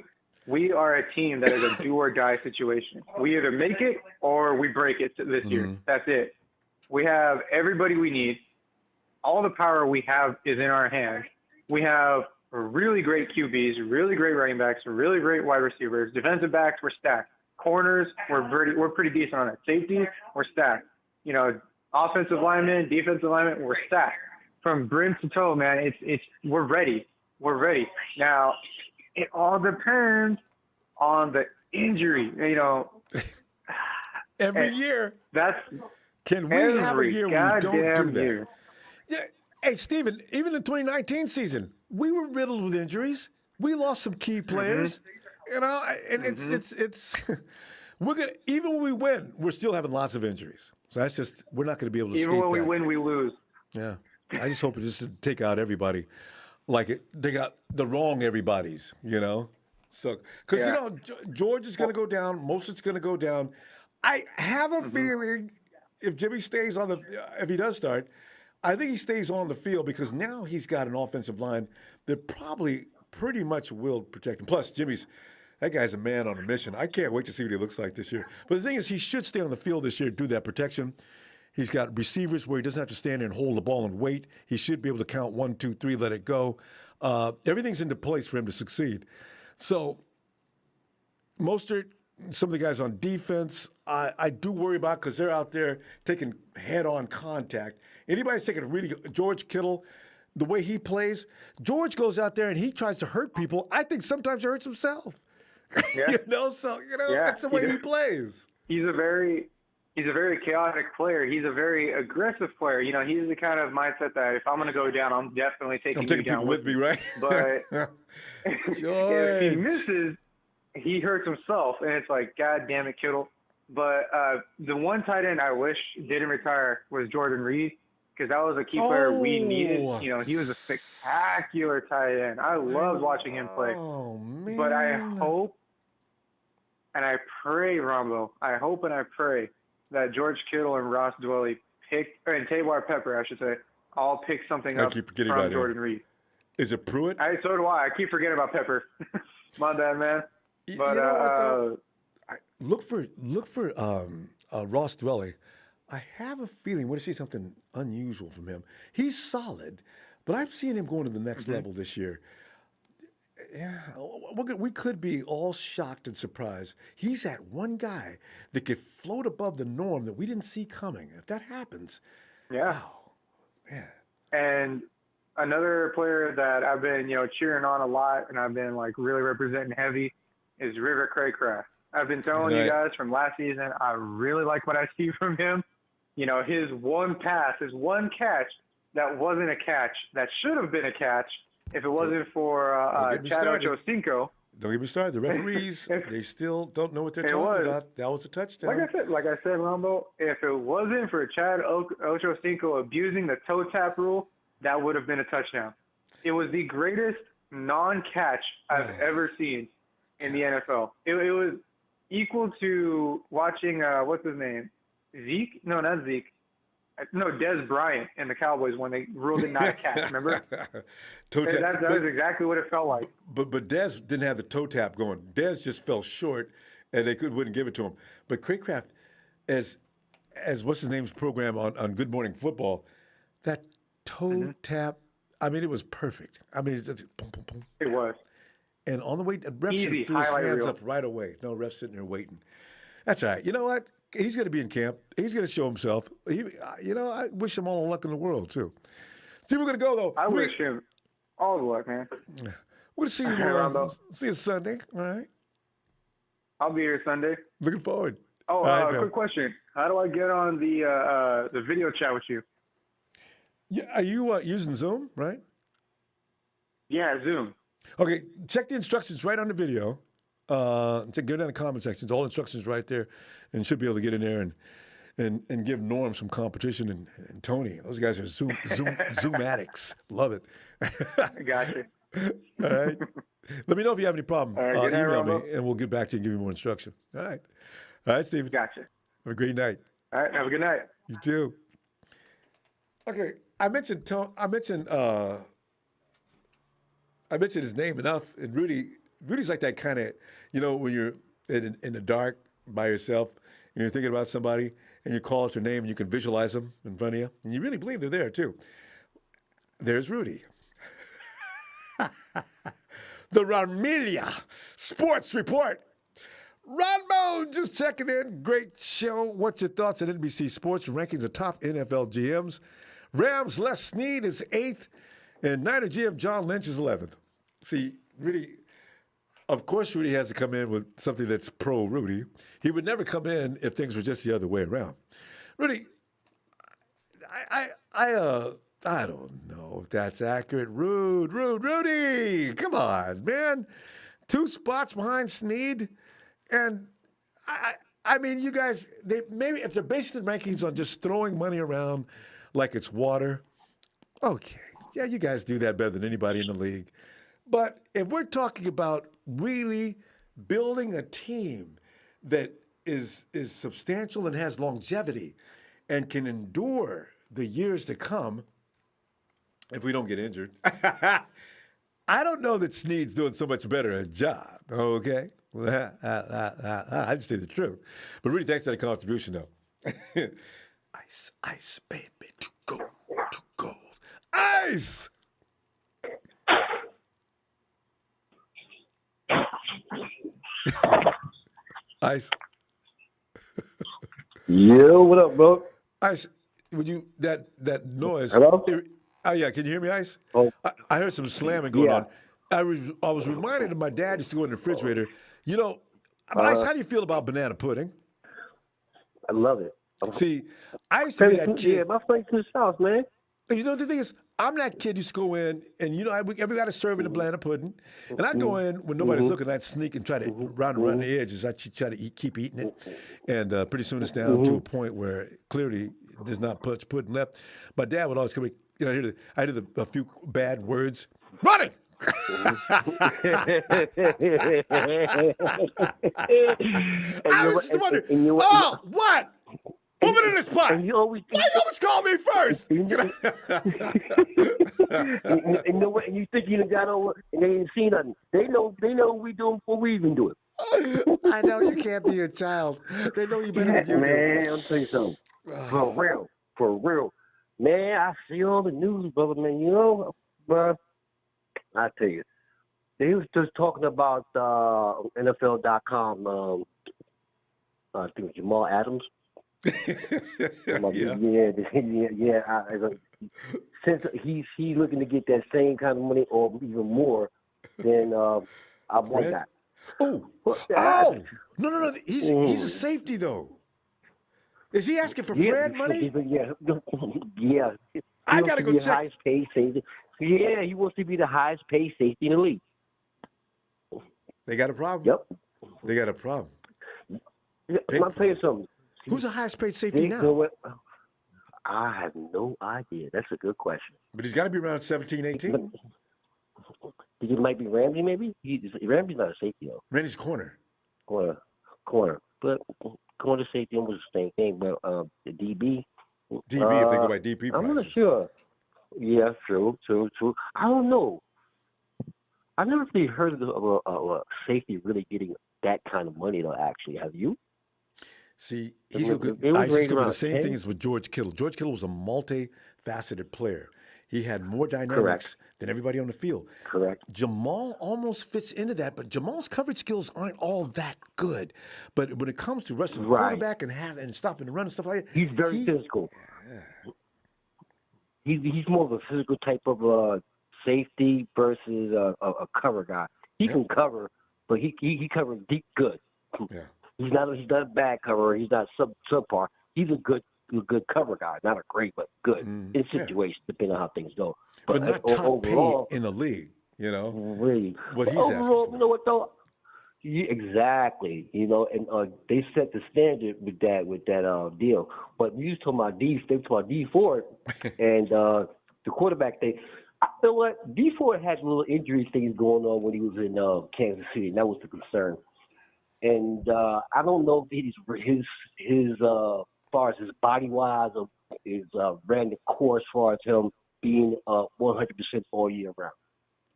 are a team that is a do or die situation. We either make it or we break it this year. That's it. We have everybody we need. All the power we have is in our hands. We have really great QBs, really great running backs, really great wide receivers. Defensive backs, we're stacked. Corners, we're pretty decent on it. Safety, we're stacked. Offensive linemen, defensive linemen, we're stacked. From brim to toe, man, we're ready. We're ready. Now, it all depends on the injury. Every year. Can we have a year where we don't do that? Year. Yeah. Hey, Steven, even in 2019 season, we were riddled with injuries. We lost some key players. And it's we're gonna, even when we win, we're still having lots of injuries. So that's just, we're not going to be able to escape that. Even when we win, we lose. Yeah. I just hope it just to take out everybody. They got the wrong everybody's, So, because, George is going to go down. Mostert's going to go down. I have a feeling if Jimmy stays if he does start, I think he stays on the field because now he's got an offensive line that probably pretty much will protect him. Plus, that guy's a man on a mission. I can't wait to see what he looks like this year. But the thing is, he should stay on the field this year, do that protection. He's got receivers where he doesn't have to stand there and hold the ball and wait. He should be able to count 1, 2, 3, let it go. Everything's into place for him to succeed. So, Mostert, some of the guys on defense, I do worry about because they're out there taking head-on contact. Anybody's taking George Kittle, the way he plays, George goes out there and he tries to hurt people. I think sometimes he hurts himself. Yeah. That's the way he plays. He's a very chaotic player. He's a very aggressive player. He's the kind of mindset that if I'm going to go down, I'm definitely taking you down people with me, right? But if he misses, he hurts himself, and it's like, God damn it, Kittle. But the one tight end I wish didn't retire was Jordan Reed, because that was a key player we needed. He was a spectacular tight end. I loved watching him play. Oh, man. But I hope and I pray, Ronbo, I hope and I pray that George Kittle and Ross Dwelley and Taybor Pepper, I should say, all pick something up from Jordan Reed. Is it Pruitt? So do I. I keep forgetting about Pepper. My bad, man. But look for Ross Dwelley. I have a feeling we're going to see something unusual from him. He's solid, but I've seen him going to the next level this year. Yeah, we could be all shocked and surprised. He's that one guy that could float above the norm that we didn't see coming. If that happens, wow, man. And another player that I've been, cheering on a lot, and I've been really representing heavy is River Craycraft. I've been telling you guys from last season, I really like what I see from him. You know, his one catch that wasn't a catch, that should have been a catch if it wasn't for Chad Ochocinco. Don't get me started. The referees, they still don't know what they're talking about. That was a touchdown. Like I said, Ronbo, if it wasn't for Chad Ochocinco abusing the toe tap rule, that would have been a touchdown. It was the greatest non-catch I've ever seen in the NFL. It was equal to watching, what's his name? Zeke? No, not Zeke. No, Dez Bryant and the Cowboys when they ruled it not a catch, remember? That was exactly what it felt like. But Dez didn't have the toe tap going. Dez just fell short, and they wouldn't give it to him. But Craycraft, as what's his name's program on Good Morning Football, that toe tap, I mean, it was perfect. I mean, it's boom, boom, boom. It was. And on the way, ref threw his hands up right away. No, ref sitting there waiting. That's all right. You know what? He's going to be in camp. He's going to show himself. I wish him all the luck in the world, too. See, we're going to go, though. I wish him all the luck, man. We're going to see you see you Sunday, all right? I'll be here Sunday. Looking forward. Oh, quick question. How do I get on the video chat with you? Yeah, are you using Zoom, right? Yeah, Zoom. Okay, check the instructions right on the video. Go down the comment sections. All instructions right there, and should be able to get in there and give Norm some competition and Tony. Those guys are Zoom addicts. Love it. Gotcha. All right. Let me know if you have any problem. Right, email me, and we'll get back to you and give you more instruction. All right. All right, Steven. Gotcha. Have a great night. All right. Have a good night. You too. Okay. I mentioned his name enough, and Rudy's like that kind of, when you're in the dark by yourself and you're thinking about somebody and you call out their name and you can visualize them in front of you and you really believe they're there too. There's Rudy. The Ronmilia Sports Report. Ronbo just checking in. Great show. What's your thoughts on NBC Sports rankings of top NFL GMs? Rams Les Snead is 8th, and Niner GM John Lynch is 11th. See, Rudy, of course Rudy has to come in with something that's pro-Rudy. He would never come in if things were just the other way around. Rudy, I don't know if that's accurate. Rudy, come on, man. 2 spots behind Snead, and I mean, you guys, maybe if they're basing the rankings on just throwing money around like it's water, okay. Yeah, you guys do that better than anybody in the league. But if we're talking about really building a team that is substantial and has longevity and can endure the years to come, if we don't get injured, I don't know that Snead's doing so much better a job, okay? I just say the truth. But Rudy, thanks for the contribution, though. Ice, baby, to gold. Ice! Ice. Yo, what up, bro? Ice, would you that noise? Hello? Oh yeah, can you hear me, Ice? Oh, I heard some slamming going on. I was reminded of my dad used to go in the refrigerator. Ice, how do you feel about banana pudding? I love it. See, I used to be that kid. Yeah, my friend to the south, man. You know, the thing is, I'm that kid who used to go in, and every guy is serving a banana pudding, and I'd go in when nobody's looking, I'd sneak and try to round around the edges. I'd try to keep eating it, and pretty soon it's down to a point where clearly there's not much pudding left. My dad would always come in, I hear a few bad words. Ronnie! I was just wondering, what? Open in this pot. Why you always call me first? And you know what? And you think you got over and they ain't seen nothing. They know what we doing before we even do it. I know you can't be a child. They know you better than you man, do. I'll tell you something. For real. Man, I see all the news, brother, man. Bro, I tell you. They was just talking about NFL.com, I think it was Jamal Adams. Since he's looking to get that same kind of money or even more, then I want that. Oh, I- no. He's a safety though. Is he asking for Fred money? Yeah. He I wants gotta to go be the check. highest paid safety. Yeah, he wants to be the highest paid safety in the league. They got a problem. Yep. They got a problem. Yeah, Big I'll tell you something. Who's the highest paid safety They now? go with, I have no idea. That's a good question. But he's got to be around 17, 18. It might be Ramsey, maybe. Ramsey's not a safety though. Randy's corner. Corner. But corner safety almost the same thing. But the DB. DB, if they go by DP prices. I'm not sure. Yeah, true. I don't know. I've never really heard of a safety really getting that kind of money, though, actually. Have you? See, It he's was going to be raised the around same 10. thing as with George Kittle. George Kittle was a multifaceted player. He had more dynamics Correct. than everybody on the field. Correct. Jamal almost fits into that, but Jamal's coverage skills aren't all that good. But when it comes to wrestling the quarterback and stopping the run and stuff like that, He's very physical. He's more of a physical type of safety versus a cover guy. He can cover, but he covers deep good. Yeah. He's not a bad cover. He's not subpar. He's a good cover guy. Not a great, but good in situations, depending on how things go. But not top overall, paid in the league, you know. Really. What he's asking overall, for. you know what though? Exactly. You know, and they set the standard with that deal. But we was talking about Dee Ford and the quarterback thing. You know what? Dee Ford had little injury things going on when he was in Kansas City, and that was the concern. And I don't know if his as far as his body wise or his ran the course as far as him being 100% all year round.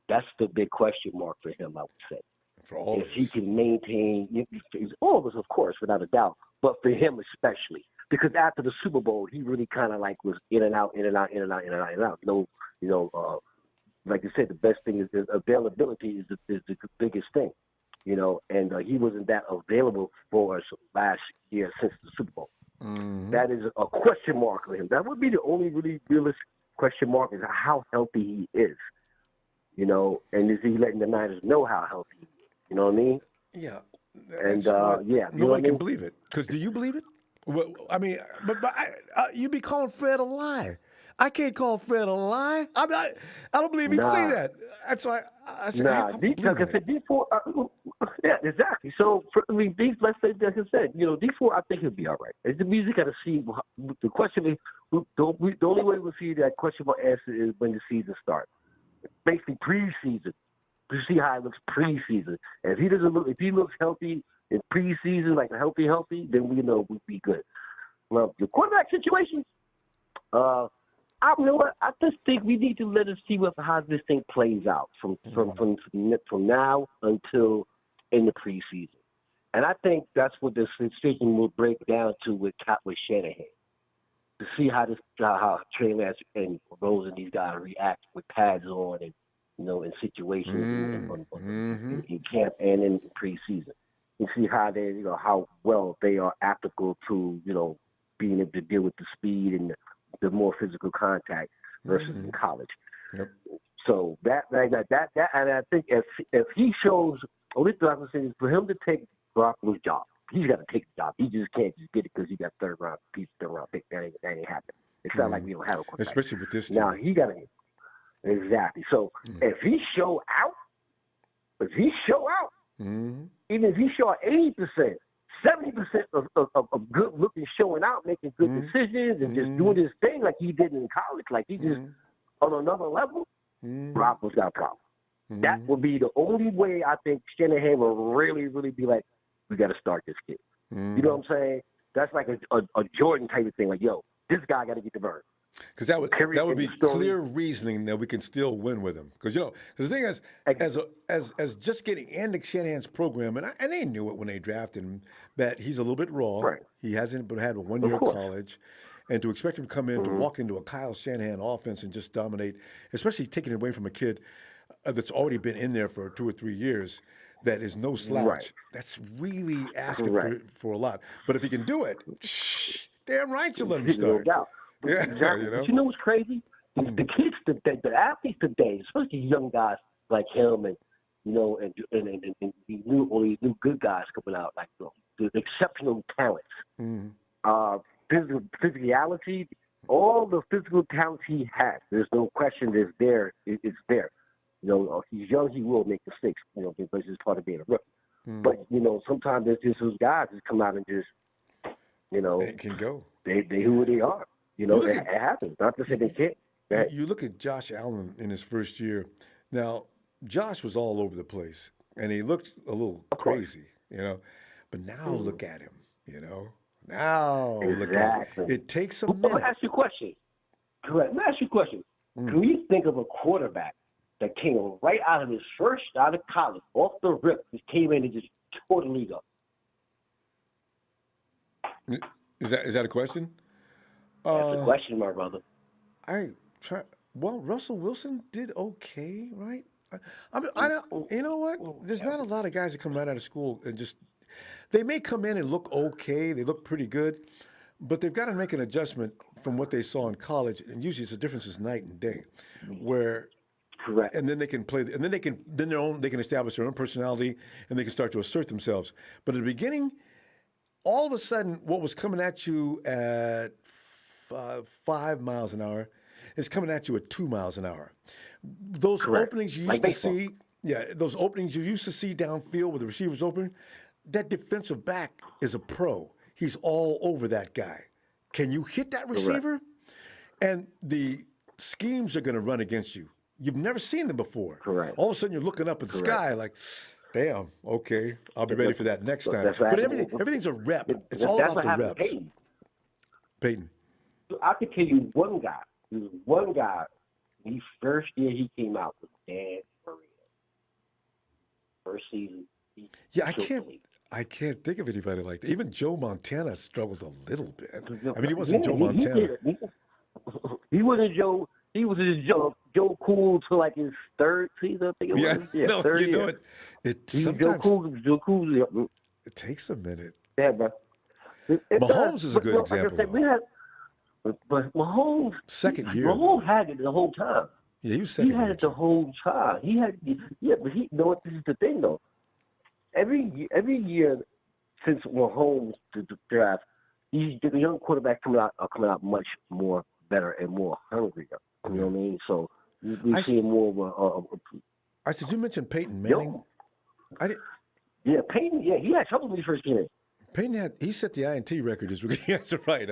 That's the big question mark for him, I would say. For all if he can maintain, all of us, of course, without a doubt, but for him especially, because after the Super Bowl, he really kind of like was in and out. No, like you said, the best thing is availability is the biggest thing, you know, and he wasn't that available for us last year since the Super Bowl. Mm-hmm. That is a question mark for him. That would be the only really realistic question mark is how healthy he is, you know, and is he letting the Niners know how healthy he is? You know what I mean? Yeah. And no one can believe it. Because do you believe it? Well, I mean, but you be calling Fred a lie. I can't call Fred a lie. I don't believe he'd say that. That's why I said, like I said, Dee Ford, yeah, exactly. So, let's say, like I said, you know, Dee Ford, I think he'll be all right. It's the music got to see. The question is, the only way we'll see that question will answer is when the season starts. Basically, preseason. To see how it looks preseason. And if he looks healthy in preseason, like a healthy, then we know we'd be good. Well, the quarterback situation, you know what? I just think we need to let us see how this thing plays out from now until in the preseason. And I think that's what this decision will break down to with Shanahan. To see how Trey Lance and Rose and these guys react with pads on and, you know, in situations in camp and in preseason. And see how how well they are applicable to, you know, being able to deal with the speed and the more physical contact versus in college. Yep. So that, and I think if he shows, only thing I can say is for him to take Garoppolo's job, he's got to take the job. He just can't just get it because he got third round pick. That ain't happening. It's not like we don't have a quarterback. Especially with this team. Now he got to. Exactly. So if he show out, even if he show 80%, 70% of good looking, showing out, making good decisions, and just doing his thing like he did in college, like he just on another level, Garoppolo's got a problem. That would be the only way I think Shanahan will really, really be like, we got to start this kid. You know what I'm saying? That's like a Jordan type of thing. Like, yo, this guy got to get the bird. Because that would be clear reasoning that we can still win with him. Because the thing is, as just getting into Shanahan's program, and they knew it when they drafted him, that he's a little bit raw. Right. He hasn't had a 1 year college, and to expect him to come in to walk into a Kyle Shanahan offense and just dominate, especially taking it away from a kid that's already been in there for 2 or 3 years, that is no slouch. Right. That's really asking for a lot. But if he can do it, damn right you let him start. No doubt. Yeah, exactly. But you know what's crazy? The kids, the athletes today, especially young guys like him and and all these new good guys coming out, like the exceptional talents, physicality, all the physical talents he has. There's no question it's there. It's there. He's young. He will make mistakes. Because it's part of being a rookie. But sometimes there's just those guys that come out and just, they can go. They who they are. It happens. Not to say they can't. You look at Josh Allen in his first year. Now, Josh was all over the place, and he looked a little crazy, But now look at him, Now look at him. It takes a minute. Let me ask you a question. Correct. Let me ask you a question. Can you think of a quarterback that came right out of his first out of college, off the rip, just came in and just tore the league up? Is that a question? That's a question, my brother. Well, Russell Wilson did okay, right? You know what? There's not a lot of guys that come right out of school and just they may come in and look okay. They look pretty good, but they've got to make an adjustment from what they saw in college, and usually it's a difference is night and day. Where correct, and then they can play, and then they can establish their own personality, and they can start to assert themselves. But at the beginning, all of a sudden, what was coming at you at 5 miles an hour is coming at you at 2 miles an hour. Those openings you used to see, those openings you used to see downfield with the receivers open, that defensive back is a pro. He's all over that guy. Can you hit that receiver? And the schemes are going to run against you. You've never seen them before. Correct. All of a sudden, you're looking up at the sky like, damn, okay, I'll be ready for that next time. But everything's a rep. It's all about the reps. Peyton. I could tell you one guy. There was one guy, the first year he came out with Dan Marino. First season. I can't think of anybody like that. Even Joe Montana struggles a little bit. I mean, he wasn't Joe Montana. He wasn't Joe. He was just Joe Cool to like his third season. I think it was. Third year. Joe Cool. It takes a minute. Yeah, bro. Mahomes is a good example. But Mahomes, second year. Mahomes had it the whole time. Yeah, he was second year. He had it the whole time. He had, but he. You know what? This is the thing, though. Every year since Mahomes to the draft, the young quarterbacks coming out much more better and more hungrier. You know what I mean? So we see more of a. Did you mention Peyton Manning? Yeah, Peyton. Yeah, he had trouble when he first came in. Peyton he set the INT record as rookie. That's right.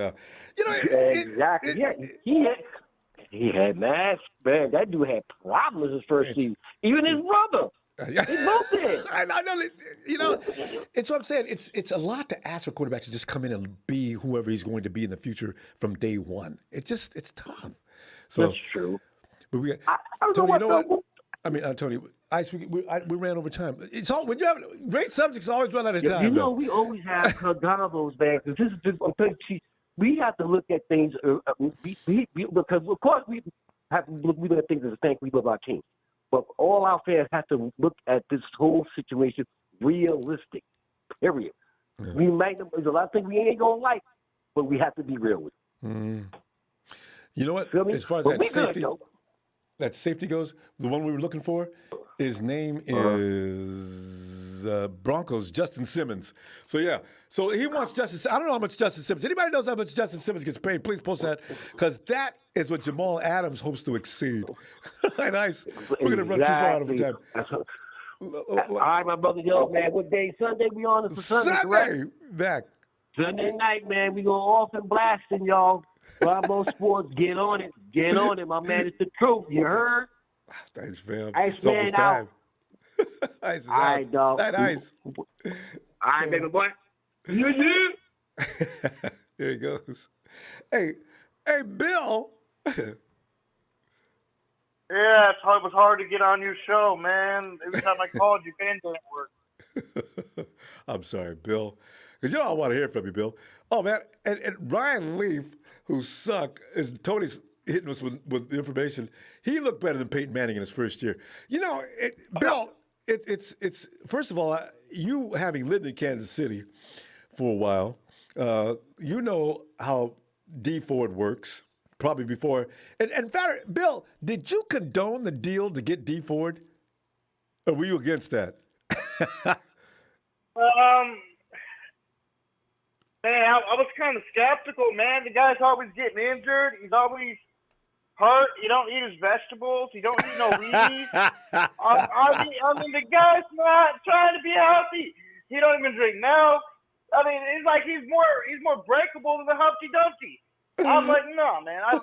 Exactly. He had man. That dude had problems his first season. Even his brother. They both did. I know. It's what I'm saying. It's a lot to ask for quarterbacks to just come in and be whoever he's going to be in the future from day one. It's tough. So that's true. But we got Tony. You know what? I mean, Tony. We ran over time. It's all when you have great subjects. Always run out of time. We always have combos, man. Because I'm telling you, we have to look at things because of course we have to look at things as a thing. We love our team, but all our fans have to look at this whole situation realistic. Period. Yeah. There's a lot of things we ain't gonna like, but we have to be real with it. Mm. You know what? As far as that safety goes, the one we were looking for, his name is Broncos Justin Simmons. So he wants Justin. I don't know how much Justin Simmons. Anybody knows how much Justin Simmons gets paid? Please post that, because that is what Jamal Adams hopes to exceed. Nice. We're gonna run too far out of time. All right, my brother, man. What day? Sunday? We on it for Sunday, correct? Back. Sunday night, man. We going off and blasting, y'all. Ronbo Sports, get on it. Get on it, my man. It's the truth. You heard? Thanks, fam. It's almost time. Ice is all right, out. dog. That ice. All right, baby boy. Here he goes. Hey, Bill. Yeah, it was hard to get on your show, man. Every time I called, your phone didn't work. I'm sorry, Bill. Because I want to hear from you, Bill. Oh, man. And Ryan Leaf, who sucked, is Tony's hitting us with information. He looked better than Peyton Manning in his first year. Bill, it's first of all, you having lived in Kansas City for a while, you know how Dee Ford works, probably before. And Bill, did you condone the deal to get Dee Ford? Or were you against that? Man, I was kind of skeptical, man. The guy's always getting injured. He's always hurt. He don't eat his vegetables. He don't eat no weenies. I mean, the guy's not trying to be healthy. He don't even drink milk. I mean, it's like he's more breakable than the Humpty Dumpty. I'm like, no, man. I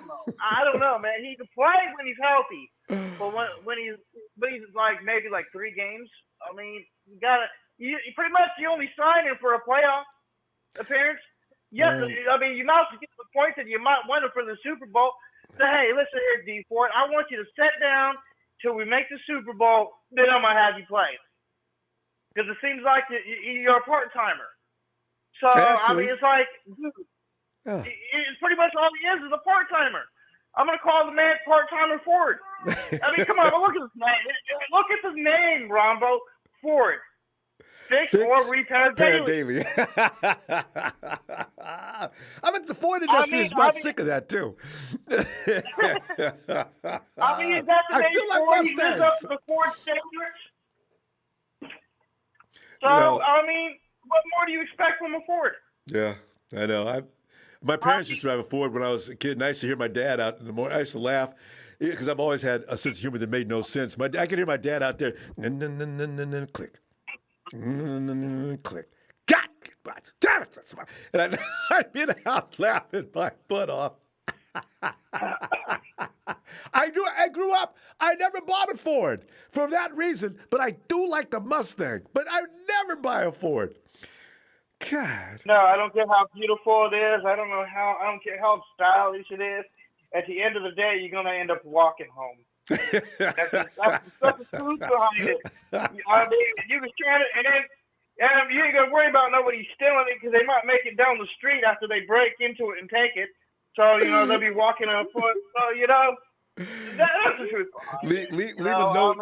don't know, man. He can play when he's healthy, but when he's like maybe like 3 games. I mean, you pretty much you only sign him for a playoff appearance. Yes, I mean, you might get to the point that you might want him for the Super Bowl. Say, hey, listen here, Dee Ford, I want you to sit down till we make the Super Bowl. Then I'm gonna have you play. Because it seems like you're a part timer. So I mean, it's like, dude, it's pretty much all he is a part timer. I'm gonna call the man part timer Ford. I mean, come on, look at his name. Look at his name, Ronbo. Ford. Fix or repair daily. I mean, the Ford industry is about sick of that too. I mean, is that the name Ford? He lives up to the Ford standards. So I mean, what more do you expect from a Ford? Yeah, I know. My parents used to drive a Ford when I was a kid, and I used to hear my dad out in the morning. I used to laugh because I've always had a sense of humor that made no sense. I could hear my dad out there, click. Click. God, damn it! And I'd be in the house laughing my butt off. I grew up. I never bought a Ford for that reason, but I do like the Mustang. But I would never buy a Ford. God. No, I don't care how beautiful it is. I don't care how stylish it is. At the end of the day, you're gonna end up walking home. That's the truth behind it. I mean, you can try it, and you ain't gonna worry about nobody stealing it because they might make it down the street after they break into it and take it. So they'll be walking on foot. So that's the truth. Leave a note.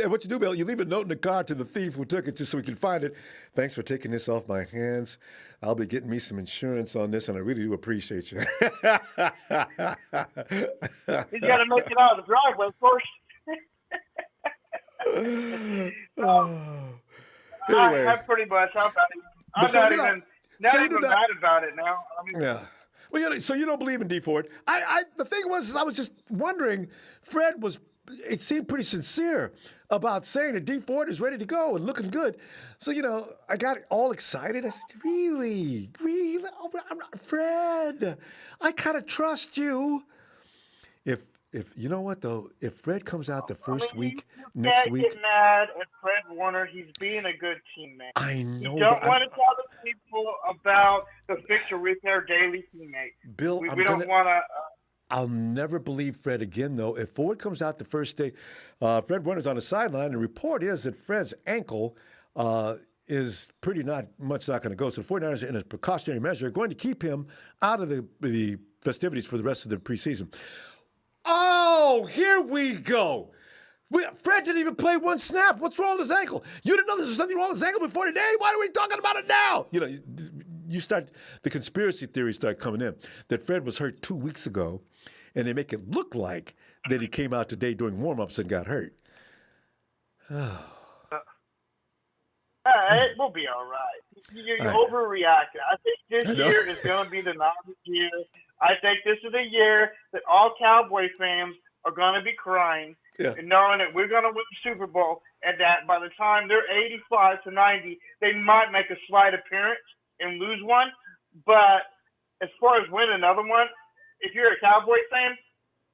What you do, Bill? You leave a note in the car to the thief who took it just so we can find it. Thanks for taking this off my hands. I'll be getting me some insurance on this, and I really do appreciate you. He's got to make it out of the driveway first. Anyway. I'm pretty much. I'm not even mad about it now. I mean, yeah. Well, so you don't believe in Dee Ford. The thing was, I was just wondering, Fred it seemed pretty sincere about saying that Dee Ford is ready to go and looking good. So, I got all excited. I said, really? I'm not, Fred, I kind of trust you. If you know what, though, if Fred comes out the first week, next week. You can't get mad at Fred Warner. He's being a good teammate. I know. You don't want to tell the people about the fix or repair daily teammate. Bill, we don't want to. I'll never believe Fred again, though. If Ford comes out the first day, Fred Warner's on the sideline. The report is that Fred's ankle is pretty not going to go. So the 49ers, in a precautionary measure, are going to keep him out of the festivities for the rest of the preseason. Oh, here we go. Fred didn't even play one snap. What's wrong with his ankle? You didn't know there was something wrong with his ankle before today? Why are we talking about it now? The conspiracy theories start coming in that Fred was hurt 2 weeks ago, and they make it look like that he came out today doing warm-ups and got hurt. It will be all right. You're overreacting. I think this year is going to be the Niners year. I think this is the year that all Cowboy fans are going to be crying and knowing that we're going to win the Super Bowl, and that by the time they're 85 to 90, they might make a slight appearance and lose one. But as far as winning another one, if you're a Cowboy fan,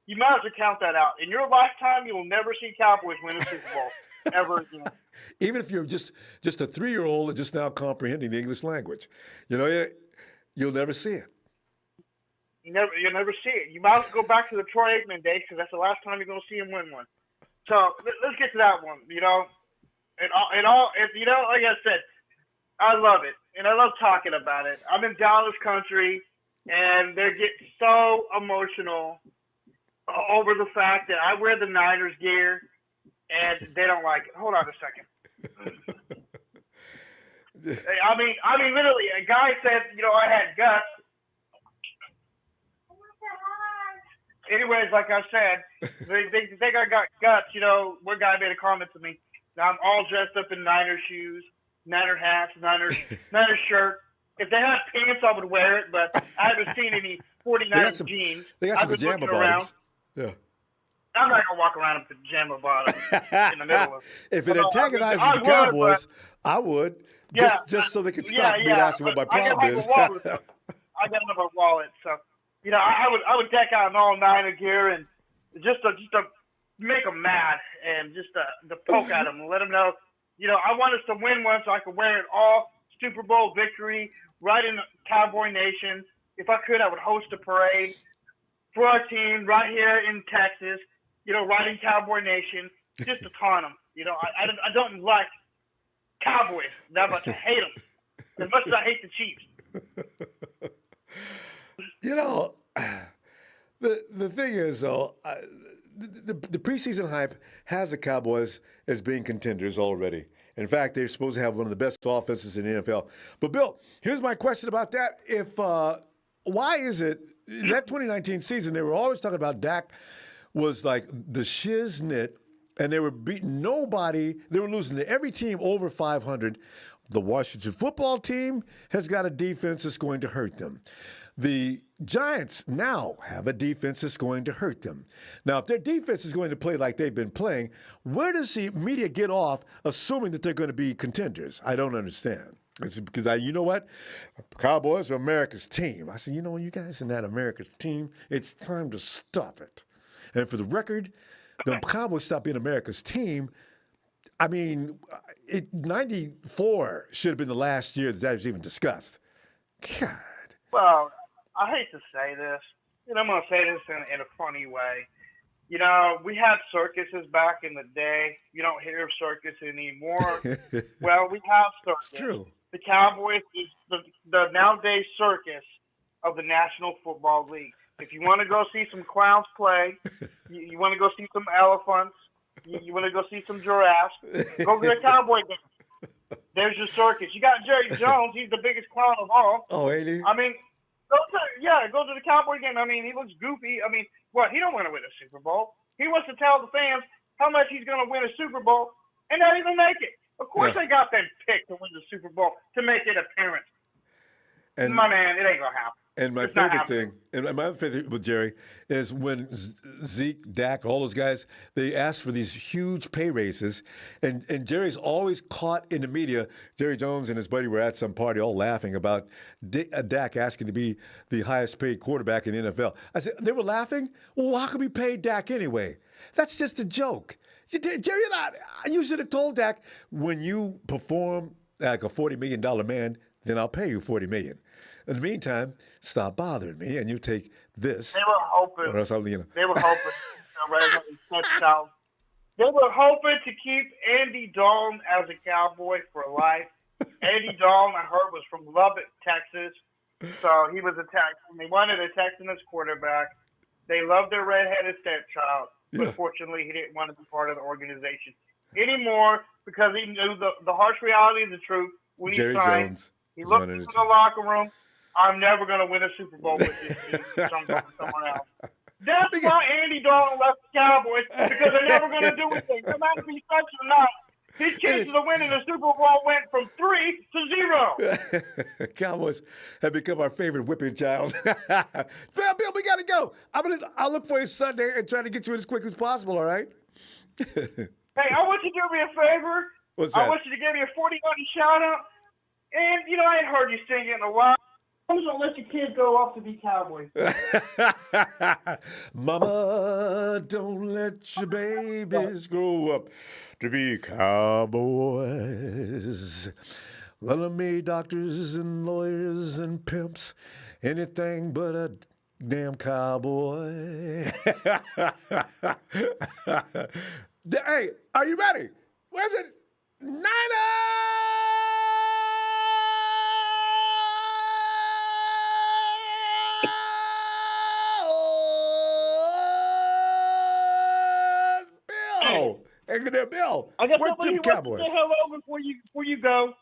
you might as well count that out. In your lifetime, you will never see Cowboys win a Super Bowl ever again. Even if you're just a 3-year-old and just now comprehending the English language, you'll never see it. You'll never see it. You might as well go back to the Troy Aikman days because that's the last time you're going to see him win one. So let's get to that one. Like I said, I love it and I love talking about it. I'm in Dallas country, and they're getting so emotional over the fact that I wear the Niners gear, and they don't like it. Hold on a second. I mean, literally, a guy said, I had guts. Anyways, like I said, they think I got guts. One guy made a comment to me. Now I'm all dressed up in Niner shoes, Niner hats, Niner shirt. If they had pants, I would wear it, but I haven't seen any 49 jeans. They got some pajama bottoms. Yeah. I'm not gonna walk around in pajama bottoms in the middle of. If it antagonizes the Cowboys, I would. Just so they could stop me asking what my problem is. I got another wallet, so I would deck out in all Niner gear and just to make them mad and just to poke at them and let them know, I want us to win one so I can wear it all Super Bowl victory right in Cowboy Nation. If I could, I would host a parade for our team right here in Texas. Right in Cowboy Nation, just to taunt them. I don't like Cowboys that much. I hate them as much as I hate the Chiefs. The thing is, though, the preseason hype has the Cowboys as being contenders already. In fact, they're supposed to have one of the best offenses in the NFL. But, Bill, here's my question about that. Why is it in that 2019 season, they were always talking about Dak was like the shiznit, and they were beating nobody. They were losing to every team over 500. The Washington football team has got a defense that's going to hurt them. The Giants now have a defense that's going to hurt them. Now, if their defense is going to play like they've been playing, where does the media get off assuming that they're going to be contenders? I don't understand. It's because you know what? Cowboys are America's team. I said, you guys in that America's team, it's time to stop it. And for the record, the Cowboys stopped being America's team. I mean, 94 should have been the last year that was even discussed. God. Well, I hate to say this, and I'm going to say this in a funny way. We had circuses back in the day. You don't hear of circus anymore. Well, we have circus. It's true. The Cowboys is the nowadays circus of the National Football League. If you want to go see some clowns play, you want to go see some elephants, you want to go see some giraffes, go to the Cowboy game. There's your circus. You got Jerry Jones. He's the biggest clown of all. Oh, ain't he? I mean, go to the Cowboy game. I mean, he looks goofy. I mean, what? He don't want to win a Super Bowl. He wants to tell the fans how much he's going to win a Super Bowl and not even make it. Of course they got them picked to win the Super Bowl to make it apparent. And my man, it ain't going to happen. And my favorite thing, and my favorite with Jerry, is when Zeke, Dak, all those guys, they ask for these huge pay raises, and Jerry's always caught in the media. Jerry Jones and his buddy were at some party all laughing about Dak asking to be the highest paid quarterback in the NFL. I said, they were laughing? Well, how could we pay Dak anyway? That's just a joke. Jerry, you should have told Dak, when you perform like a $40 million man, then I'll pay you $40 million. In the meantime, stop bothering me, and you take this. They were hoping. Or something, They were hoping. They were hoping to keep Andy Dalton as a Cowboy for life. Andy Dalton, I heard, was from Lubbock, Texas. So he was a Texan. They wanted a Texan as quarterback. They loved their redheaded stepchild. But fortunately, he didn't want to be part of the organization anymore because he knew the harsh reality of the truth. When he signed, Jones he looked into the locker room. I'm never going to win a Super Bowl with this team. Someone else. That's why Andy Dalton left the Cowboys, because they're never going to do anything. No matter if he sucks or not, his chances of winning the Super Bowl went from 3 to 0. Cowboys have become our favorite whipping child. Bill, we got to go. I'll look for you Sunday and try to get you in as quick as possible, all right? Hey, I want you to do me a favor. What's that? I want you to give me a 40-money shout-out. And, I ain't heard you sing it in a while. I'm going to let your kids go off to be Cowboys. Mama, don't let your babies grow up to be cowboys. None of me doctors and lawyers and pimps, anything but a damn cowboy. Hey, are you ready? Where's it? Niners! Bill! Hey, good there, Bill. I got where's somebody Jim who wants Cowboys? to say hello before you go.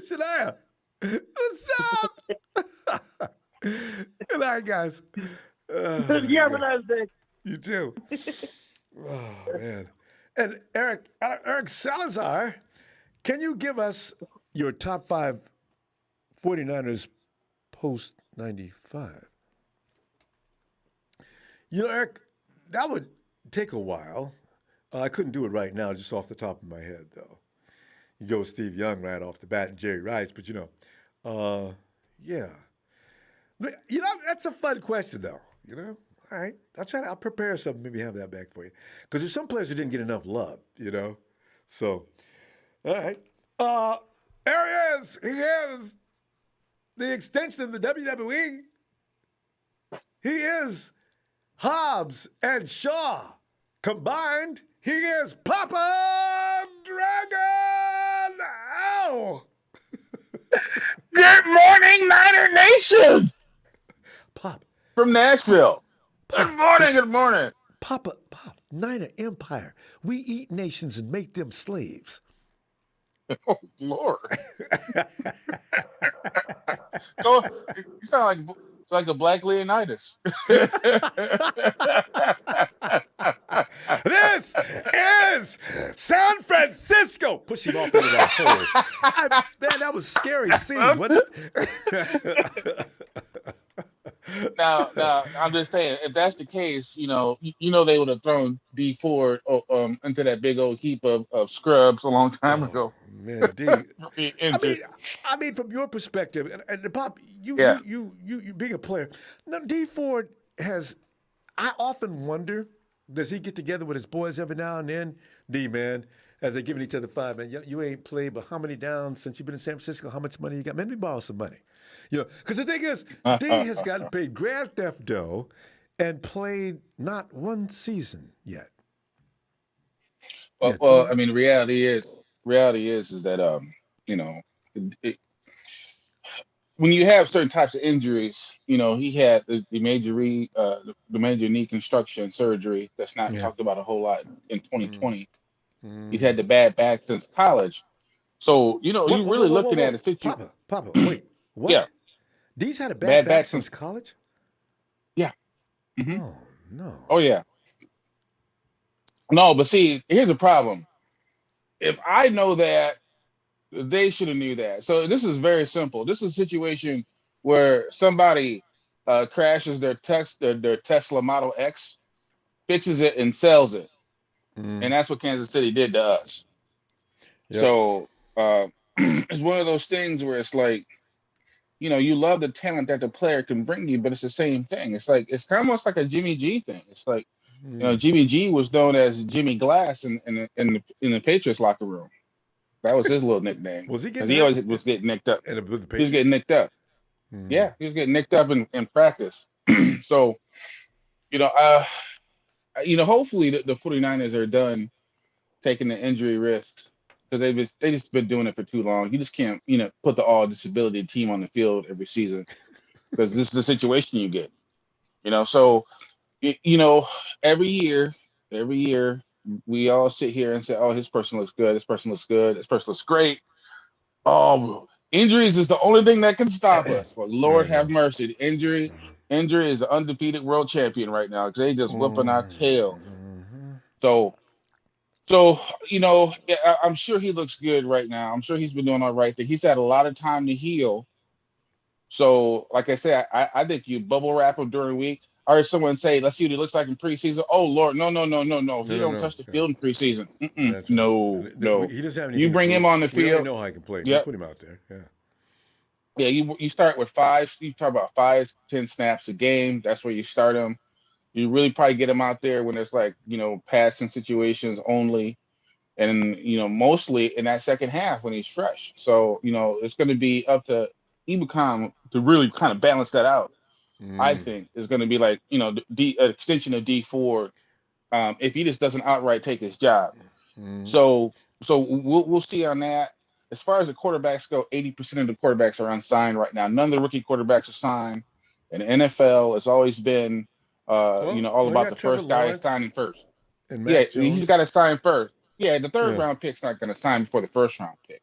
Shania, what's up? Good night, guys. You have a nice day. You too. Oh, man. And Eric Salazar, can you give us your top 5 49ers post 95? You know, Eric, that would take a while. I couldn't do it right now, just off the top of my head, though. You go with Steve Young right off the bat and Jerry Rice, but yeah. You know, that's a fun question, though. You know, all right. I'll prepare something, maybe have that back for you, because there's some players who didn't get enough love. You know, so all right. There he is. He is the extension of the WWE. He is Hobbs and Shaw combined. He is Papa Dragon. Ow! Good morning, Niner Nation. Pop from Nashville. Good morning. Good morning. Pop, Niner Empire. We eat nations and make them slaves. Oh Lord. So you sound like a Black Leonidas. This is San Francisco. Push him off into that hole. Man, that was a scary scene, wasn't it? Now, I'm just saying, if that's the case, you know they would have thrown Dee Ford into that big old heap of scrubs a long time ago. Man, D. I mean, from your perspective, and Pop, you being a player, now Dee Ford has. I often wonder, does he get together with his boys every now and then? D, man, as they're giving each other 5, man. You ain't played, but how many downs since you've been in San Francisco? How much money you got? Man, let me borrow some money. You know, because the thing is, D has gotten paid grand theft dough and played not one season yet. Well, I mean, the reality is that when you have certain types of injuries, he had the major knee construction surgery that's not talked about a whole lot in 2020. He's had the bad back since college, so you're really looking at a situation. Papa, wait, what? Yeah, Dee's had a bad back since college. Yeah. Mm-hmm. Oh no. Oh yeah. No, but see, here's the problem. If I know that, they should have knew that. So this is very simple. This is a situation where somebody crashes their Tesla Model X, fixes it, and sells it. And that's what Kansas City did to us. Yep. So it's one of those things where it's like, you love the talent that the player can bring you, but it's the same thing. It's almost like a Jimmy G thing. It's like, Jimmy G was known as Jimmy Glass in the Patriots locker room. That was his little nickname. Was he getting? He always was getting nicked up. He was getting nicked up. Yeah, he was getting nicked up in practice. So, hopefully the 49ers are done taking the injury risks, because they just been doing it for too long. You just can't, put the all disability team on the field every season, because this is the situation you get. So, every year we all sit here and say, oh, this person looks good, this person looks good, this person looks great. Oh, injuries is the only thing that can stop us. But Lord have mercy, injury is the undefeated world champion right now, because they just whooping our tail. So I'm sure he looks good right now. I'm sure he's been doing all right. He's had a lot of time to heal. So, like I said, I think you bubble wrap him during week. I heard someone say, let's see what he looks like in preseason. Oh, Lord, no. He don't touch the field in preseason. No. He doesn't have anything. You bring him on the field. We already know how he can play. Yep. Put him out there. Yeah, you start with 5. You talk about 5-10 snaps a game. That's where you start him. You really probably get him out there when it's like, passing situations only. And, mostly in that second half when he's fresh. So, it's going to be up to Ebukam to really kind of balance that out. I think is going to be like, the extension of Dee Ford, if he just doesn't outright take his job. So we'll see on that. As far as the quarterbacks go, 80% of the quarterbacks are unsigned right now. None of the rookie quarterbacks are signed. And the NFL has always been, all about the first guy signing first. Yeah, he's got to sign first. Yeah, the third round pick's not going to sign before the first round pick.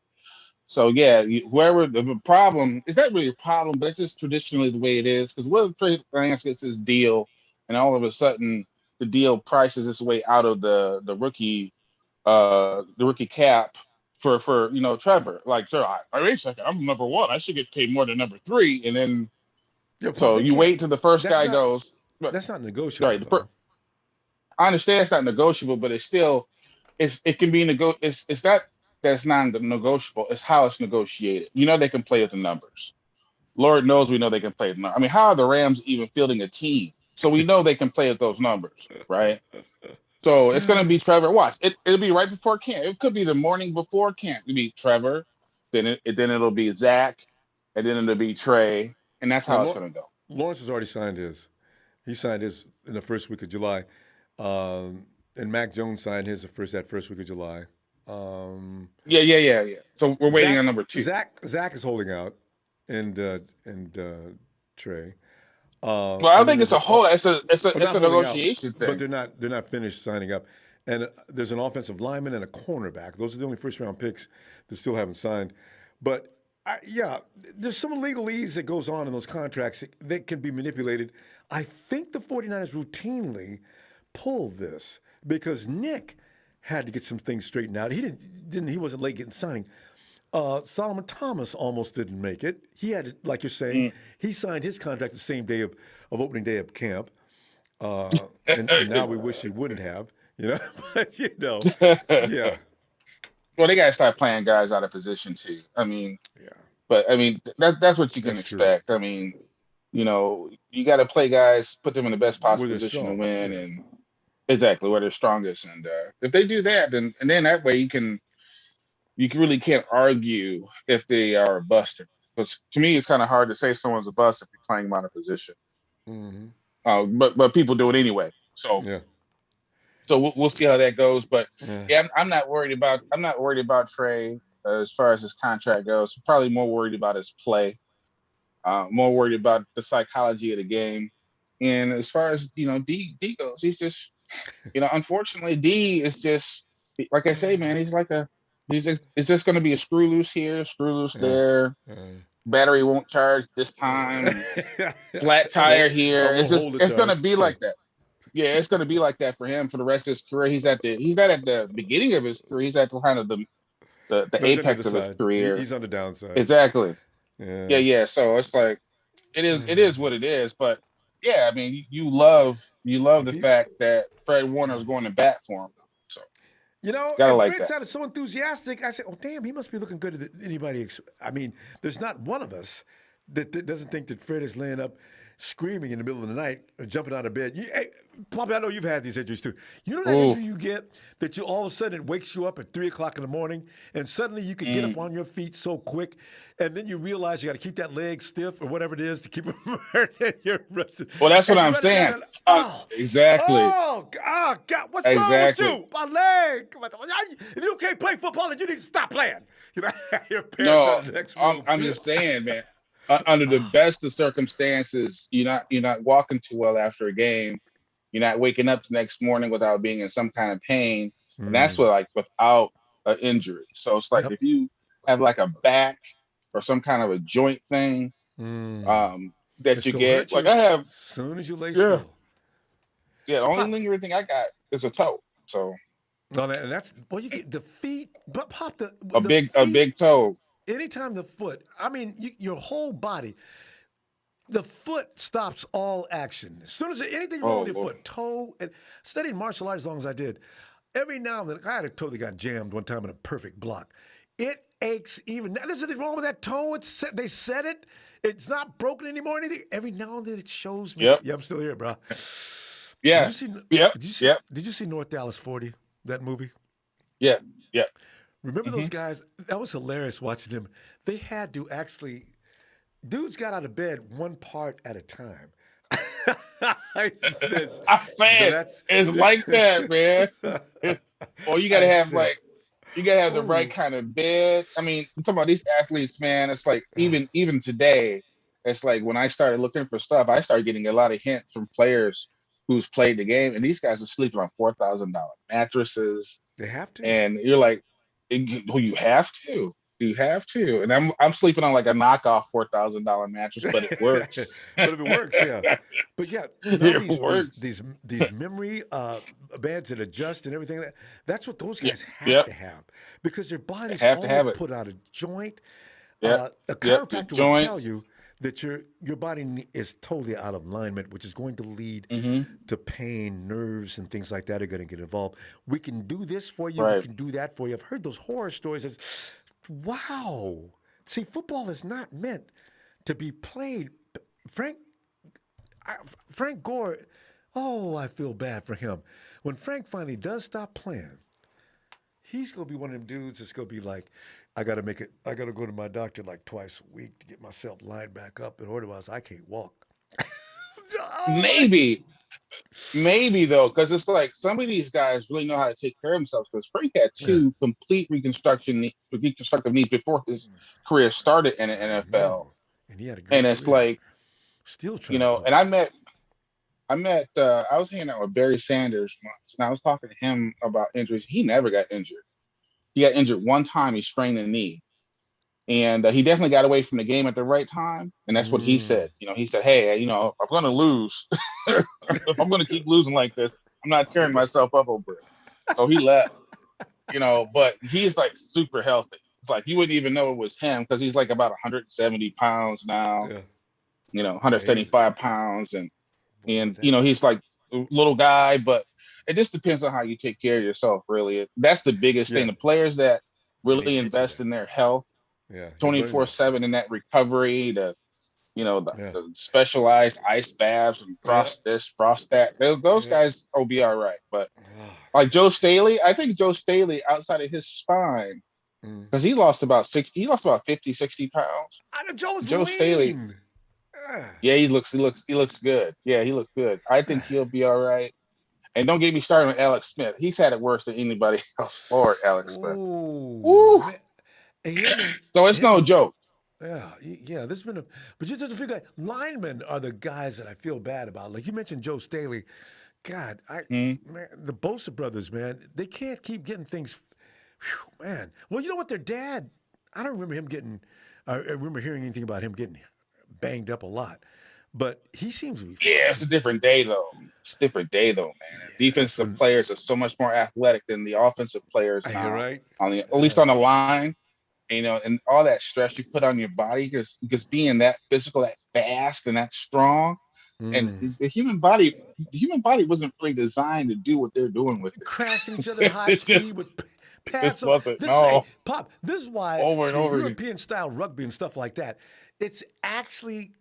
So, yeah, whoever the problem is, not really a problem, but it's just traditionally the way it is. Because what if Trey Lance gets his deal and all of a sudden the deal prices its way out of the rookie the rookie cap for Trevor. Like, sir, wait a second, I'm number one. I should get paid more than number three. And then so you wait till the first guy goes. That's not negotiable, Right. though. I understand it's not negotiable, but it's still it can be it's not that it's non-negotiable. It's how it's negotiated. They can play with the numbers. Lord knows we know they can play with numbers. I mean, how are the Rams even fielding a team? So we know they can play with those numbers, right? So it's going to be Trevor. Watch, it'll be right before camp. It could be the morning before camp. It'll be Trevor, then it'll be Zach, and then it'll be Trey, and that's how it's going to go. Lawrence has already signed his. He signed his in the first week of July, and Mac Jones signed his that first week of July. Yeah. So we're waiting on number 2. Zach is holding out, and Trey. Well, I think it's a negotiation thing. But they're not finished signing up. And there's an offensive lineman and a cornerback. Those are the only first round picks that still haven't signed. But there's some legalese that goes on in those contracts that can be manipulated. I think the 49ers routinely pull this because Nick had to get some things straightened out. He wasn't late getting signing. Solomon Thomas almost didn't make it. He had, like you're saying, he signed his contract the same day of opening day of camp. And now we wish he wouldn't have, but yeah. Well, they got to start playing guys out of position too. I mean, but I mean, that's what you can expect. True. I mean, you got to play guys, put them in the best possible position to win, and exactly where they're strongest. And if they do that, then that way you really can't argue if they are a buster. Because to me, it's kind of hard to say someone's a bust if you're playing them out of position. Mm-hmm. But people do it anyway. So so we'll see how that goes. But I'm not worried about Trey as far as his contract goes. I'm probably more worried about his play. More worried about the psychology of the game. And as far as D goes, he's just unfortunately D is just like I say, man. He's like it's just going to be a screw loose here, screw loose there. Battery won't charge this time. Flat tire here. It's going to be like that. Yeah, it's going to be like that for him for the rest of his career. He's not at the beginning of his career. He's at the kind of the apex of his career. He's on the downside. Exactly. Yeah. So it's like it is what it is. But yeah, I mean, you love the fact that Fred Warner is going to bat for him. So. Fred sounded so enthusiastic. I said, "Oh, damn, he must be looking good to anybody." I mean, there's not one of us that doesn't think that Fred is laying up, screaming in the middle of the night, or jumping out of bed. Hey, Poppy, I know you've had these injuries too. You know that injury you get that all of a sudden it wakes you up at 3:00 in the morning, and suddenly you can get up on your feet so quick, and then you realize you got to keep that leg stiff or whatever it is to keep it hurting. You're rested. Well, that's what I'm saying. Exactly. Oh God, what's wrong with you? My leg. If you can't play football, then you need to stop playing. Your parents are the next room. I'm just saying, man. Under the best of circumstances, you're not walking too well after a game. You're not waking up the next morning without being in some kind of pain, and that's without an injury. So it's like if you have like a back or some kind of a joint thing that you get, like I have. As soon as you lay still. Yeah, the only lingering thing I got is a toe. So. No, and that's you get the feet, but Pop a big toe. Anytime the foot, I mean, your whole body, the foot stops all action. As soon as anything wrong with your foot, toe, and studying martial arts as long as I did, every now and then, I had a toe that got jammed one time in a perfect block. It aches even now. There's nothing wrong with that toe. They said it. It's not broken anymore or anything. Every now and then it shows me. Yep. Yeah, I'm still here, bro. Yeah. Did you see North Dallas 40, that movie? Yeah. Remember those guys? That was hilarious watching them. They had to actually, dudes got out of bed one part at a time. I'm saying it's like that, man. Or you gotta have the right kind of bed. I mean, I'm talking about these athletes, man. It's like even today, it's like when I started looking for stuff, I started getting a lot of hints from players who's played the game, and these guys are sleeping on $4,000 mattresses. They have to, and you're like. You have to. You have to, and I'm sleeping on like a knockoff $4,000 mattress, but it works. But if it works, yeah. But yeah, now It works. these memory bands that adjust and everything. That's what those guys have Yep. to have because their bodies Have to all have it. put out a joint. Yep. A Yep. chiropractor will Joints. tell you that your body is totally out of alignment, which is going to lead to pain, nerves, and things like that are going to get involved. We can do this for you. Right. We can do that for you. I've heard those horror stories. Wow. See, football is not meant to be played. Frank Gore, oh, I feel bad for him. When Frank finally does stop playing, he's going to be one of them dudes that's going to be like, I got to go to my doctor like twice a week to get myself lined back up in order, else I can't walk. Maybe though, because it's like some of these guys really know how to take care of themselves. Because Frank had two complete reconstructive knees before his career started in the NFL, and he had a great and it's career. like, still trying to play. and I was hanging out with Barry Sanders once, and I was talking to him about injuries. He never got injured. He got injured one time. He sprained a knee. And he definitely got away from the game at the right time. And that's what he said. He said, hey, if I'm going to lose, if I'm going to keep losing like this, I'm not tearing myself up over it. So he left, but he's like super healthy. It's like you wouldn't even know it was him because he's like about 170 pounds now, 175 pounds. And he's like a little guy, but it just depends on how you take care of yourself, really. That's the biggest thing. The players that really invest in their health, 24/7 in that recovery, the specialized ice baths and frost this, frost that. Those guys will be all right. But like Joe Staley, I think Joe Staley outside of his spine, because he lost about 50, 60 pounds. I know Joe Staley. Yeah, he looks good. Yeah, he looks good. I think he'll be all right. And don't get me started on Alex Smith. He's had it worse than anybody else. Or Alex Smith. Woo. So it's no joke. Yeah. There's been but you just feel like linemen are the guys that I feel bad about. Like you mentioned Joe Staley. God, man, the Bosa brothers, man, they can't keep getting things. Whew, man. Well, you know what? Their dad, I don't remember him getting. I remember hearing anything about him getting banged up a lot. But he seems to be. Yeah, it's a different day, though. It's a different day, though, man. Defensive players are so much more athletic than the offensive players now. You're right. At least on the line, and all that stress you put on your body because being that physical, that fast, and that strong, and the human body wasn't really designed to do what they're doing with it. Crashing each other at high speed with pads. Pop, this is why European-style rugby and stuff like that, it's actually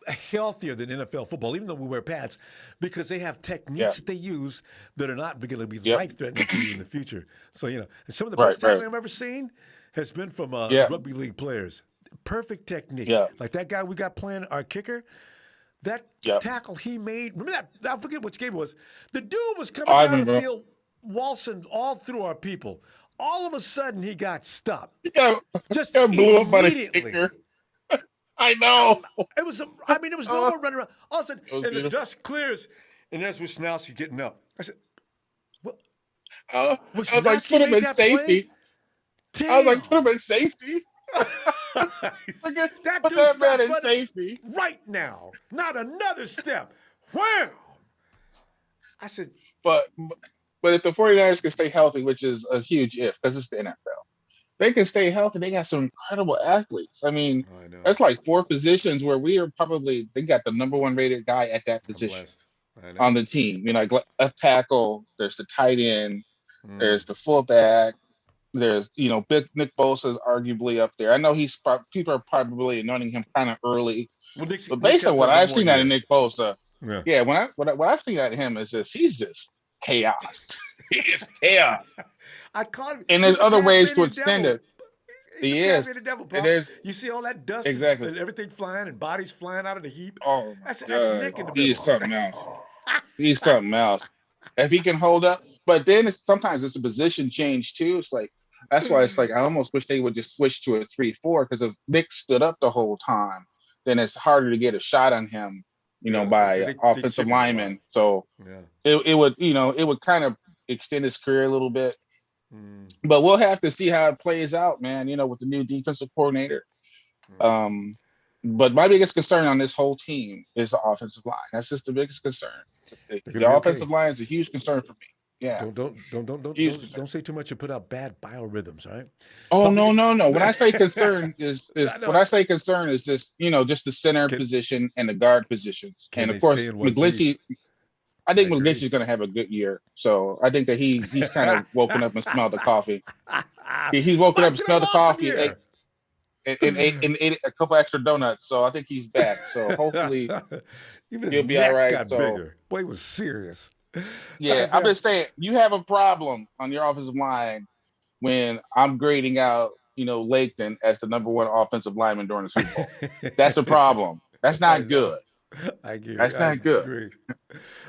healthier than NFL football, even though we wear pads, because they have techniques that they use that are not going to be life-threatening to you in the future. So, some of the best tackling I've ever seen has been from rugby league players. Perfect technique. Yeah. Like that guy we got playing, our kicker, that tackle he made, remember that? I forget which game it was. The dude was coming down the field, waltzing all through our people. All of a sudden, he got stopped. Just blew up by the kicker. I know. It was no more running around. All of a sudden, the dust clears, and that's Wisnowski getting up. I said, "What?" I was like, "Put him in safety." I was like, "Put him in safety." That dude's man in safety right now. Not another step. Wham! I said, but if the 49ers can stay healthy, which is a huge if, because it's the NFL. They can stay healthy. They got some incredible athletes. I mean, that's like 4 positions where they got the number 1 rated guy at that position on the team. Like left tackle, there's the tight end, there's the fullback, there's, big Nick Bosa is arguably up there. I know people are probably anointing him kind of early. But based on what I've seen out of Nick Bosa, what I've seen out of him is he's just chaos. He is chaos. I caught him. And there's other ways to extend it. He is. You see all that dust and everything flying and bodies flying out of the heap. Oh, that's Nick in the middle. He's something else. He's something else. If he can hold up. But then sometimes it's a position change too. It's like, that's why it's like, I almost wish they would just switch to a 3-4, because if Nick stood up the whole time, then it's harder to get a shot on him, by offensive linemen. So it would kind of extend his career a little bit. But we'll have to see how it plays out, man. With the new defensive coordinator. But my biggest concern on this whole team is the offensive line. That's just the biggest concern. The offensive line is a huge concern for me. Yeah. Don't say too much and put out bad biorhythms, all right? Oh, no. When I say concern is just just the center position and the guard positions. And of course, McGlinchey. I think McGlinchey's going to have a good year. So I think that he's kind of woken up and smelled the coffee. He's woken up and smelled the coffee and ate a couple extra donuts. So I think he's back. So hopefully he'll be all right. Got bigger. Boy, he was serious. Yeah, I'm just saying, you have a problem on your offensive line when I'm grading out, Laketon as the number one offensive lineman during the Super Bowl. That's a problem. That's not good. I agree. That's not good.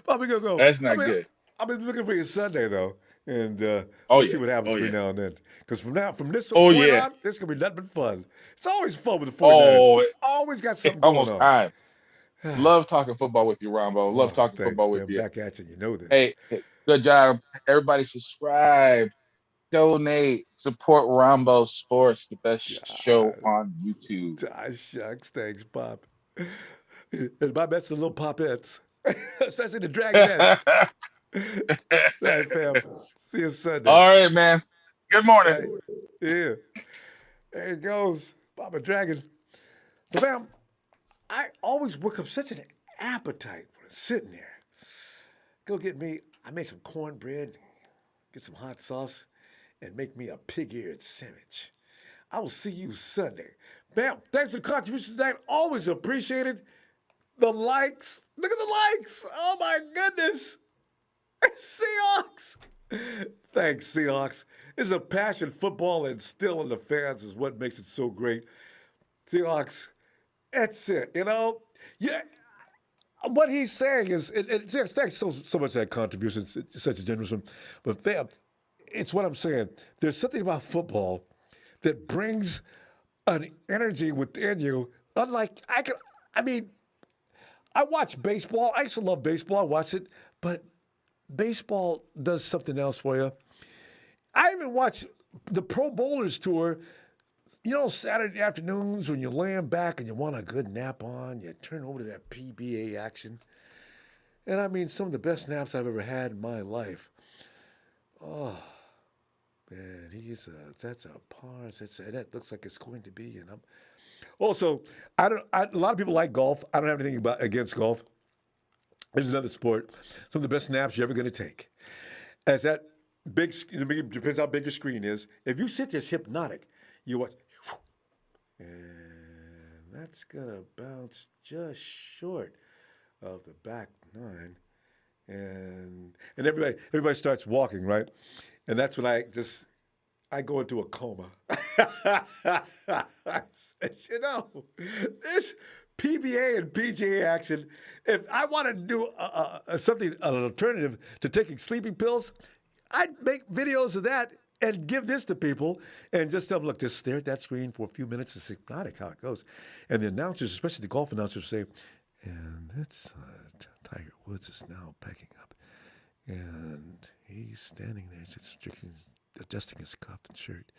Well, we're gonna go. That's not good. I've been looking for you Sunday though, and we'll see what happens between now and then. Because from this point on, it's gonna be nothing but fun. It's always fun with the 49ers. Always got something going on. Time. Love talking football with you, Ronbo. Love talking football with you. Back at you. You know this. Hey, good job. Everybody subscribe, donate, support Ronbo Sports, the best show on YouTube. Shucks. Thanks, Pop. And my best, the little Popettes. Especially the Dragonettes. All right, fam. See you Sunday. All right, man. Good morning. Yeah. There it goes. Papa Dragon. So, fam, I always work up such an appetite when I'm sitting there. Go get me, I made some cornbread, get some hot sauce, and make me a pig-eared sandwich. I will see you Sunday. Bam, thanks for the contributions tonight. Always appreciated. The likes. Look at the likes. Oh, my goodness. Seahawks. Thanks, Seahawks. It's a passion football and still in the fans is what makes it so great. Seahawks, that's it, Yeah. What he's saying is, thanks so much for that contribution. It's such a generous one. But fam, it's what I'm saying. There's something about football that brings an energy within you. Unlike, I watch baseball. I used to love baseball. I watch it. But baseball does something else for you. I even watch the Pro Bowlers Tour. Saturday afternoons when you're laying back and you want a good nap on, you turn over to that PBA action. And some of the best naps I've ever had in my life. Oh, man, that's a par. That looks like it's going to be. And also, a lot of people like golf. I don't have anything against golf. There's another sport. Some of the best naps you're ever going to take. As that big, depends how big your screen is. If you sit there, it's hypnotic. You watch, and that's going to bounce just short of the back nine. And everybody starts walking, right? And that's when I go into a coma. This PBA and PGA action, if I want to do an alternative to taking sleeping pills, I'd make videos of that and give this to people and just tell them, look, just stare at that screen for a few minutes. It's hypnotic how it goes. And the announcers, especially the golf announcers, say, and that's Tiger Woods is now packing up. And he's standing there, adjusting his cuff and shirt.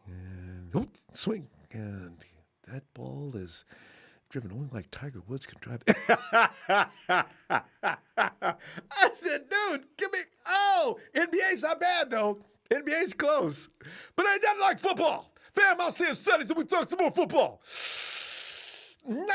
And swing. And that ball is driven only like Tiger Woods can drive. I said, dude, NBA's not bad, though. NBA's close. But ain't nothing like football. Fam, I'll see you Sunday so we talk some more football. Niners!